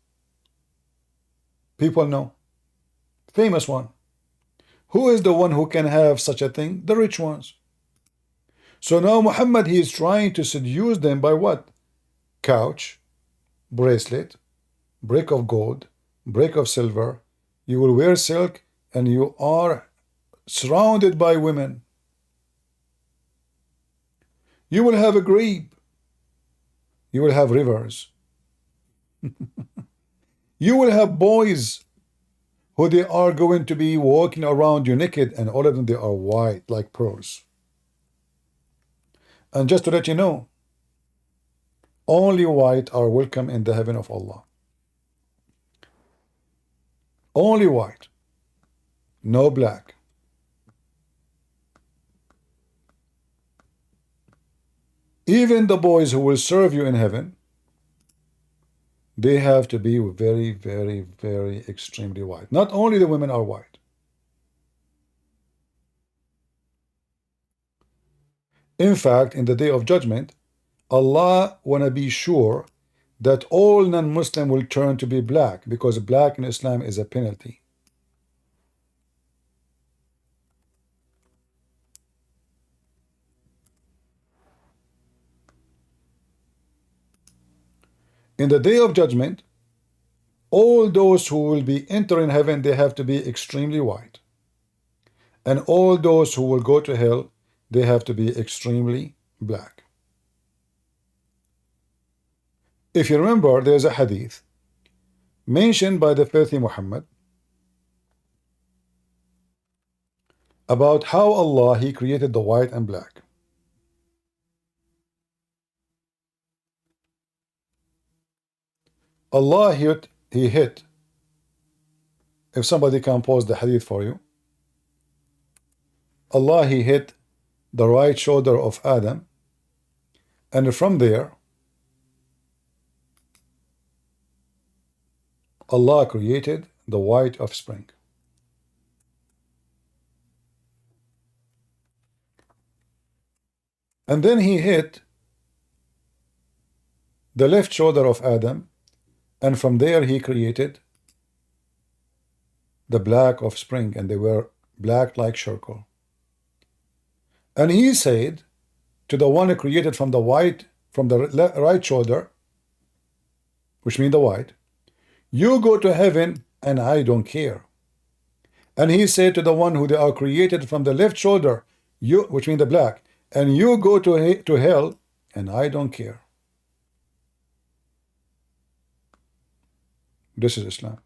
C: people know. Famous one. Who is the one who can have such a thing? The rich ones. So now Muhammad, he is trying to seduce them by what? Couch, bracelet, brick of gold, brick of silver. You will wear silk and you are surrounded by women. You will have a grape. You will have rivers. You will have boys who they are going to be walking around you naked, and all of them, they are white like pearls. And just to let you know, only white are welcome in the heaven of Allah. Only white, no black. Even the boys who will serve you in heaven, they have to be very, very, very extremely white. Not only the women are white. In fact, in the day of judgment, Allah want to be sure that all non-Muslim will turn to be black, because black in Islam is a penalty. In the day of judgment, all those who will be entering heaven, they have to be extremely white. And all those who will go to hell, they have to be extremely black. If you remember, there's a hadith mentioned by the filthy Muhammad about how Allah, he created the white and black. Allah he hit, if somebody can pause the hadith for you, Allah, he hit the right shoulder of Adam, and from there Allah created the white offspring. And then he hit the left shoulder of Adam, and from there he created the black offspring, and they were black like charcoal. And he said to the one who created from the white, from the right shoulder, which means the white, you go to heaven and I don't care. And he said to the one who they are created from the left shoulder, you, which means the black, and you go to hell and I don't care. This is Islam.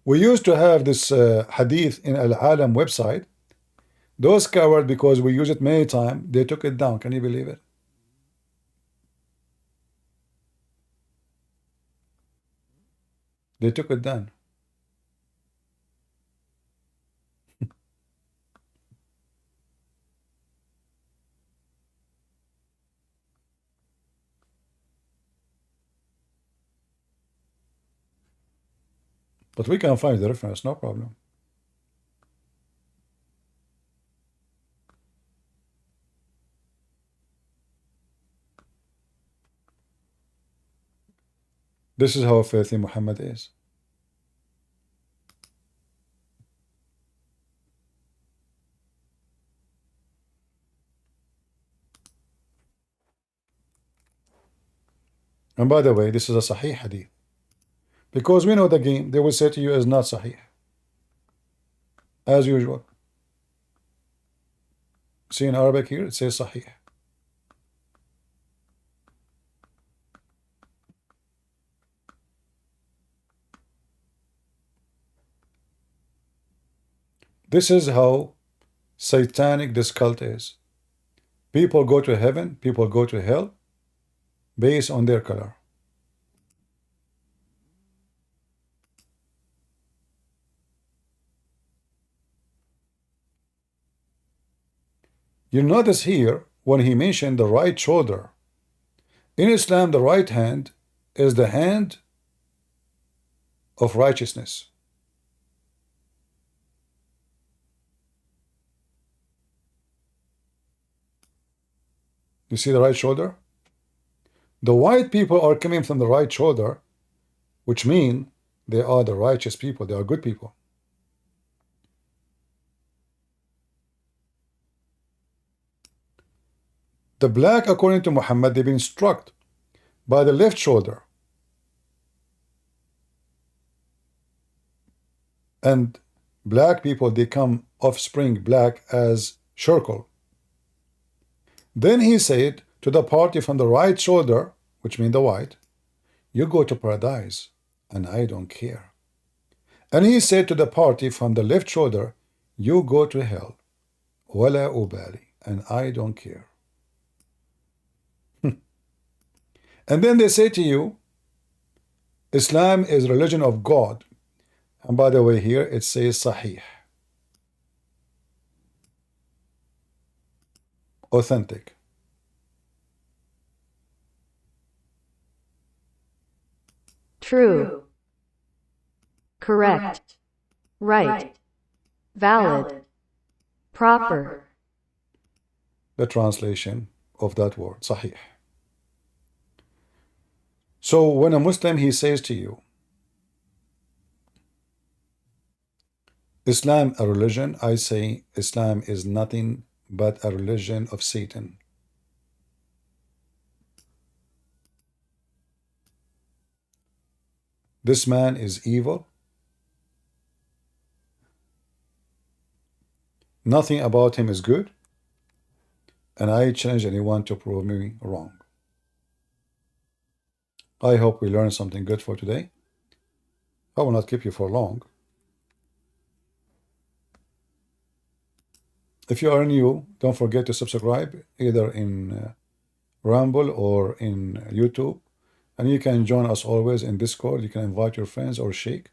C: We used to have this hadith in Al-Alam website Those cowards, because we use it many times, they took it down. Can you believe it? They took it down. But we can find the reference, no problem. This is how faithful Muhammad is. And by the way, this is a Sahih hadith. Because we know the game, they will say to you is not Sahih. As usual. See in Arabic here, it says Sahih. This is how satanic this cult is. People go to heaven, people go to hell based on their color. You notice here when he mentioned the right shoulder. In Islam, the right hand is the hand of righteousness. You see the right shoulder? The white people are coming from the right shoulder, which means they are the righteous people, they are good people. The black, according to Muhammad, they've been struck by the left shoulder. And black people, they come offspring black as circle. Then he said to the party from the right shoulder, which means the white, you go to paradise, and I don't care. And he said to the party from the left shoulder, you go to hell, wala ubali, and I don't care. And then they say to you, Islam is religion of God. And by the way, here it says Sahih, authentic.
E: True. Correct. Right. Valid. Proper.
C: The translation of that word, Sahih. So when a Muslim, he says to you, Islam a religion, I say Islam is nothing but a religion of Satan. This man is evil. Nothing about him is good. And I challenge anyone to prove me wrong. I hope we learned something good for today. I will not keep you for long. If you are new, don't forget to subscribe either in Rumble or in YouTube. And you can join us always in Discord. You can invite your friends or Sheikh.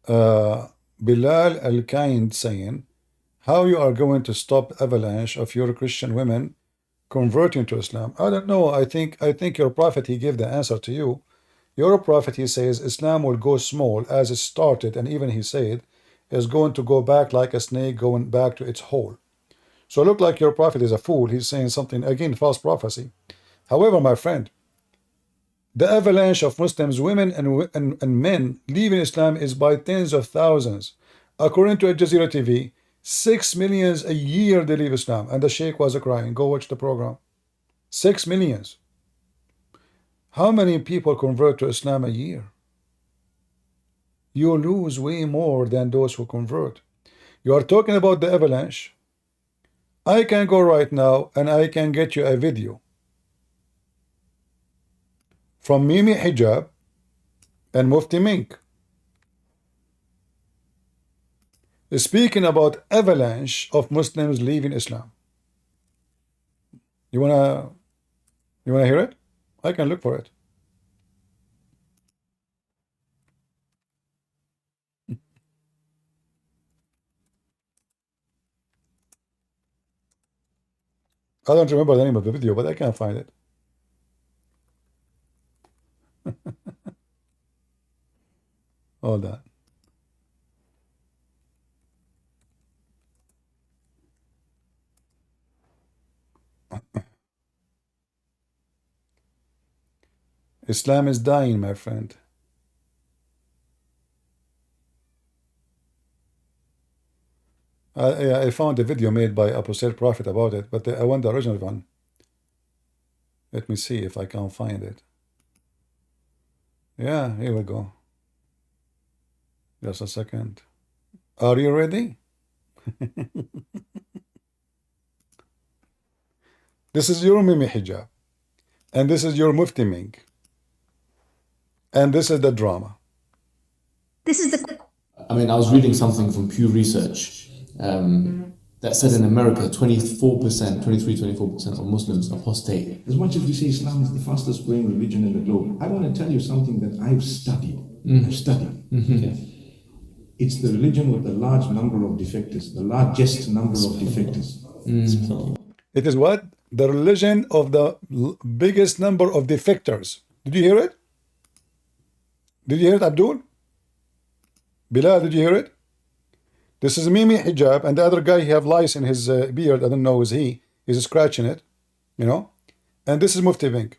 C: Bilal Al-Kind saying, how you are going to stop avalanche of your Christian women converting to Islam? I don't know. I think your prophet, he gave the answer to you. Your prophet, he says, Islam will go small as it started, and even he said, is going to go back like a snake going back to its hole. So look like your prophet is a fool. He's saying something, again, false prophecy. However, my friend, the avalanche of Muslims, women and men leaving Islam is by tens of thousands. According to Al Jazeera TV, 6 million a year they leave Islam. And the Sheikh was crying. Go watch the program. 6 million. How many people convert to Islam a year? You lose way more than those who convert. You are talking about the avalanche. I can go right now and I can get you a video from Mimi Hijab and Mufti Mink. speaking about avalanche of Muslims leaving Islam. You wanna hear it? I can look for it. I don't remember the name of the video, but I can't find it. Hold on. Islam is dying, my friend. I found a video made by Apostate Prophet about it, but I want the original one. Let me see if I can find it. Yeah, here we go. Just a second. Are you ready? This is your Mimi hijab. And this is your Mufti Ming. And this is the drama.
G: This is the.
H: I mean, I was reading something from Pew Research that said in America 24% of Muslims apostate.
I: As much as we say Islam is the fastest growing religion in the globe, I want to tell you something that I've studied. Okay. It's the religion with the large number of defectors, the largest number of defectors.
C: It is what? The religion of the biggest number of defectors. Did you hear it? Did you hear it, Abdul? Bilal, did you hear it? This is Mimi hijab, and the other guy, he have lice in his beard. I don't know, is he? He's scratching it, you know? And this is Mufti Ming.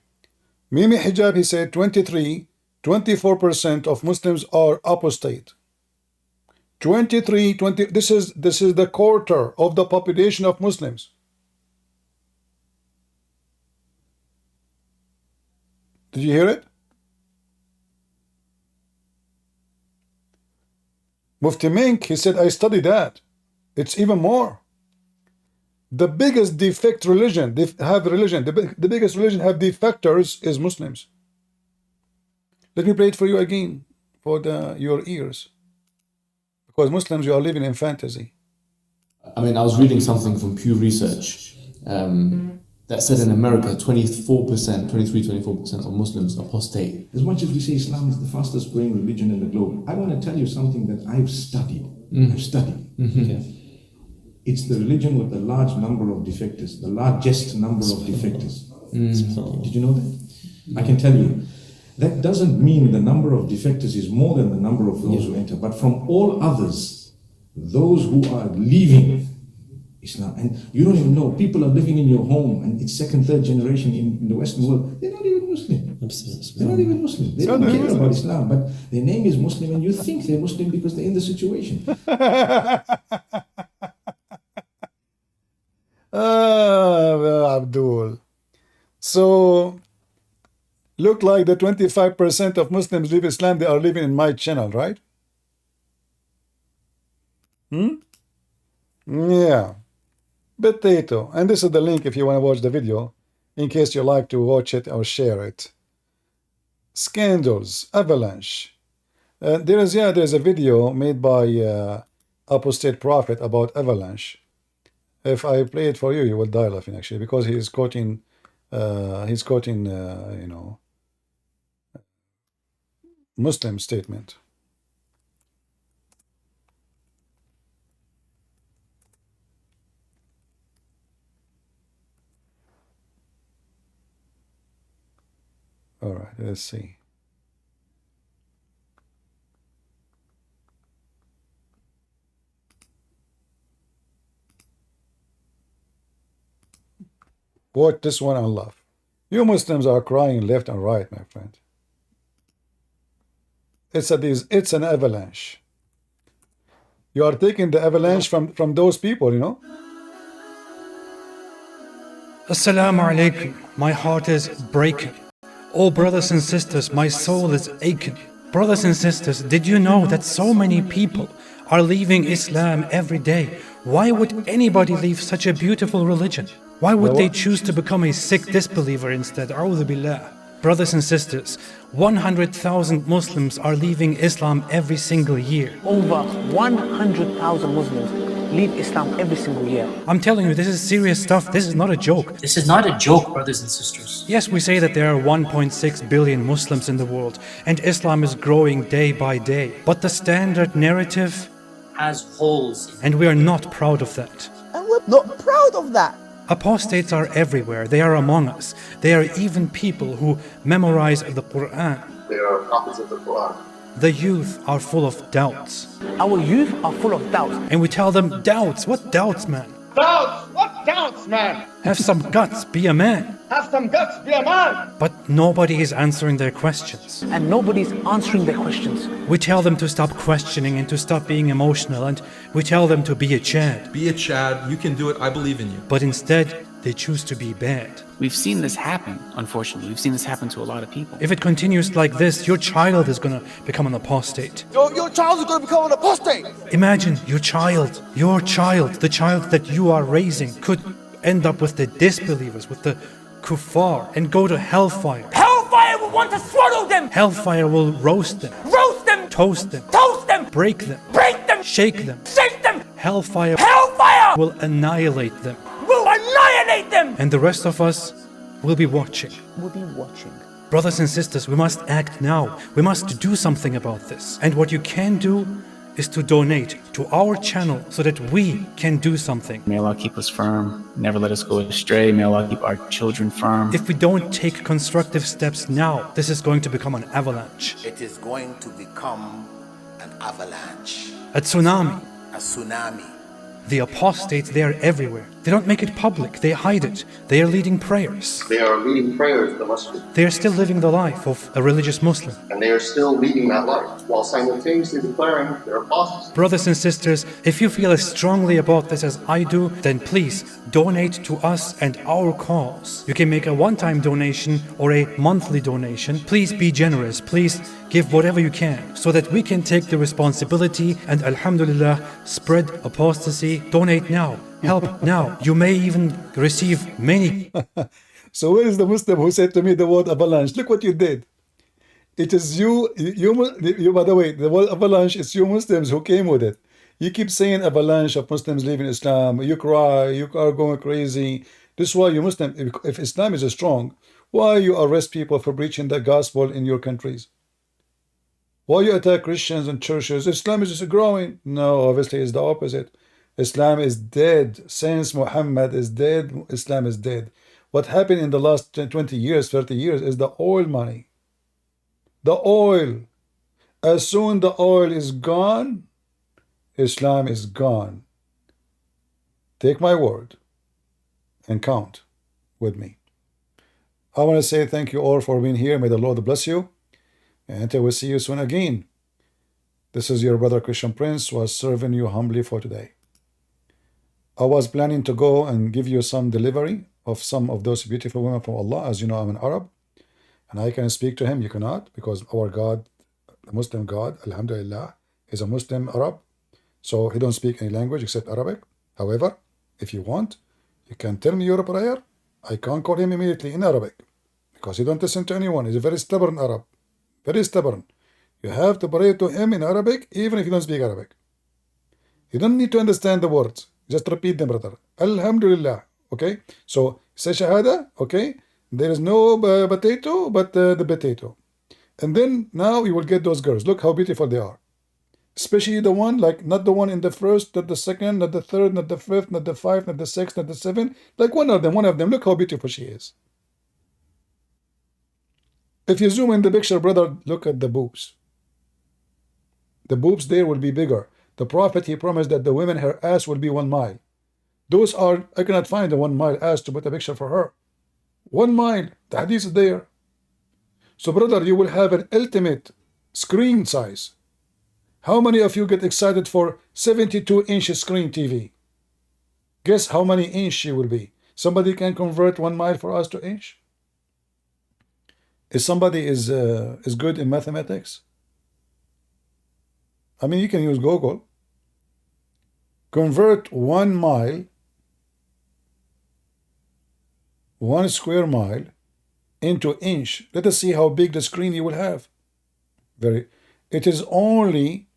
C: Mimi hijab, he said 24% of Muslims are apostate. 20. This is the quarter of the population of Muslims. Did you hear it? Mufti Ming, he said, I studied that. It's even more. The biggest defect religion, the biggest religion have defectors is Muslims. Let me play it for you again, for your ears. Because Muslims, you are living in fantasy.
H: I mean, I was reading something from Pew Research that said in America 24% of Muslims apostate.
I: As much as we say Islam is the fastest growing religion in the globe, I want to tell you something that I've studied. Okay. It's the religion with the large number of defectors, the largest number of defectors. Did you know that? I can tell you. That doesn't mean the number of defectors is more than the number of those who enter, but from all others, those who are leaving Islam, and you don't even know, people are living in your home, and it's second, third generation in the Western world, they're not even Muslim. They're not even Muslim. They don't care about Islam, but their name is Muslim, and you think they're Muslim because they're in the situation.
C: Abdul. So, look like the 25% of Muslims leave Islam, they are living in my channel, right? Yeah. Potato. And this is the link if you want to watch the video, in case you like to watch it or share it. Scandals, avalanche. There's a video made by Apostate Prophet about avalanche. If I play it for you, you will die laughing actually, because he's quoting you know, Muslim statement. All right, let's see. Watch this one and laugh. You Muslims are crying left and right, my friend. It's an avalanche. You are taking the avalanche from those people, you know.
J: Assalamu alaikum. My heart is breaking. Oh, brothers and sisters, my soul is aching. Brothers and sisters, did you know that so many people are leaving Islam every day? Why would anybody leave such a beautiful religion? Why would they choose to become a sick disbeliever instead? A'udhu billah. Brothers and sisters, 100,000 Muslims are leaving Islam every single year.
K: Over 100,000 Muslims leave Islam every single year.
J: I'm telling you, this is serious stuff. This is not a joke.
L: This is not a joke, brothers and sisters.
J: Yes, we say that there are 1.6 billion Muslims in the world, and Islam is growing day by day. But the standard narrative
L: has holes.
J: And we are not proud of that.
K: And we're not proud of that.
J: Apostates are everywhere. They are among us. They are even people who memorize the Quran.
F: They are copies of the Quran.
J: The youth are full of doubts.
K: Our youth are full of doubts.
J: And we tell them, doubts? What doubts, man?
M: Doubts? What doubts, man?
J: Have some guts, be a man.
M: Have some guts, be a man.
J: But nobody is answering their questions.
K: And nobody's answering their questions.
J: We tell them to stop questioning and to stop being emotional, and we tell them to be a Chad.
N: Be a Chad, you can do it, I believe in you.
J: But instead, they choose to be bad.
O: We've seen this happen, unfortunately. We've seen this happen to a lot of people.
J: If it continues like this, your child is going to become an apostate.
M: Your child is going to become an apostate.
J: Imagine your child, the child that you are raising, could end up with the disbelievers, with the kuffar, and go to hellfire.
M: Hellfire will want to swallow them.
J: Hellfire will roast them.
M: Roast them.
J: Toast them.
M: Toast them.
J: Break them.
M: Break them.
J: Shake them.
M: Shake them.
J: Hellfire will annihilate them.
M: Will annihilate them.
J: And the rest of us will be watching.
K: We'll be watching.
J: Brothers and sisters, we must act now. We must do something about this. And what you can do is to donate to our channel so that we can do something.
O: May Allah keep us firm, never let us go astray. May Allah keep our children firm.
J: If we don't take constructive steps now, this is going to become an avalanche.
P: It is going to become an avalanche.
J: A tsunami.
P: A tsunami.
J: The apostates, they are everywhere. They don't make it public, they hide it. They are leading prayers.
F: They are leading prayers in the masjid.
J: They are still living the life of a religious Muslim.
F: And they are still leading that life while simultaneously declaring their apostasy.
J: Brothers and sisters, if you feel as strongly about this as I do, then please donate to us and our cause. You can make a one-time donation or a monthly donation. Please be generous. Please give whatever you can so that we can take the responsibility and alhamdulillah spread apostasy. Donate now. Help now. You may even receive many.
C: So where is the Muslim who said to me the word avalanche? Look what you did. It is you, by the way, the word avalanche is you Muslims who came with it. You keep saying avalanche of Muslims leaving Islam. You cry, you are going crazy. This is why you Muslim, if Islam is strong, why you arrest people for preaching the gospel in your countries? Why you attack Christians and churches? Islam is just growing. No, obviously it's the opposite. Islam is dead. Since Muhammad is dead, Islam is dead. What happened in the last 20 years, 30 years is the oil money. The oil. As soon the oil is gone, Islam is gone. Take my word and count with me. I want to say thank you all for being here. May the Lord bless you. And until we see you soon again. This is your brother Christian Prince, who was serving you humbly for today. I was planning to go and give you some delivery of some of those beautiful women from Allah. As you know, I'm an Arab, and I can speak to him. You cannot, because our God, the Muslim God, Alhamdulillah, is a Muslim Arab. So he don't speak any language except Arabic. However, if you want, you can tell me your prayer. I can't call him immediately in Arabic, because he don't listen to anyone. He's a very stubborn Arab. Very stubborn. You have to pray to him in Arabic, even if you don't speak Arabic. You don't need to understand the words. Just repeat them, brother. Alhamdulillah. Okay? So, say Shahada. Okay? There is no potato, but the potato. And then, now you will get those girls. Look how beautiful they are. Especially the one, like, not the one in the first, not the second, not the third, not the fifth, not the fifth, not the sixth, not the seventh. Like one of them. Look how beautiful she is. If you zoom in the picture, brother, look at the boobs. The boobs there will be bigger. The Prophet, he promised that the women, her ass will be 1 mile. Those are, I cannot find the 1 mile ass to put a picture for her. 1 mile, the hadith is there. So brother, you will have an ultimate screen size. How many of you get excited for 72-inch screen TV? Guess how many inch she will be? Somebody can convert 1 mile for us to inch? If somebody is good in mathematics, I mean, you can use Google. Convert 1 mile, 1 square mile, into inch. Let us see how big the screen you will have. It is only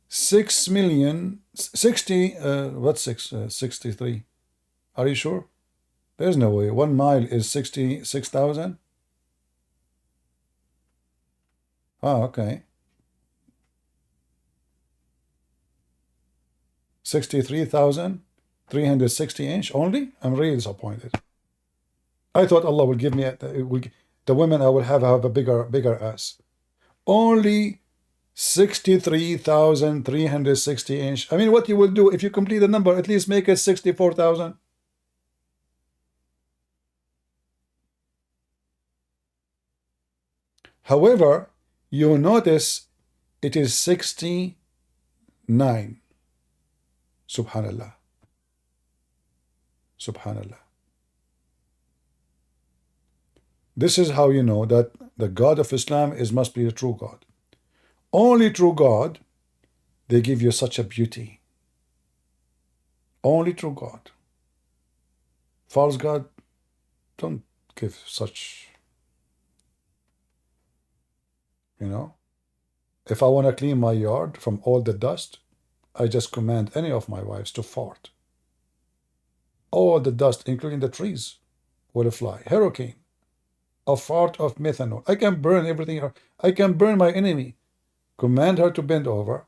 C: 63. Are you sure? There's no way. 1 mile is 66,000. Oh, okay. 63,360 inch only? I'm really disappointed. I thought Allah will give me the women I will have a bigger ass. Only 63,360 inch. I mean, what you will do if you complete the number, at least make it 64,000. However, you notice it is 69. Subhanallah. Subhanallah. This is how you know that the God of Islam must be the true God. Only true God, they give you such a beauty. Only true God. False God don't give such, you know. If I want to clean my yard from all the dust, I just command any of my wives to fart. All the dust, including the trees, will fly. Hurricane. A fart of methanol. I can burn everything. I can burn my enemy. Command her to bend over,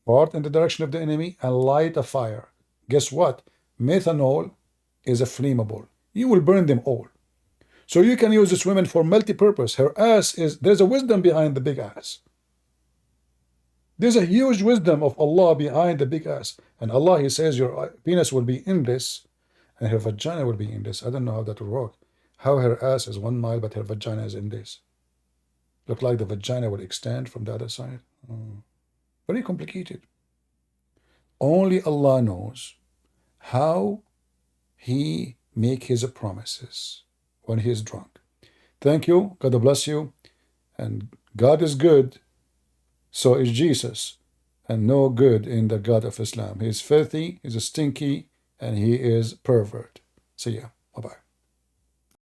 C: fart in the direction of the enemy, and light a fire. Guess what? Methanol is a flammable. You will burn them all. So you can use this woman for multi-purpose. Her ass there's a wisdom behind the big ass. There's a huge wisdom of Allah behind the big ass. And Allah, He says your penis will be in this, and her vagina will be in this. I don't know how that will work. How her ass is 1 mile, but her vagina is in this. Look like the vagina will extend from the other side. Very complicated. Only Allah knows how He make His promises when He is drunk. Thank you. God bless you. And God is good. So is Jesus. And no good in the God of Islam. He is filthy, He is stinky, and He is pervert. See ya. Bye-bye.